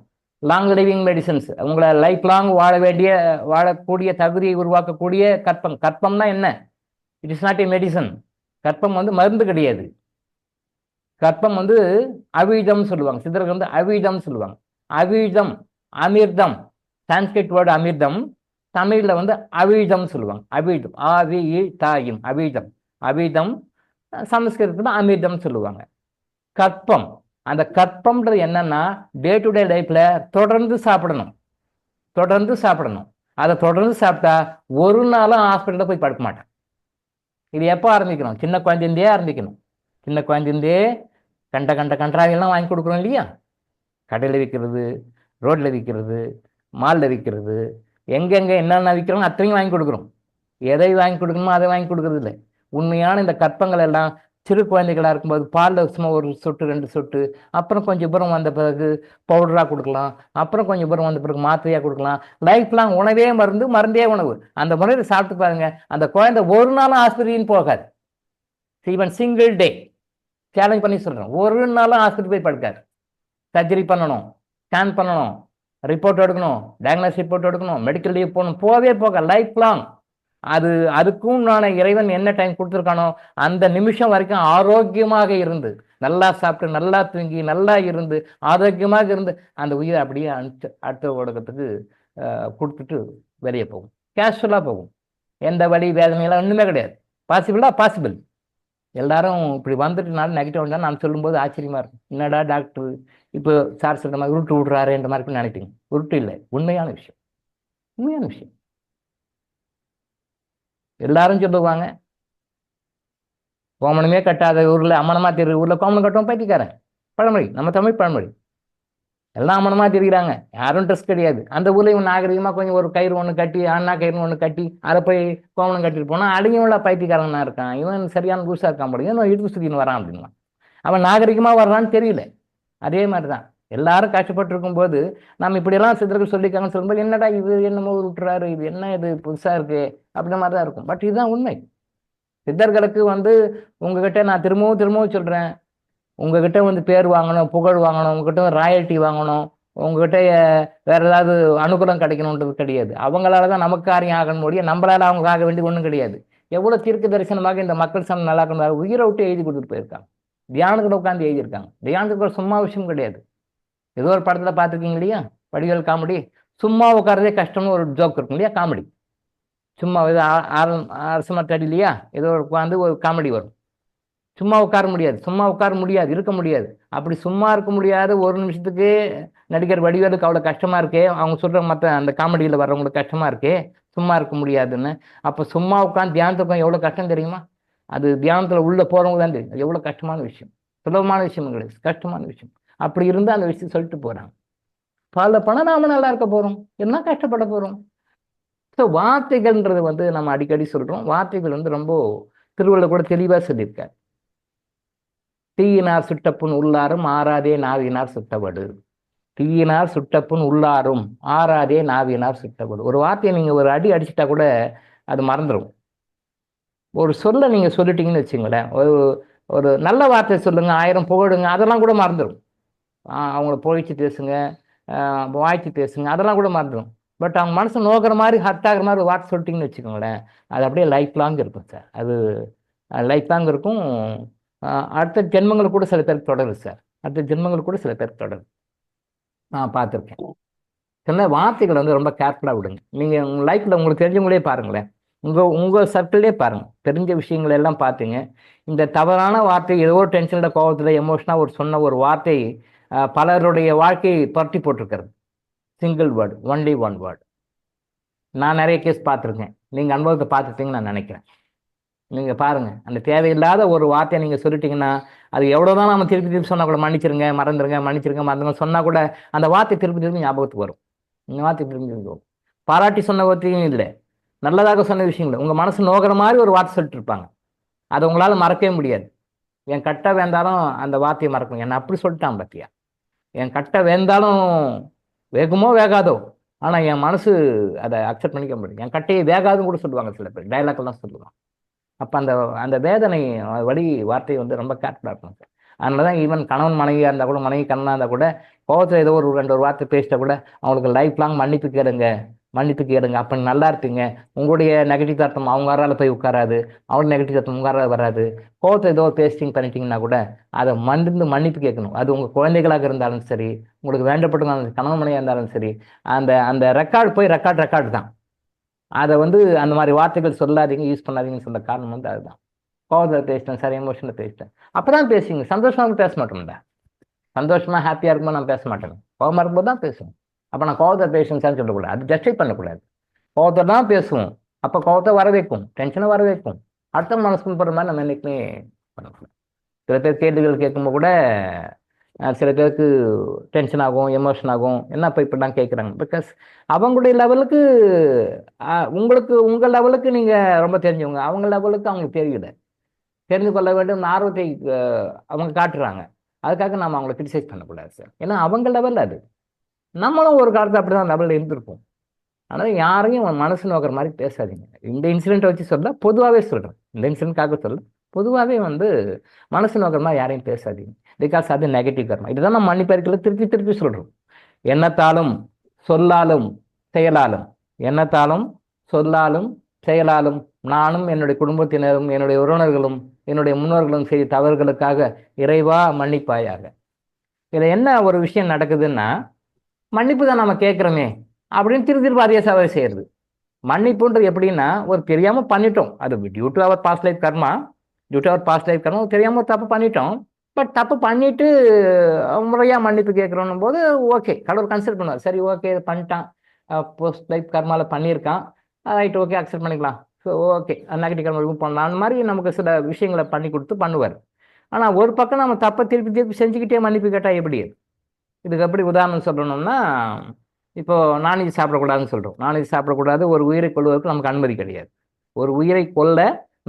லாங் லிவிங் மெடிசன்ஸ், உங்களை லைஃப் லாங் வாழக்கூடிய தகுதியை உருவாக்கக்கூடிய கற்பம். கற்பம்னா என்ன? It is not a medicine. கற்பம் வந்து மருந்து கிடையாது. கற்பம் வந்து அவிழ்தம் சொல்லுவாங்க, சித்தர்கள் வந்து அவிழ்தம் சொல்லுவாங்க. அவிழ்தம், அமிர்தம், சான்ஸ்கிரிட் வேர்டு அமிர்தம், தமிழ்ல வந்து அவிழ்தம் சொல்லுவாங்க. அவிழ்தம், தாயும் அவிழ்தம். அவிழ்தம் சமஸ்கிருதத்துல அமிர்தம் சொல்லுவாங்க. கற்பம், அந்த கற்பம்ன்றது என்னன்னா டே டு டே லைஃப்ல தொடர்ந்து சாப்பிடணும், தொடர்ந்து சாப்பிடணும். அதை தொடர்ந்து சாப்பிட்டா ஒரு நாளும் ஹாஸ்பிட்டலில் போய் படுக்க மாட்டேன். இது எப்போ ஆரம்பிக்கணும்? சின்ன குழந்தைந்தே ஆரம்பிக்கணும். சின்ன குழந்தைந்தே கண்டாவியெல்லாம் வாங்கி கொடுக்குறோம் இல்லையா? கடையில் விற்கிறது, ரோட்டில் விற்கிறது, மாலில் விற்கிறது, எங்கெங்கே என்னென்ன விற்கிறோம் அத்தனையும் வாங்கி கொடுக்குறோம். எதை வாங்கி கொடுக்கணுமோ அதை வாங்கி கொடுக்கறது இல்லை. உண்மையான இந்த கற்பங்கள் எல்லாம் சிறு குழந்தைகளாக இருக்கும்போது பாலில் சும்மா ஒரு சொட்டு 2 சொட்டு, அப்புறம் கொஞ்சம் புறம் வந்த பிறகு பவுடராக கொடுக்கலாம், அப்புறம் கொஞ்சம் புறம் வந்த பிறகு மாத்திரையாக கொடுக்கலாம். லைஃப் லாங் உணவே மருந்து, மருந்தே உணவு. அந்த முறையில் சாப்பிட்டு பாருங்க, அந்த குழந்தை ஒரு நாளும் ஆஸ்பத்திரின்னு போகாது. ஈவன் சிங்கிள் டே சேலஞ்ச் பண்ணி சொல்கிறேன், ஒரு நாளும் ஆஸ்பத்திரி போய் படுக்காது. சர்ஜரி பண்ணணும், ஸ்கேன் பண்ணணும், ரிப்போர்ட் எடுக்கணும், டயக்னோஸ் ரிப்போர்ட் எடுக்கணும், மெடிக்கல் லீவ் போகணும், போக லைஃப் லாங். அதுக்கும் நான் இறைவன் என்ன டைம் கொடுத்துருக்கானோ அந்த நிமிஷம் வரைக்கும் ஆரோக்கியமாக இருந்து, நல்லா சாப்பிட்டு, நல்லா தூங்கி, நல்லா இருந்து, ஆரோக்கியமாக இருந்து அந்த உயிரை அப்படியே அடுத்த உலகத்துக்கு கொடுத்துட்டு வெளியே போகும். கேஷுவலாக போகும். எந்த வலி வேதனையெல்லாம் ஒன்றுமே கிடையாது. பாசிபிள். எல்லாரும் இப்படி வந்துட்டுனாலும் நெகட்டிவ் வந்தாலும் நான் சொல்லும்போது ஆச்சரியமா இருக்கும். என்னடா டாக்டர் இப்போ சார் சொல்ற மாதிரி உருட்டு விட்றாருன்ற மாதிரி நினைப்பீங்க. உருட்டு இல்லை, உண்மையான விஷயம். உண்மையான விஷயம். எல்லாரும் சொல்லுவாங்க, கோமணமே கட்டாத ஊர்ல அம்மனமா தெரியுற ஊர்ல கோமணம் கட்டுவோம் பைத்தியக்காரன். பழமொழி, நம்ம தமிழ் பழமொழி. எல்லாம் அம்மனமா தெரிகிறாங்க, யாரும் ட்ரெஸ் கிடையாது. அந்த ஊர்ல இவன் நாகரிகமா கொஞ்சம் ஒரு கயிறு ஒன்று கட்டி, அண்ணா கயிறு ஒன்று கட்டி அதை போய் கோமணம் கட்டிட்டு போனா அடங்கியுள்ள பைத்தியக்காரனா இருக்கான், இவன் சரியான லூசா இருக்கான் முடியும், இவன் இடுப்பு சுத்தின்னு வரான் அப்படின்னா அவன் நாகரிகமா வர்றான்னு தெரியல. அதே மாதிரிதான் எல்லாரும் கஷ்டப்பட்டு இருக்கும்போது நம்ம இப்படியெல்லாம் சித்தர்கள் சொல்லியிருக்காங்கன்னு சொல்லும்போது என்னடா இது என்னமோ விட்டுறாரு, இது என்ன இது புதுசா இருக்கு அப்படின்ற மாதிரி தான் இருக்கும். பட் இதுதான் உண்மை. சித்தர்களுக்கு வந்து உங்ககிட்ட நான் திரும்பவும் சொல்றேன், உங்ககிட்ட வந்து பேர் வாங்கணும், புகழ் வாங்கணும், உங்ககிட்ட ராயல்ட்டி வாங்கணும், உங்ககிட்ட வேற ஏதாவது அனுகூலம் கிடைக்கணுன்றது கிடையாது. அவங்களால தான் நமக்கு காரியம் ஆகணும் முடியும், நம்மளால அவங்க ஆக வேண்டிய ஒன்றும் கிடையாது. எவ்வளவு தீர்க்க தரிசனமாக இந்த மக்கள் சமம் நல்லா இருக்கணும் உயிரை விட்டு எழுதி கொடுத்துட்டு போயிருக்காங்க. தியானத்தில் உட்காந்து எழுதியிருக்காங்க. தியானத்துக்கு சும்மா விஷயம் கிடையாது. ஏதோ ஒரு படத்துல பார்த்துருக்கீங்க இல்லையா, வடிவேல் காமெடி, சும்மா உட்காரதே கஷ்டம்னு ஒரு ஜோக் இருக்கும் இல்லையா, காமெடி. சும்மா அரசு மரத்தடி இல்லையா, ஏதோ உட்காந்து ஒரு காமெடி வரும். சும்மா உட்கார முடியாது, இருக்க முடியாது. அப்படி சும்மா இருக்க முடியாது ஒரு நிமிஷத்துக்கு நடிகர் வடிவேலுக்கு அவ்வளோ கஷ்டமா இருக்கே, அவங்க சொல்ற மற்ற அந்த காமெடியில் வர்றவங்களுக்கு கஷ்டமா இருக்கே சும்மா இருக்க முடியாதுன்னு. அப்போ சும்மா உட்காந்து தியானத்துக்கு எவ்வளோ கஷ்டம் தெரியுமா? அது தியானத்தில் உள்ள போறவங்க தான் தெரியும் எவ்வளோ கஷ்டமான விஷயம். சுலபமான விஷயம் கிடையாது, கஷ்டமான விஷயம். அப்படி இருந்து அந்த விஷயம் சொல்லிட்டு போறாங்க. பல பணம் நாம நல்லா இருக்க போறோம், என்ன கஷ்டப்பட போறோம்? ஸோ வார்த்தைகள்ன்றது வந்து நம்ம அடிக்கடி சொல்றோம். வார்த்தைகள் வந்து ரொம்ப திருவள்ளுவர் கூட தெளிவா சொல்லியிருக்காரு. தீயினார் சுட்டப்புண் உள்ளாரும் ஆறாதே நாவினார் சுட்டவடு. தீயினார் சுட்டப்புண் உள்ளாரும் ஆறாதே நாவினார் சுட்டவடு. ஒரு வார்த்தையை நீங்க ஒரு அடி அடிச்சுட்டா கூட அது மறந்துடும். ஒரு சொல்ல நீங்க சொல்லிட்டீங்கன்னு வச்சுங்களேன், ஒரு நல்ல வார்த்தை சொல்லுங்க, 1000 புகழுங்க, அதெல்லாம் கூட மறந்துடும். அவங்கள புகழ்ச்சி பேசுங்க, வாழ்த்து பேசுங்க, அதெல்லாம் கூட மறந்துடும். பட் அவங்க மனசு நோக்கிற மாதிரி, ஹர்ட் ஆகிற மாதிரி ஒரு வார்த்தை சொல்லிட்டீங்கன்னு வச்சுக்கோங்களேன், அது அப்படியே லைஃப் லாங் இருக்கும் சார். அது லைஃப் லாங் இருக்கும். அடுத்த ஜென்மங்கள் கூட சில பேருக்கு தொடருது சார். அடுத்த ஜென்மங்கள் கூட சில பேருக்கு தொடருது. நான் பார்த்துருக்கேன். சில வார்த்தைகள் வந்து ரொம்ப கேர்ஃபுல்லாக விடுங்க. நீங்கள் உங்கள் லைஃப்பில் உங்களுக்கு தெரிஞ்சவங்களே பாருங்களேன், உங்கள் சர்க்கிள்லேயே பாருங்கள், தெரிஞ்ச விஷயங்கள் எல்லாம் பார்த்தீங்க. இந்த தவறான வார்த்தை ஏதோ ஒரு டென்ஷனில், கோபத்தில், எமோஷனாக சொன்ன ஒரு வார்த்தை பலருடைய வாழ்க்கையை புரட்டி போட்டிருக்கிறது. Single word, only one word. நான் நிறைய கேஸ் பார்த்துருக்கேன், நீங்கள் அனுபவத்தை பார்த்துட்டீங்கன்னு நான் நினைக்கிறேன். நீங்கள் பாருங்கள், அந்த தேவையில்லாத ஒரு வார்த்தையை நீங்கள் சொல்லிட்டீங்கன்னா, அது எவ்வளோதான் நம்ம திருப்பி சொன்னால் கூட மன்னிச்சிருங்க, மறந்துருங்க சொன்னால் கூட அந்த வார்த்தை திருப்பி ஞாபகத்துக்கு வரும். இந்த வார்த்தை திரும்பி வரும். பாராட்டி சொன்ன வார்த்தையும் இல்லை, நல்லதாக சொன்ன விஷயங்கள் உங்கள் மனசு நோக்கிற மாதிரி ஒரு வார்த்தை சொல்லிட்டு இருப்பாங்க. அதை உங்களால் மறக்கவே முடியாது. என் கட்டை வேந்தாலும் அந்த வார்த்தையை மறக்கணும். என்னை அப்படி சொல்லிட்டான் பார்த்தியா, என் கட்டை வேந்தாலும் வேகுமோ வேகாதோ, ஆனால் என் மனசு அதை அக்செப்ட் பண்ணிக்க முடியும். என் கட்டையை வேகாதுன்னு கூட சொல்லுவாங்க சில பேர், டைலாக்லாம் சொல்லுவாங்க. அப்போ அந்த வேதனை வழி வார்த்தையை வந்து ரொம்ப கேர்ஃபுல்லாக இருக்கணும் சார். அதனால தான் ஈவன் கணவன் மனைவியாக இருந்தால் கூட, மனைவி கண்ணனாக இருந்தால் கூட கோவத்தில் ஏதோ ஒரு ரெண்டு ஒரு வார்த்தை பேசிட்டா கூட அவங்களுக்கு லைஃப் லாங் மன்னிப்பு கேளுங்க, மன்னிப்பு கேளுங்க, அப்போ நல்லா இருப்பீங்க. உங்களுடைய நெகட்டிவ் தாட்டம் அவங்க வரால போய் உட்காராது, அவங்களோட நெகட்டிவ் தாட்டம் உங்க வராது. கோவத்தை ஏதோ பேஸ்டிங் பண்ணிட்டீங்கன்னா கூட அதை மன்னிப்பு கேட்கணும். அது உங்கள் குழந்தைகளாக இருந்தாலும் சரி, உங்களுக்கு வேண்டப்பட்டிருந்தாலும் கணவன் மனைவியாக இருந்தாலும் சரி, அந்த அந்த ரெக்கார்டு போய் ரெக்கார்டு தான். அதை அந்த மாதிரி வார்த்தைகள் சொல்லாதீங்க, யூஸ் பண்ணாதீங்கன்னு சொல்ல காரணம் அதுதான். கோவத்தில் பேசிட்டேன் சார், எமோஷனில் பேசிட்டேன், அப்பதான் பேசுவீங்க. சந்தோஷமாக பேச மாட்டோம்ல. சந்தோஷமா ஹாப்பியாக இருக்கும்போது நான் பேச மாட்டேன், கோவமாக இருக்கும்போது தான் பேசுவேன். அப்போ நான் கோவத்தை பேசுவேன் சார் சொல்லக்கூடாது, அது ஜஸ்டிஃபை பண்ணக்கூடாது. கோவத்தை தான் பேசுவோம், அப்போ கோவத்தை வர வைக்கும், டென்ஷனை வர வைக்கும். அடுத்த மனசுக்கு போகிற மாதிரி நம்ம என்னைக்குமே பண்ணக்கூடாது. சில பேர் கேள்விகள் கேட்கும்போது கூட சில பேருக்கு டென்ஷன் ஆகும், எமோஷன் ஆகும். என்ன இப்போ இப்படிலாம் கேட்குறாங்க, பிகாஸ் அவங்களுடைய லெவலுக்கு உங்களுக்கு உங்கள் லெவலுக்கு நீங்கள் ரொம்ப தெரிஞ்சவங்க, அவங்க லெவலுக்கு அவங்களுக்கு தெரியல. தெரிந்து கொள்ள வேண்டும் ஆர்வத்தை அவங்க காட்டுறாங்க. அதுக்காக நம்ம அவங்கள கிரிட்டிசைஸ் பண்ணக்கூடாது சார், ஏன்னா அவங்க லெவலில் அது. நம்மளும் ஒரு காலத்தில் அப்படி தான் லெவலில் இருந்திருப்போம். அதனால் யாரையும் மனசு நோக்கிற மாதிரி பேசாதீங்க. இந்த இன்சிடென்ட்டை வச்சு சொல்ல, பொதுவாகவே சொல்கிறேன், இந்த இன்சிடென்ட்காக சொல்ல, பொதுவாகவே மனசு நோக்கிற மாதிரி யாரையும் பேசாதீங்க. பிகாஸ் அது நெகட்டிவ் கர்மா. இதுதான் நம்ம மன்னிப்பறிக்கையில திருப்பி திருப்பி சொல்கிறோம். எண்ணத்தாலும் சொல்லாலும் செயலாலும், எண்ணத்தாலும் சொல்லாலும் செயலாலும் நானும் என்னுடைய குடும்பத்தினரும் என்னுடைய உறவினர்களும் என்னுடைய முன்னோர்களும் செய்த தவறுகளுக்காக இறைவா மன்னிப்பாயாக. இதில் என்ன ஒரு விஷயம் நடக்குதுன்னா, மன்னிப்பு தான் நம்ம கேட்குறோமே அப்படின்னு திருப்பி அதே சவாரி செய்யறது. மன்னிப்புன்றது எப்படின்னா, ஒரு தெரியாமல் பண்ணிட்டோம், அது due to our past life karma, தெரியாமல் தப்பு பண்ணிட்டோம். பட் தப்பு பண்ணிட்டு முறையாக மன்னிப்பு கேட்குறோன்னும் போது ஓகே, கடவுள் கன்சிடர் பண்ணுவார். சரி, ஓகே, பண்ணிட்டான், போஸ்ட் லைஃப் கர்மாவில் பண்ணியிருக்கான், ரைட், ஓகே, அக்செப்ட் பண்ணிக்கலாம். ஸோ ஓகே, நெகட்டிவ் கர்மா ரிமூவ் பண்ணலாம், அந்த மாதிரி நமக்கு சில விஷயங்களை பண்ணி கொடுத்து பண்ணுவார். ஆனால் ஒரு பக்கம் நம்ம தப்பை திருப்பி செஞ்சுக்கிட்டே மன்னிப்பு கேட்டால் எப்படி? இதுக்கு எப்படி உதாரணம் சொல்லணும்னா, இப்போ நான்வெஜ் சாப்பிடக்கூடாதுன்னு சொல்கிறோம். நான்வெஜ் சாப்பிடக்கூடாது, ஒரு உயிரை கொள்வதற்கு நமக்கு அனுமதி கிடையாது. ஒரு உயிரை கொல்ல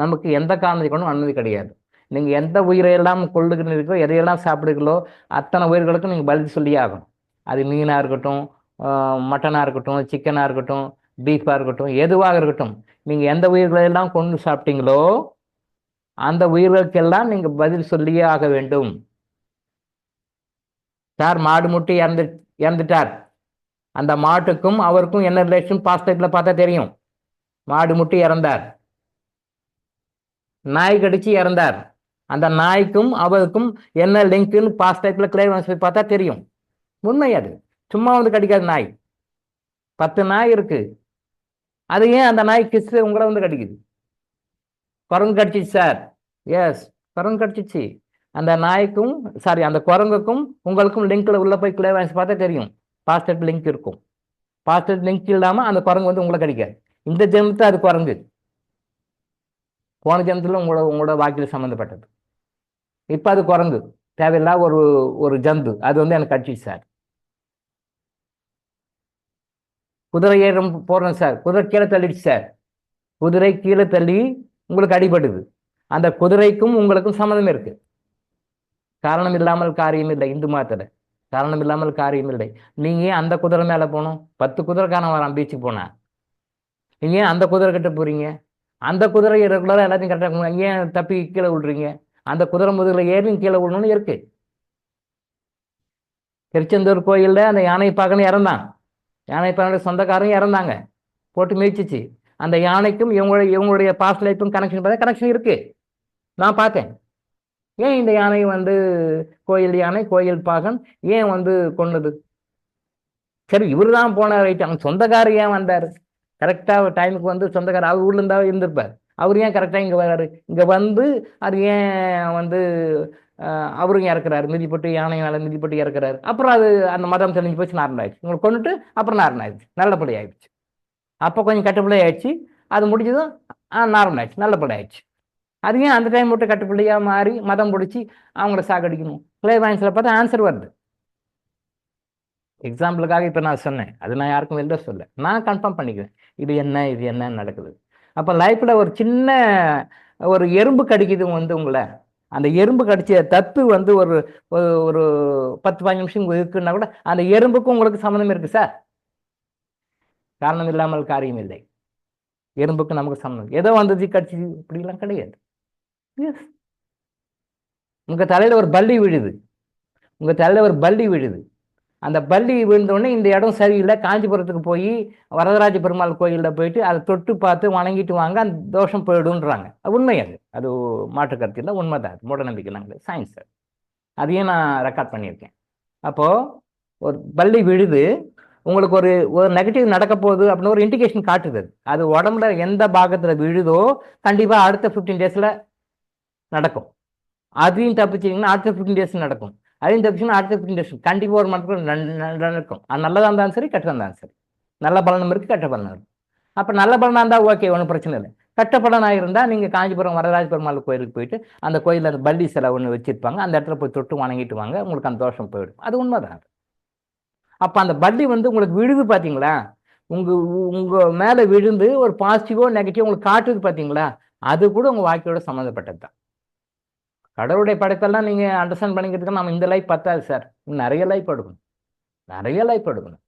நமக்கு எந்த காரணத்தை கொண்டும் அனுமதி கிடையாது. நீங்கள் எந்த உயிரையெல்லாம் கொள்ளுகிறீர்களோ, எதையெல்லாம் சாப்பிடுங்களோ, அத்தனை உயிர்களுக்கும் நீங்கள் பதில் சொல்லியே ஆகணும். அது மீனாக இருக்கட்டும், மட்டனாக இருக்கட்டும், சிக்கனாக இருக்கட்டும், பீஃபாக இருக்கட்டும், எதுவாக இருக்கட்டும், நீங்கள் எந்த உயிர்களெல்லாம் கொண்டு சாப்பிட்டீங்களோ அந்த உயிர்களுக்கெல்லாம் நீங்கள் பதில் சொல்லியே ஆக வேண்டும். சார், மாடு முட்டி இறந்துட்டார், அந்த மாட்டுக்கும் அவருக்கும் என்ன ரிலேஷன் பாஸ்ட் லைஃப்ல பார்த்தா தெரியும். மாடு முட்டி இறந்தார், நாய் கடிச்சு இறந்தார், அந்த நாய்க்கும் அவருக்கும் என்ன லிங்க்னு பாஸ்ட் லைஃப்ல கிளியர் பார்த்தா தெரியும். உண்மை அது. சும்மா கடிக்காது நாய். 10 நாய் இருக்கு, அது ஏன் அந்த நாய் கிஸ் உங்களை கடிக்குது? குரங்கு கடிச்சிச்சு சார், எஸ், குரங்கு கடிச்சிச்சு. அந்த நாய்க்கும் அந்த குரங்குக்கும் உங்களுக்கும் லிங்க்ல உள்ள போய் கிளியர் பார்த்தா தெரியும், பாஸ்ட் லைஃப் லிங்க் இருக்கும். பாஸ்ட் லைஃப் லிங்க் இல்லாம அந்த குரங்கு உங்களை கடிக்காது. இந்த ஜென்மத்தை அது குரங்கு, போன ஜென்மத்தில் உங்களோட வாழ்க்கையில் சம்மந்தப்பட்டது. இப்போ அது குரங்கு, தேவையில்லா ஒரு ஜந்து, அது எனக்கு கடிச்சிச்சு சார். குதிரை ஏறும் போறோம் சார், குதிரை கீழே தள்ளிடுச்சு சார், குதிரை கீழே தள்ளி உங்களுக்கு அடிபடுது. அந்த குதிரைக்கும் உங்களுக்கும் சம்மந்தம் இருக்கு. காரணம் இல்லாமல் காரியம் இல்லை. இந்து மதத்துல காரணம் இல்லாமல் காரியம் இல்லை. நீங்க ஏன் அந்த குதிரை மேல போகணும்? 10 குதிரைக்காரன் வரான் பீச்சுக்கு போனா, நீங்க ஏன் அந்த குதிரை கிட்ட போறீங்க? அந்த குதிரை ரெகுலரா எல்லாத்தையும் கரெக்டாக ஏன் தப்பி கீழே விழுறீங்க? அந்த குதிரை முதுகுல ஏறி கீழே விழணும்னு இருக்கு. திருச்செந்தூர் கோயில்ல அந்த யானை பார்க்கணும் இறந்தான், யானை பார்க்க சொந்தக்காரங்க இறந்தாங்க, போட்டு மிதிச்சிச்சு. அந்த யானைக்கும் இவங்களுடைய பாஸ்ட் லைஃப்பும் கனெக்ஷன் இருக்கு, நான் பார்த்தேன். ஏன் இந்த யானை கோயில் யானை, கோயில் பாகன் ஏன் கொண்டது? சரி, இவரு தான் போனார், ரைட். அவங்க சொந்தக்காரர் ஏன் வந்தார்? கரெக்டாக டைமுக்கு சொந்தக்காரர் அவர் ஊர்ல இருந்தா இருந்திருப்பார். அவர் ஏன் கரெக்டாக இங்கே வர்றாரு? இங்கே அது ஏன் அவரும் இறக்குறாரு, மிதிப்பட்டு யானை மேலே மிதிப்பட்டு இறக்குறாரு. அப்புறம் அது அந்த மதம் தெரிஞ்சு போச்சு, நார்மல் ஆயிடுச்சு. உங்களுக்கு கொண்டுட்டு அப்புறம் நார்மல் ஆயிடுச்சு, நல்லபடி ஆயிடுச்சு. அப்போ கொஞ்சம் கட்டுப்படி ஆயிடுச்சு, அது முடிஞ்சதும் நார்மல் ஆயிடுச்சு, நல்லபடி ஆயிடுச்சு. அது ஏன் அந்த டைம் மட்டும் கட்டுப்படியாக மாறி மதம் பிடிச்சி அவங்கள சாகடிக்கணும்? கிளேவாயின்ஸில் பார்த்தா ஆன்சர் வருது. எக்ஸாம்பிளுக்காக இப்போ நான் சொன்னேன், அது நான் யாருக்கும் வெளில சொல்ல, நான் கன்ஃபார்ம் பண்ணிக்குவேன் இது என்ன நடக்குது. அப்போ லைஃப்பில் ஒரு சின்ன ஒரு எறும்பு கடிக்குது உங்களை, அந்த எறும்பு கடிச்ச தத்து ஒரு ஒரு 10-15 நிமிஷம் இருக்குன்னா கூட அந்த எறும்புக்கும் உங்களுக்கு சம்மந்தம் இருக்கு சார். காரணம் இல்லாமல் காரியம் இல்லை. எறும்புக்கு நமக்கு சம்மந்தம், ஏதோ கடிச்சு இப்படிலாம் கிடையாது. உங்க தலையில ஒரு பல்லி விழுது, அந்த பள்ளி விழுந்தோடனே இந்த இடம் சரியில்லை, காஞ்சிபுரத்துக்கு போய் வரதராஜ பெருமாள் கோயிலில் போயிட்டு அதை தொட்டு பார்த்து வணங்கிட்டு வாங்க, அந்த தோஷம் போயிடுன்றாங்க. உண்மை அது, அது மாற்று கருத்து இல்லை, உண்மைதான், அது மூட நம்பிக்கை நாங்கள் சயின்ஸ். அதையும் நான் ரெக்கார்ட் பண்ணியிருக்கேன். அப்போது ஒரு பள்ளி விழுது, உங்களுக்கு ஒரு ஒரு நெகட்டிவ் நடக்க போகுது அப்படின்னு ஒரு இண்டிகேஷன் காட்டுது. அது உடம்புல எந்த பாகத்தில் விழுதோ கண்டிப்பாக அடுத்த 15 டேஸில் நடக்கும். அதையும் தப்பிச்சிங்கன்னா அடுத்த 15 டேஸ் நடக்கும். அதையும் தப்பிச்சிங்கன்னா அடுத்த 15 டேஸ் கண்டிப்பாக ஒரு மணி நடக்கும். அது நல்லதாக இருந்தாலும் சரி, கெட்டதாக இருந்தாலும் சரி. நல்ல பலனும் இருக்குது, கெட்ட பலனும் இருக்குது. அப்போ நல்ல பலனாக இருந்தால் ஓகே, ஒன்றும் பிரச்சனை இல்லை. கெட்ட பலனாக இருந்தால் நீங்கள் காஞ்சிபுரம் வரதராஜ பெருமாள் கோயிலுக்கு போயிட்டு அந்த கோயிலில் அந்த பள்ளி சிலை ஒன்று வச்சுருப்பாங்க, அந்த இடத்துல போய் தொட்டு வணங்கிட்டு வாங்க, உங்களுக்கு அந்த தோஷம் போயிடும். அது உண்மைதான். அப்போ அந்த பள்ளி உங்களுக்கு விழுது பார்த்தீங்களா, உங்கள் மேலே விழுந்து ஒரு பாசிட்டிவோ நெகட்டிவோ உங்களுக்கு காட்டுது பார்த்தீங்களா, அது கூட உங்கள் வாழ்க்கையோட சம்மந்தப்பட்டது தான். கடவுளுடைய படைப்பெல்லாம் நீங்கள் அண்டர்ஸ்டாண்ட் பண்ணிக்கிறதுக்கு நம்ம இந்த லைஃப் பத்தாது சார், நிறைய லைஃப் எடுக்கணும், நிறைய லைஃப் எடுக்கணும்.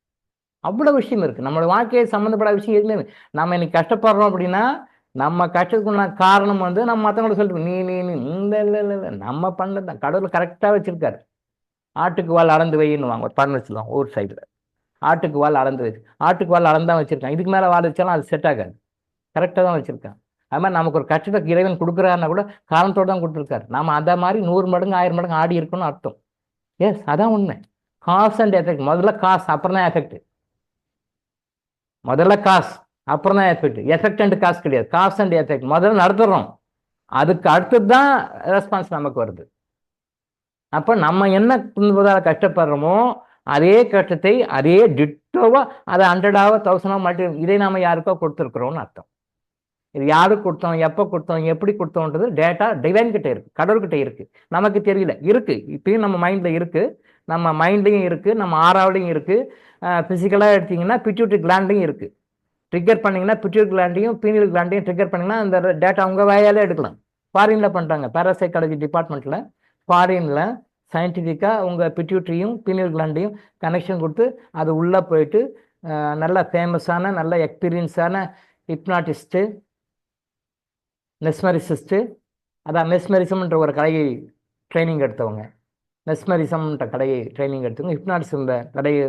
அவ்வளோ விஷயம் இருக்குது நம்மளோட வாழ்க்கையை சம்மந்தப்படாத விஷயம் எதுவுமே. நம்ம இன்னைக்கு கஷ்டப்படுறோம் அப்படின்னா நம்ம கஷ்டத்துக்குள்ள காரணம் நம்ம மற்றவங்களை சொல்லிட்டு நீ நீ நீ இல்லை இல்லை இல்லை இல்லை, நம்ம பண்ணது தான். கடவுள் கரெக்டாக வச்சுருக்காரு. ஆட்டுக்கு வால் அளந்து வைன்னு வாங்க, ஒரு பண்ண வச்சுருவாங்க ஊர் சைடில். ஆட்டுக்கு வால் அளந்து வச்சு, ஆட்டுக்கு வால் அளந்தான் வச்சுருக்கான், இதுக்கு மேலே வால் வச்சாலும் அது செட் ஆகாது. கரெக்டாக தான் வச்சுருக்கான். அது மாதிரி நமக்கு ஒரு கஷ்டத்தை இறைவன் கொடுக்குறாருன்னா கூட காரணத்தோடு தான் கொடுத்துருக்காரு. நம்ம அந்த மாதிரி 100 மடங்கு 1000 மடங்கு ஆடி இருக்கணும்னு அர்த்தம். எஸ், அதான் உண்மை. Cause and effect. முதல்ல காசு, அப்புறம் தான் எஃபெக்ட். முதல்ல காசு, அப்புறம் தான் எஃபெக்ட். எஃபெக்ட் அண்ட் காசு கிடையாது, காஸ் அண்ட் எஃபெக்ட். முதல்ல நடத்துகிறோம், அதுக்கு அடுத்தது தான் ரெஸ்பான்ஸ் நமக்கு வருது. அப்போ நம்ம என்ன துன்பதால் கஷ்டப்படுறோமோ அதே கஷ்டத்தை அதே டிட்டோவா அதை 100ஆவோ 1000ஆவோ மட்டும் இதை நாம யாருக்கோ கொடுத்துருக்குறோம்னு அர்த்தம். இது யாருக்கு கொடுத்தோம், எப்போ கொடுத்தோம், எப்படி கொடுத்தோன்றது டேட்டா டிவைன் கிட்ட இருக்கு, கடவுள்கிட்ட இருக்கு, நமக்கு தெரியல. இருக்கு, இப்பயும் நம்ம மைண்ட்ல இருக்கு, நம்ம மைண்ட்லையும் இருக்கு, நம்ம ஆறாவிலையும் இருக்கு. பிசிக்கலாக எடுத்தீங்கன்னா பிட்யூட்டரி கிளாண்ட்லையும் இருக்கு. ட்ரிகர் பண்ணீங்கன்னா பிட்யூட்டரி கிளாண்டையும் பீனியல் கிளாண்டையும் ட்ரிகர் பண்ணீங்கன்னா அந்த டேட்டா உங்கள் வாயாலே எடுக்கலாம். ஃபாரின்ல பண்ணுறாங்க, பேராசைக்காலஜி டிபார்ட்மெண்ட்டில் ஃபாரின்ல சயின்டிஃபிக்காக உங்கள் பிட்யூட்டரியும் பீனியல் கிளாண்டையும் கனெக்ஷன் கொடுத்து அது உள்ளே போயிட்டு நல்ல ஃபேமஸான நல்ல எக்ஸ்பீரியன்ஸான ஹிப்னாட்டிஸ்ட்டு, மெஸ்மரிசிஸ்ட்டு, அதான் மெஸ்மரிசம்ன்ற ஒரு கலையை ட்ரைனிங் எடுத்தவங்க, மெஸ்மரிசம்ன்ற கடையை ட்ரைனிங் எடுத்தவங்க, ஹிப்னாட்டிசம்ல கடையை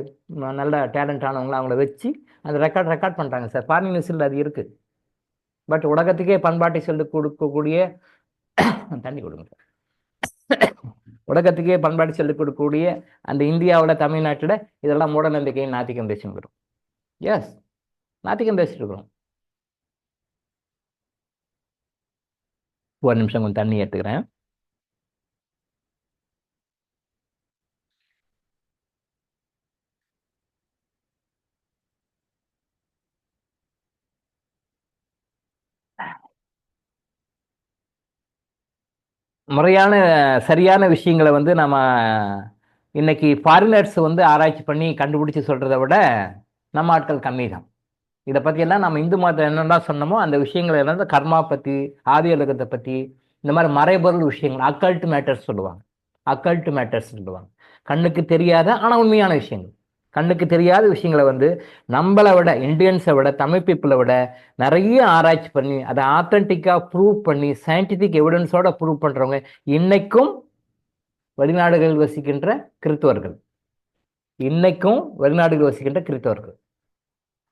நல்ல டேலண்ட் ஆனவங்களை அவங்கள வச்சு அந்த ரெக்கார்ட் பண்ணுறாங்க சார். ஃபாரின் நியூஸில் அது இருக்குது. பட் உலகத்துக்கே பண்பாட்டை சொல்லி கொடுக்கக்கூடிய தண்ணி கொடுங்க சார், உலகத்துக்கே பண்பாடு சொல்லிக் கொடுக்கக்கூடிய அந்த இந்தியாவில் தமிழ்நாட்டில் இதெல்லாம் மூட நம்பிக்கையும் நாத்திகம் பேசிட்டு வரும். எஸ், நாத்திகம் பேசிட்டு இருக்கிறோம். ஒரு நிமிஷம் கொஞ்சம் தண்ணி எடுத்துக்கிறேன். முறையான சரியான விஷயங்களை நம்ம இன்னைக்கு ஃபாரினர்ஸ் ஆராய்ச்சி பண்ணி கண்டுபிடிச்சி சொல்கிறத விட நம்ம ஆட்கள் கம்மி தான். இதை பற்றியெல்லாம் நம்ம இந்து மதம் என்னென்னா சொன்னோமோ அந்த விஷயங்கள் எல்லாம் கர்மா பற்றி, ஆதி உலகத்தை பற்றி, இந்த மாதிரி மறைபொருள் விஷயங்கள், அக்கல்ட் மேட்டர்ஸ் சொல்லுவாங்க. அக்கல்ட் மேட்டர்ஸ் சொல்லுவாங்க. கண்ணுக்கு தெரியாத ஆனால் உண்மையான விஷயங்கள். கண்ணுக்கு தெரியாத விஷயங்களை நம்மளை விட, இந்தியன்ஸை விட, தமிழ் பீப்புளை விட நிறைய ஆராய்ச்சி பண்ணி அதை ஆத்தென்டிக்காக ப்ரூவ் பண்ணி சயின்டிஃபிக் எவிடன்ஸோட ப்ரூவ் பண்ணுறவங்க இன்னைக்கும் வெளிநாடுகளில் வசிக்கின்ற கிறிஸ்தவர்கள். இன்னைக்கும் வெளிநாடுகள் வசிக்கின்ற கிறிஸ்தவர்கள்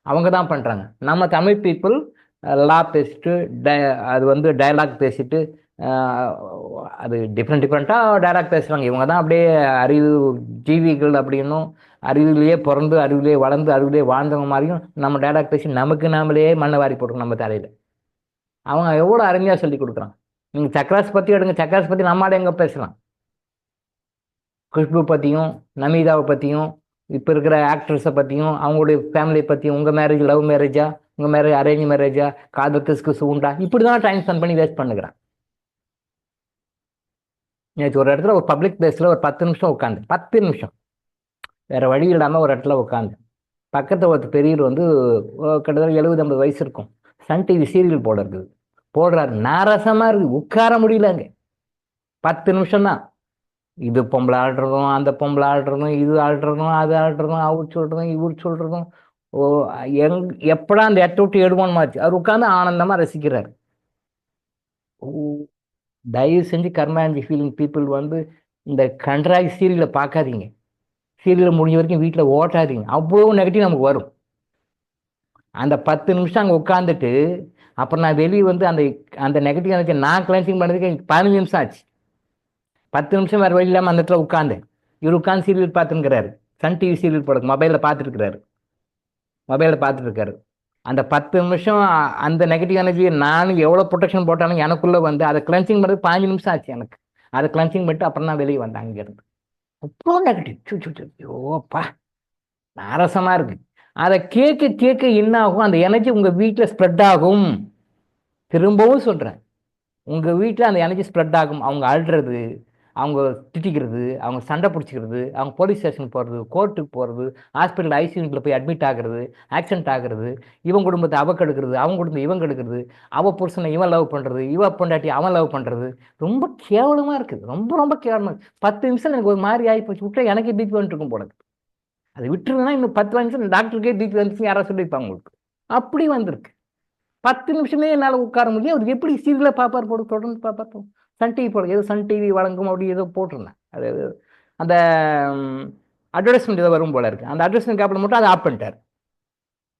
அவங்க தான் பண்ணுறாங்க. நம்ம தமிழ் பீப்புள் லா பேசிட்டு அது டயலாக் பேசிட்டு அது டிஃப்ரெண்ட்டாக டயலாக் பேசுகிறாங்க. இவங்க தான் அப்படியே அறிவு ஜீவிகள் அப்படின்னும், அறிவிலேயே பிறந்து அறிவிலேயே வளர்ந்து அறிவிலேயே வாழ்ந்தவங்க மாதிரியும் நம்ம டயலாக் பேசி நமக்கு நாமளே மண்ணை வாரி போட்டுருக்கோம் நம்ம தலையில். அவங்க எவ்வளோ அருமையாக சொல்லி கொடுக்குறாங்க. நீங்கள் சக்கராஸ் பற்றி எடுங்க, சக்கராஸ் பற்றி நம்மளால எங்கே பேசலாம். குஷ்பு பற்றியும், நமீதாவை பற்றியும், இப்போ இருக்கிற ஆக்ட்ரஸை பற்றியும், அவங்களுடைய ஃபேமிலியை பற்றியும், உங்கள் மேரேஜ் லவ் மேரேஜா, உங்கள் மேரேஜ் அரேஞ்ச் மேரேஜா, காதல் கிஸ்கு உண்டா, இப்படி தான் டைம் ஸ்பெண்ட் பண்ணி வேஸ்ட் பண்ணுகிறான். நேற்று ஒரு இடத்துல ஒரு பப்ளிக் பிளேஸில் ஒரு 10 நிமிஷம் உட்காந்து, 10 நிமிஷம் வேறு வழி இல்லாமல் ஒரு இடத்துல உட்காந்து, பக்கத்தில் ஒருத்தர் பெரியவர் கிட்டத்தட்ட 70-80 வயசு இருக்கும், சன் டிவி சீரியல் போடுறாரு. நாரசமாக இருக்குது, உட்கார முடியலங்க. 10 நிமிஷம் தான். இது பொம்பளை ஆடுறதும், அந்த பொம்பளை ஆடுறதும், இது ஆடுறதும், அது ஆடுறதும், அவர் சொல்கிறதும், இவர் சொல்கிறதும், எப்படா அந்த இடத்த விட்டு எடுவோன்னு மாச்சு. அவர் உட்காந்து ஆனந்தமாக ரசிக்கிறார். தயவு செஞ்சு கர்மா அண்ட் ஃபீலிங் பீப்புள் இந்த கண்ட்ராக்ட் சீரியலை பார்க்காதீங்க. சீரியல் முடிஞ்ச வரைக்கும் வீட்டில் ஓட்டாதீங்க, அவ்வளோ நெகட்டிவ் நமக்கு வரும். அந்த 10 நிமிஷம் அங்கே உட்காந்துட்டு அப்புறம் நான் வெளியே வந்து அந்த அந்த நெகட்டிவ் எனர்ஜி நான் கிளென்சிங் பண்ணுறதுக்கு எனக்கு 15 நிமிஷம் ஆச்சு. 10 நிமிஷம் வேறு வழி இல்லாமல் அந்த இடத்துல உட்காந்தேன். இவர் உட்காந்து சீரியல் பார்த்துருக்கிறாரு, சன் டிவி சீரியல் போடுறது மொபைலில் பார்த்துட்டு இருக்காரு. அந்த 10 நிமிஷம் அந்த நெகட்டிவ் எனர்ஜியை நான் எவ்வளோ ப்ரொடெக்ஷன் போட்டாலும் எனக்குள்ளே வந்து அதை கிளென்சிங் பண்ணுறது 15 நிமிஷம் ஆச்சு எனக்கு. அதை கிளென்சிங் பண்ணிட்டு அப்புறம் தான் வெளியே வந்தேன் அங்கேருந்து. அவ்வளோ நெகட்டிவ் ஐயோப்பா நாரசமாக இருக்கு. அதை கேட்க கேட்க என்ன ஆகும், அந்த எனர்ஜி உங்கள் வீட்டில் ஸ்ப்ரெட் ஆகும். திரும்பவும் சொல்கிறேன், உங்கள் வீட்டில் அந்த எனர்ஜி ஸ்ப்ரெட் ஆகும். அவங்க அழுறது, அவங்க திட்டிக்கிறது, அவங்க சண்டை பிடிச்சிக்கிறது, அவங்க போலீஸ் ஸ்டேஷன் போகிறது, கோர்ட்டுக்கு போகிறது, ஹாஸ்பிட்டல் ஐசியூவில் போய் அட்மிட் ஆகிறது, ஆக்சிடென்ட் ஆகிறது, இவன் குடும்பத்தை அவ கெடுக்கிறது, அவங்க குடும்பத்தை இவன் கெடுக்கிறது, அவள் புருஷனை இவன் லவ் பண்ணுறது, இவ பொண்டாட்டி அவன் லவ் பண்ணுறது, ரொம்ப கேவலமாக இருக்குது. ரொம்ப ரொம்ப கேவலமாக. 10 நிமிஷம் எனக்கு ஒரு மாதிரி ஆகி போச்சு. விட்டா எனக்கு பிபி வந்துட்டு இருக்கும் போல. அது விட்டுருந்தா இன்னும் 10 நிமிஷம் டாக்டருக்கே பிபி வந்துச்சு யாராவது சொல்லியிருப்பாங்க உங்களுக்கு. அப்படி வந்திருக்கு. 10 நிமிஷமே என்னால் உட்கார முடியும். அது எப்படி சீரியலை பார்ப்பார் போட்டு தொடர்ந்து பார்ப்பார். சன் டிவி போட ஏதோ சன் டிவி வழங்கும் அப்படி ஏதோ போட்டிருந்தேன். அது அந்த அட்வர்டைஸ்மெண்ட் ஏதோ வரும் போல இருக்கு. அந்த அட்வர்டைஸ்மெண்ட் கேப்பில் மட்டும் அதை ஆஃப் பண்ணிட்டார்.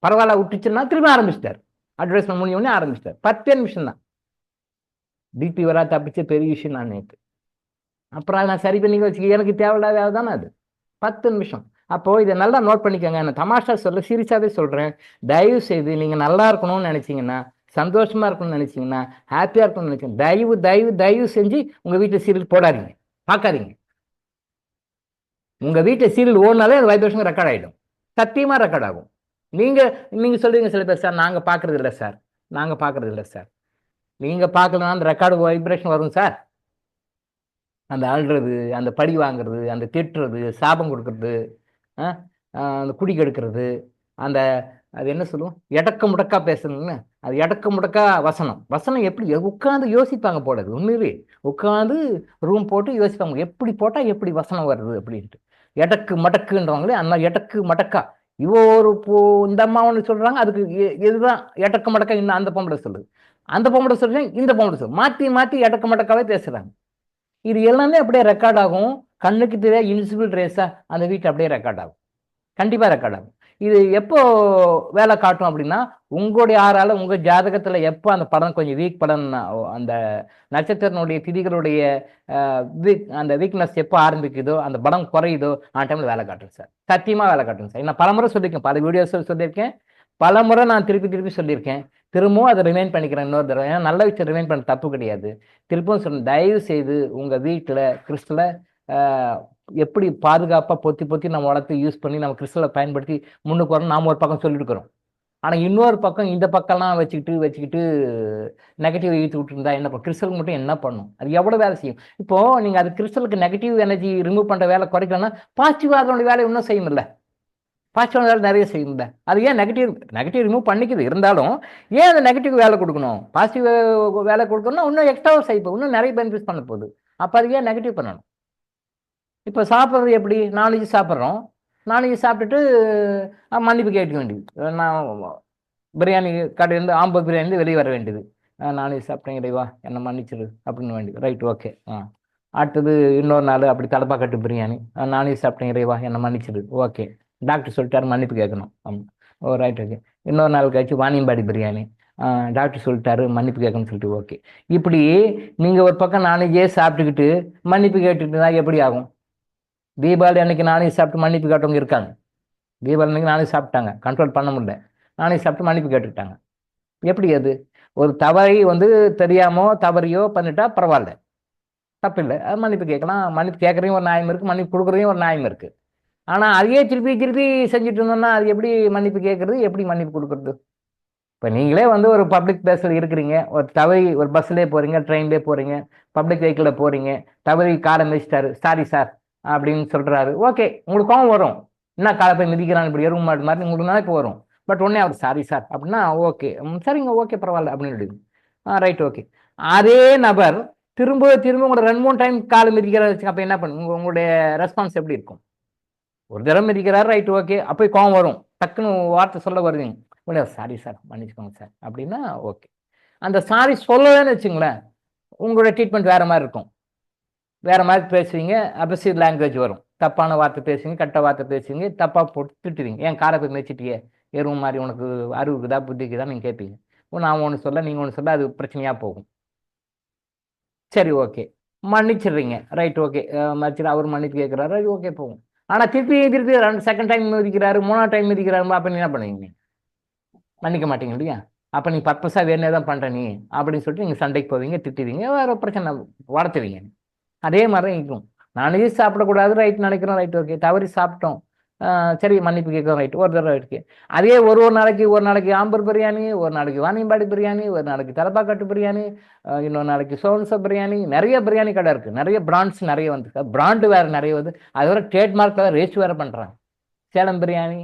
பரவாயில்ல விட்டுச்சுன்னா திரும்ப ஆரம்பிச்சிட்டார். அட்வர்டைஸ்மெண்ட் முடிஞ்ச உடனே ஆரம்பிச்சிட்டார். 10 நிமிஷம் தான். பிபி வரா தப்பிச்ச பெரிய விஷயம் நான் நேற்று. அப்புறம் அதை நான் சரி பண்ணி வச்சுக்க எனக்கு தேவையில்லாத தானே அது. 10 நிமிஷம். அப்போது இதை நல்லா நோட் பண்ணிக்கோங்க. நான் தமாஷா சொல்ல சீரியஸாகவே சொல்கிறேன். தயவு செய்து நீங்கள் நல்லா இருக்கணும்னு நினச்சிங்கன்னா, சந்தோஷமாக இருக்கணும்னு நினச்சிங்கன்னா, ஹாப்பியாக இருக்கணும்னு நினச்சிங்க, தயவு தயவு தயவு செஞ்சு உங்கள் வீட்டில் சீரியல் போடாதீங்க, பார்க்காதீங்க. உங்கள் வீட்டில் சீரியல் ஓடினாலே அது வைப்ரேஷன் ரெக்கார்ட் ஆகிடும். சத்தியமாக ரெக்கார்ட் ஆகும். நீங்கள் சொல்கிறீங்க சில பேர், சார் நாங்கள் பார்க்குறது இல்லை சார், நாங்கள் பார்க்குறது இல்லை சார். நீங்கள் பார்க்கலன்னா அந்த ரெக்கார்டு வைப்ரேஷன் வரும் சார். அந்த அழுறது, அந்த பழி வாங்குறது, அந்த திட்டுறது, சாபம் கொடுக்கறது, அந்த குடி கெடுக்கிறது, அந்த அது என்ன சொல்லுவோம், எடக்க முடக்கா பேசணும்னு, அது எடக்க முடக்கா வசனம் எப்படி உட்காந்து யோசிப்பாங்க போடுறது. உண்மையிலே உட்காந்து ரூம் போட்டு யோசிப்பாங்க எப்படி போட்டால் எப்படி வசனம் வருது அப்படின்ட்டு. எடக்கு மடக்குன்றவங்களே அந்த எடக்கு மடக்கா. இவோ ஒரு இந்த அம்மா ஒன்று சொல்கிறாங்க, அதுக்கு இதுதான் எடக்க மடக்கா. இன்னும் அந்த பொம்பளை சொல்லுது, அந்த பொம்பளை சொல்கிறேன், இந்த பொம்பளை சொல்லு, மாற்றி மாற்றி எடக்க மடக்காவே பேசுகிறாங்க. இது எல்லாமே அப்படியே ரெக்கார்ட் ஆகும். கண்ணுக்கு தெரியாது இன்சிபிள் ரேஸா அந்த வீட்டு அப்படியே ரெக்கார்ட் ஆகும். கண்டிப்பாக ரெக்கார்ட் ஆகும். இது எப்போ வேலை காட்டும் அப்படின்னா, உங்களுடைய ஆறால உங்கள் ஜாதகத்தில் எப்போ அந்த படம் கொஞ்சம் வீக் படம், அந்த நட்சத்திரனுடைய திதிகளுடைய அந்த வீக்னஸ் எப்போ ஆரம்பிக்குதோ, அந்த படம் குறையுதோ, அந்த டைமில் வேலை காட்டும் சார். சத்தியமாக வேலை காட்டும் சார். நான் பலமுறை சொல்லியிருக்கேன், பல வீடியோஸ் சொல்லியிருக்கேன், பலமுறை நான் திருப்பி சொல்லியிருக்கேன். திரும்பவும் அதை ரிமைண்ட் பண்ணிக்கிறேன் இன்னொரு தடவை. ஏன்னா நல்ல விஷயம் ரிமைண்ட் பண்ண தப்பு கிடையாது. திரும்பவும் சொல்றேன், தயவு செய்து உங்கள் வீட்டில் கிறிஸ்டலை எப்படி பாதுகாப்பாக பொத்தி நம்ம வளர்த்து யூஸ் பண்ணி நம்ம கிறிஸ்டலை பயன்படுத்தி முன்னுக்கு வரணும். நாம் ஒரு பக்கம் சொல்லியிருக்கிறோம். ஆனால் இன்னொரு பக்கம் இந்த பக்கம்லாம் வச்சுக்கிட்டு நெகட்டிவ் இழுத்து விட்டுருந்தா என்ன பண்ணும்? கிறிஸ்டலுக்கு மட்டும் என்ன பண்ணும்? அது எவ்வளோ வேலை செய்யும்? இப்போது நீங்கள் அது கிறிஸ்டலுக்கு நெகட்டிவ் எனர்ஜி ரிமூவ் பண்ணுற வேலை குறைக்கலன்னா பாசிட்டிவ் அதனுடைய வேலை இன்னும் செய்யுமில்ல. பாசிட்டிவ் வேலை நிறைய செய்யும்ல. அது ஏன் நெகட்டிவ் ரிமூவ் பண்ணிக்குது, இருந்தாலும் ஏன் அந்த நெகட்டிவ் வேலை கொடுக்கணும்? பாசிட்டிவ் வேலை கொடுக்கணும்னா இன்னும் எக்ஸ்ட்ராவாக செய்யும், இன்னும் நிறைய பெனிஃபிட்ஸ் பண்ண போகுது. அப்போ அது ஏன் நெகட்டிவ் பண்ணணும்? இப்போ சாப்பிட்றது எப்படி? நான்வெஜ் சாப்பிட்றோம், நான்வெஜ் சாப்பிட்டுட்டு மன்னிப்பு கேட்க வேண்டியது. நான் பிரியாணி கடையிலேருந்து ஆம்பூர் பிரியாணிலேருந்து வெளியே வர வேண்டியது. நான்வெஜ் சாப்பிட்டேன் இறைவா என்னை மன்னிச்சிடு அப்படின்னு வேண்டியது. Right, okay. அடுத்தது இன்னொரு நாள் அப்படி தலப்பாக்கட்டு பிரியாணி, நான்வெஜ் சாப்பிட்டேன் இறைவா என்னை மன்னிச்சிடு, ஓகே. டாக்டர் சொல்லிட்டாரு மன்னிப்பு கேட்கணும். ஓ ரைட், ஓகே. இன்னொரு நாள் கழிச்சு வாணியம்பாடி பிரியாணி, டாக்டர் சொல்லிட்டாரு மன்னிப்பு கேட்கணும்னு சொல்லிட்டு, ஓகே. இப்படி நீங்கள் ஒரு பக்கம் நான்வெஜ்ஜே சாப்பிட்டுக்கிட்டு மன்னிப்பு கேட்டுட்டு தான் எப்படி ஆகும்? தீபாவளி அன்னைக்கு நான்வெஜ் சாப்பிட்டு மன்னிப்பு கேட்டவங்க இருக்காங்க. தீபாவளி அன்னைக்கு நான்வெஜ் சாப்பிட்டாங்க, கண்ட்ரோல் பண்ண முடியல, நான்வெஜ் சாப்பிட்டு மன்னிப்பு கேட்டுக்கிட்டாங்க. எப்படி அது? ஒரு தவறை தெரியாமோ தவறையோ பண்ணிட்டா பரவாயில்ல, தப்பு இல்லை, அது மன்னிப்பு கேட்கலாம். மன்னிப்பு கேட்குறதையும் ஒரு நியாயம் இருக்குது, மன்னிப்பு கொடுக்குறதையும் ஒரு நியாயம் இருக்குது. ஆனால் அதையே திருப்பி செஞ்சுட்டு இருந்தோம்னா அது எப்படி மன்னிப்பு கேட்குறது, எப்படி மன்னிப்பு கொடுக்குறது? இப்போ நீங்களே ஒரு பப்ளிக் பிளேஸில் இருக்கிறீங்க, ஒரு தவறி ஒரு பஸ்லேயே போகிறீங்க, ட்ரெயின்லேயே போகிறீங்க, பப்ளிக் வெஹிக்கிளில் போகிறீங்க, தவறி காரை மிதிச்சிட்டாரு, சாரி சார் அப்படின்னு சொல்கிறாரு, ஓகே. உங்களுக்கு கோவம் வரும், என்ன காலை போய் மிதிக்கிறான் இப்படி எருவு மாட்டு மாதிரி உங்களுக்கு நினைப்பு வரும். பட் உடனே அவர் சாரி சார் அப்படின்னா ஓகே, சரிங்க, ஓகே, பரவாயில்ல அப்படின்னு ரைட், ஓகே. அதே நபர் திரும்ப உங்களை 2-3 டைம் காலை மிதிக்கிறாரு வச்சுங்க, அப்போ என்ன பண்ணுங்க? உங்களுடைய ரெஸ்பான்ஸ் எப்படி இருக்கும்? ஒரு தடவை மிதிக்கிறாரு, ரைட், ஓகே. அப்போ கோவம் வரும், டக்குன்னு வார்த்தை சொல்ல வருவீங்க, உடனே சாரி சார் மன்னிச்சுக்கோங்க சார் அப்படின்னா ஓகே. அந்த சாரி சொல்லலன்னு வச்சுங்களேன், உங்களோட ட்ரீட்மெண்ட் வேறு மாதிரி இருக்கும், வேறு மாதிரி பேசுவீங்க, அபசிவ் லாங்குவேஜ் வரும். தப்பான வார்த்தை பேசுவீங்க, கெட்ட வார்த்தை பேசுவீங்க, தப்பா போட்டு திட்டுவீங்க. ஏன் காரை போய் மேய்ச்சிட்டியே, எருவு மாதிரி, உனக்கு அறிவுக்குதா புத்திக்குதா நீங்க கேட்பீங்க. நான் ஒன்று சொல்ல, நீங்க ஒன்று சொல்ல, அது பிரச்சனையா போகும். சரி, ஓகே, மன்னிச்சிடுறீங்க, ரைட், ஓகே, மன்னிச்சிட அவர் மன்னிப்பு கேட்குறாரு, அது ஓகே போகும். ஆனா திருப்பி திருப்பி செகண்ட் டைம் மிதிக்கிறாரு, மூணாவது டைம் மிதிக்கிறாரு, அப்ப நீ என்ன பண்ணுவீங்க? மன்னிக்க மாட்டீங்க இல்லையா? அப்ப நீ பர்பஸா வேணே தான் பண்ற நீ அப்படின்னு சொல்லிட்டு நீங்க சண்டைக்கு போவீங்க, திட்டுவீங்க, வேற பிரச்சனை வளர்த்துவீங்க. அதே மாதிரி தான் இருக்கும். நானே சாப்பிடக்கூடாது, ரைட் நினைக்கிறோம், ரைட், ஓகே, தவறி சாப்பிட்டோம், சரி மன்னிப்பு கேட்குறோம், ரைட், ஒரு தடவை இருக்கு. அதே ஒரு நாளைக்கு ஆம்பூர் பிரியாணி, ஒரு நாளைக்கு வாணியம்பாடி பிரியாணி, ஒரு நாளைக்கு தலப்பாக்கட்டு பிரியாணி, இன்னொரு நாளைக்கு சோன்சா பிரியாணி, நிறைய பிரியாணி கடை இருக்கு, நிறைய பிராண்ட்ஸ் நிறைய வந்து, பிராண்டு வேற நிறைய வந்து, அது வர ட்ரேட்மார்க் வேற ரெஜிஸ்டர் வேற பண்றாங்க. சேலம் பிரியாணி,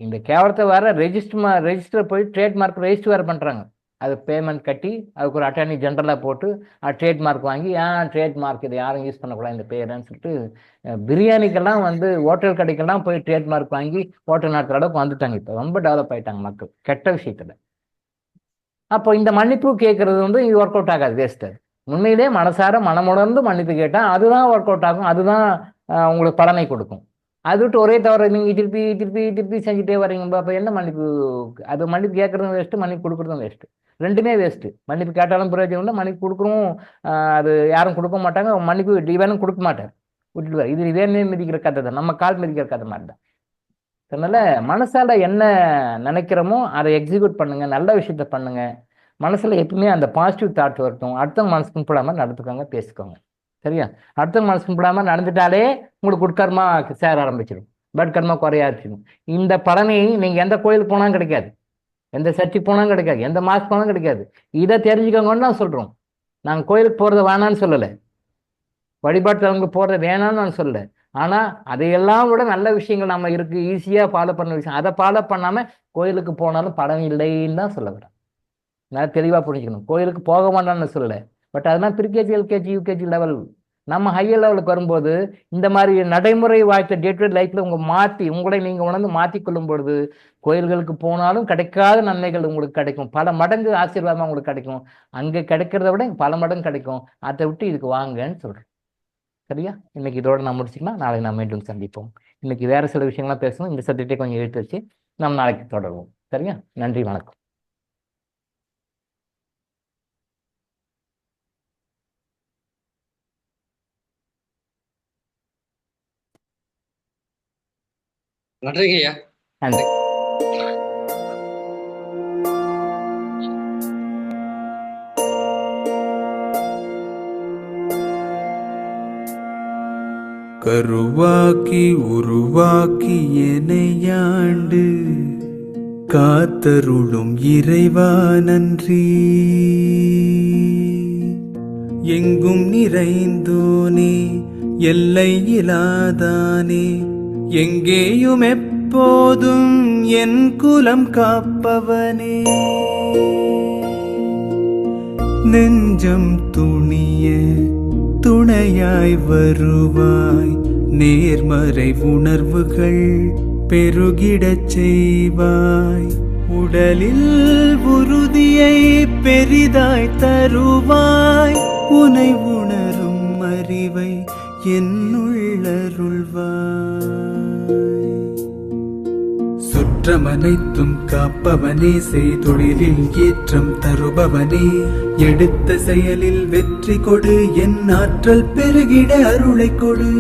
இந்த கேவலத்தை வேற ரெஜிஸ்டர் போய் ட்ரேட்மார்க் ரெஜிஸ்டர் வேற பண்றாங்க. அது பேமெண்ட் கட்டி அதுக்கு ஒரு அட்டர்னி ஜென்ரலாக போட்டு ட்ரேட்மார்க் வாங்கி, ட்ரேட்மார்க் இதை யாரும் யூஸ் பண்ணக்கூடாது இந்த பேருன்னு சொல்லிட்டு பிரியாணிக்கெல்லாம் வந்து ஹோட்டல் கடைக்கெல்லாம் போய் ட்ரேட்மார்க் வாங்கி ஹோட்டல் நடத்துகிற அளவுக்கு வந்துட்டாங்க. இப்போ ரொம்ப டெவலப் ஆயிட்டாங்க மக்கள் கெட்ட விஷயத்துல. அப்போ இந்த மன்னிப்பு கேட்கறது வந்து இது ஒர்க் அவுட் ஆகாது, வேஸ்ட். உண்மையிலே மனசார மனமுணர்ந்து மன்னிப்பு கேட்டால் அதுதான் ஒர்க் அவுட் ஆகும், அதுதான் உங்களுக்கு பலனை கொடுக்கும். அது விட்டு ஒரே தவிர நீங்க திருப்பி திருப்பி திருப்பி செஞ்சுட்டே வரீங்க, அப்ப என்ன மன்னிப்பு? அது மன்னிப்பு கேட்கறதும் வேஸ்ட்டு, மன்னிப்பு கொடுக்குறதும் வேஸ்ட்டு, ரெண்டுமே வேஸ்ட்டு. மன்னிப்பு கேட்டாலும் பிரயோஜனம் இல்லை, மன்னிப்பு கொடுக்குறோம் அது யாரும் கொடுக்க மாட்டாங்க, மன்னிப்பு இவனும் கொடுக்க மாட்டார், விட்டுடுவார். இது வேணுமே மிதிக்கிற கதை தான், நம்ம கால் மிதிக்கிற கதை மாதிரி தான். அதனால மனசால என்ன நினைக்கிறோமோ அதை எக்ஸிக்யூட் பண்ணுங்க, நல்ல விஷயத்த பண்ணுங்க. மனசுல எப்பவுமே அந்த பாசிட்டிவ் தாட் வரட்டும். அடுத்தவங்க மனசு கும்பிடாம நடந்துக்கோங்க, பேசிக்கோங்க, சரியா? அடுத்தவங்க மனசு கும்பிடாம நடந்துட்டாலே உங்களுக்கு குட் கர்மா சேர ஆரம்பிச்சிடும், பட் கர்மா குறைய ஆரம்பிச்சிடும். இந்த பலனை நீங்க எந்த கோயிலுக்கு போனாலும் கிடைக்காது, எந்த சர்ச்சுக்கு போனாலும் கிடைக்காது, எந்த மாஸ்க் போனாலும் கிடைக்காது. இதை தெரிஞ்சுக்கோங்கன்னு நான் சொல்றோம். நாங்க கோயிலுக்கு போறது வேணான்னு சொல்லலை, வழிபாட்டு போறது வேணாம்னு நான் சொல்லலை. ஆனா அதையெல்லாம் விட நல்ல விஷயங்கள் நம்ம இருக்கு, ஈஸியா ஃபாலோ பண்ண விஷயம், அதை ஃபாலோ பண்ணாம கோயிலுக்கு போனாலும் படம் இல்லைன்னு தான் சொல்ல வரேன். நல்லா தெளிவா புரிஞ்சுக்கணும். கோயிலுக்கு போக வேண்டாம்னு சொல்லலை, பட் அதெல்லாம் ப்ரீகேஜி, எல்கேஜி, யூகேஜி லெவல். நம்ம ஹையர் லெவலுக்கு வரும்போது இந்த மாதிரி நடைமுறை வாழ்க்கை டே டு டே லைஃப்ல உங்களை நீங்க உணர்ந்து மாற்றி கொள்ளும் பொழுது கோயில்களுக்கு போனாலும் கிடைக்காத நன்மைகள் உங்களுக்கு கிடைக்கும், பல மடங்கு ஆசீர்வாதமா உங்களுக்கு கிடைக்கும். அங்க கிடைக்கிறத விட பல மடங்கு கிடைக்கும். அதை விட்டு இதுக்கு வாங்கன்னு சொல்றேன், சரியா? இன்னைக்கு இதோட நான் முடிச்சுக்கலாம், நாளைக்கு நான் மீண்டும் சந்திப்போம். இன்னைக்கு வேற சில விஷயங்கள்லாம் பேசணும், இந்த சப்ஜெக்டை கொஞ்சம் எடுத்து வச்சு நம்ம நாளைக்கு தொடருவோம், சரியா? நன்றி, வணக்கம். நன்றிங்க ஐயா. நன்றி. கருவாக்கி உருவாக்கி எனையாண்டு காத்தருளும் இறைவா நன்றி. எங்கும் நிறைந்தோனே, எல்லை இலாதானே, எங்கேயும் எப்போதும் என் குலம் காப்பவனே. நெஞ்சம் துணிய துணையாய் வருவாய், நேர்மறை உணர்வுகள் பெருகிடச் செய்வாய். உடலில் உறுதியை பெரிதாய் தருவாய், உனை உணரும் அறிவை என்னுள்ளருள்வாய். சுற்றமனைத்தும் காப்பவனே, செய்தொழிலில் ஏற்றம் தருபவனே, எடுத்த செயலில் வெற்றி கொடு, என் ஆற்றல் பெருகிட அருளை கொடு.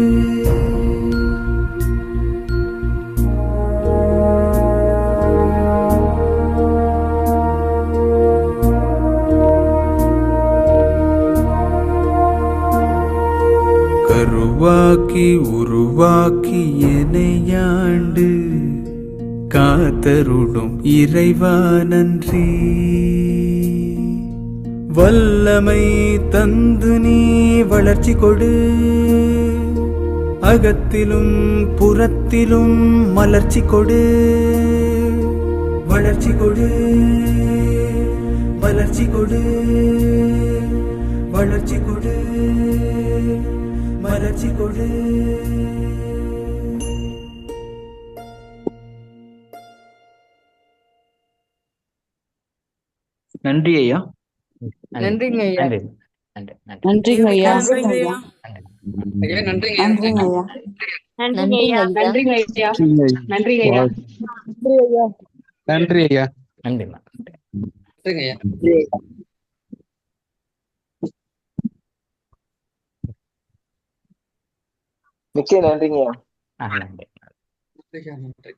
கருவாக்கி உருவாக்கி எனையாண்டு காத்தருளும் இறைவா நன்றி. வல்லமை தந்து நீ வளர்ச்சி கொடு, அகத்திலும் புறத்திலும் மலர்ச்சி கொடு. வளர்ச்சி கொடு, வளர்ச்சி கொடு, வளர்ச்சி கொடு, வளர்ச்சி கொடு. நன்றி ஐயா. நன்றிங்க ஐயா. நன்றி, நன்றி, நன்றி. நன்றிங்க ஐயா. நன்றி. ஐயா நன்றிங்க ஐயா. நன்றிங்க ஐயா. நன்றிங்க ஐயா. நன்றிங்க ஐயா. நன்றிங்க ஐயா. நன்றி ஐயா. நன்றிம்மா. நன்றிங்க ஐயா. மிக்க நன்றிங்கய்யா. நன்றி. நன்றிங்க ஐயா, நன்றி.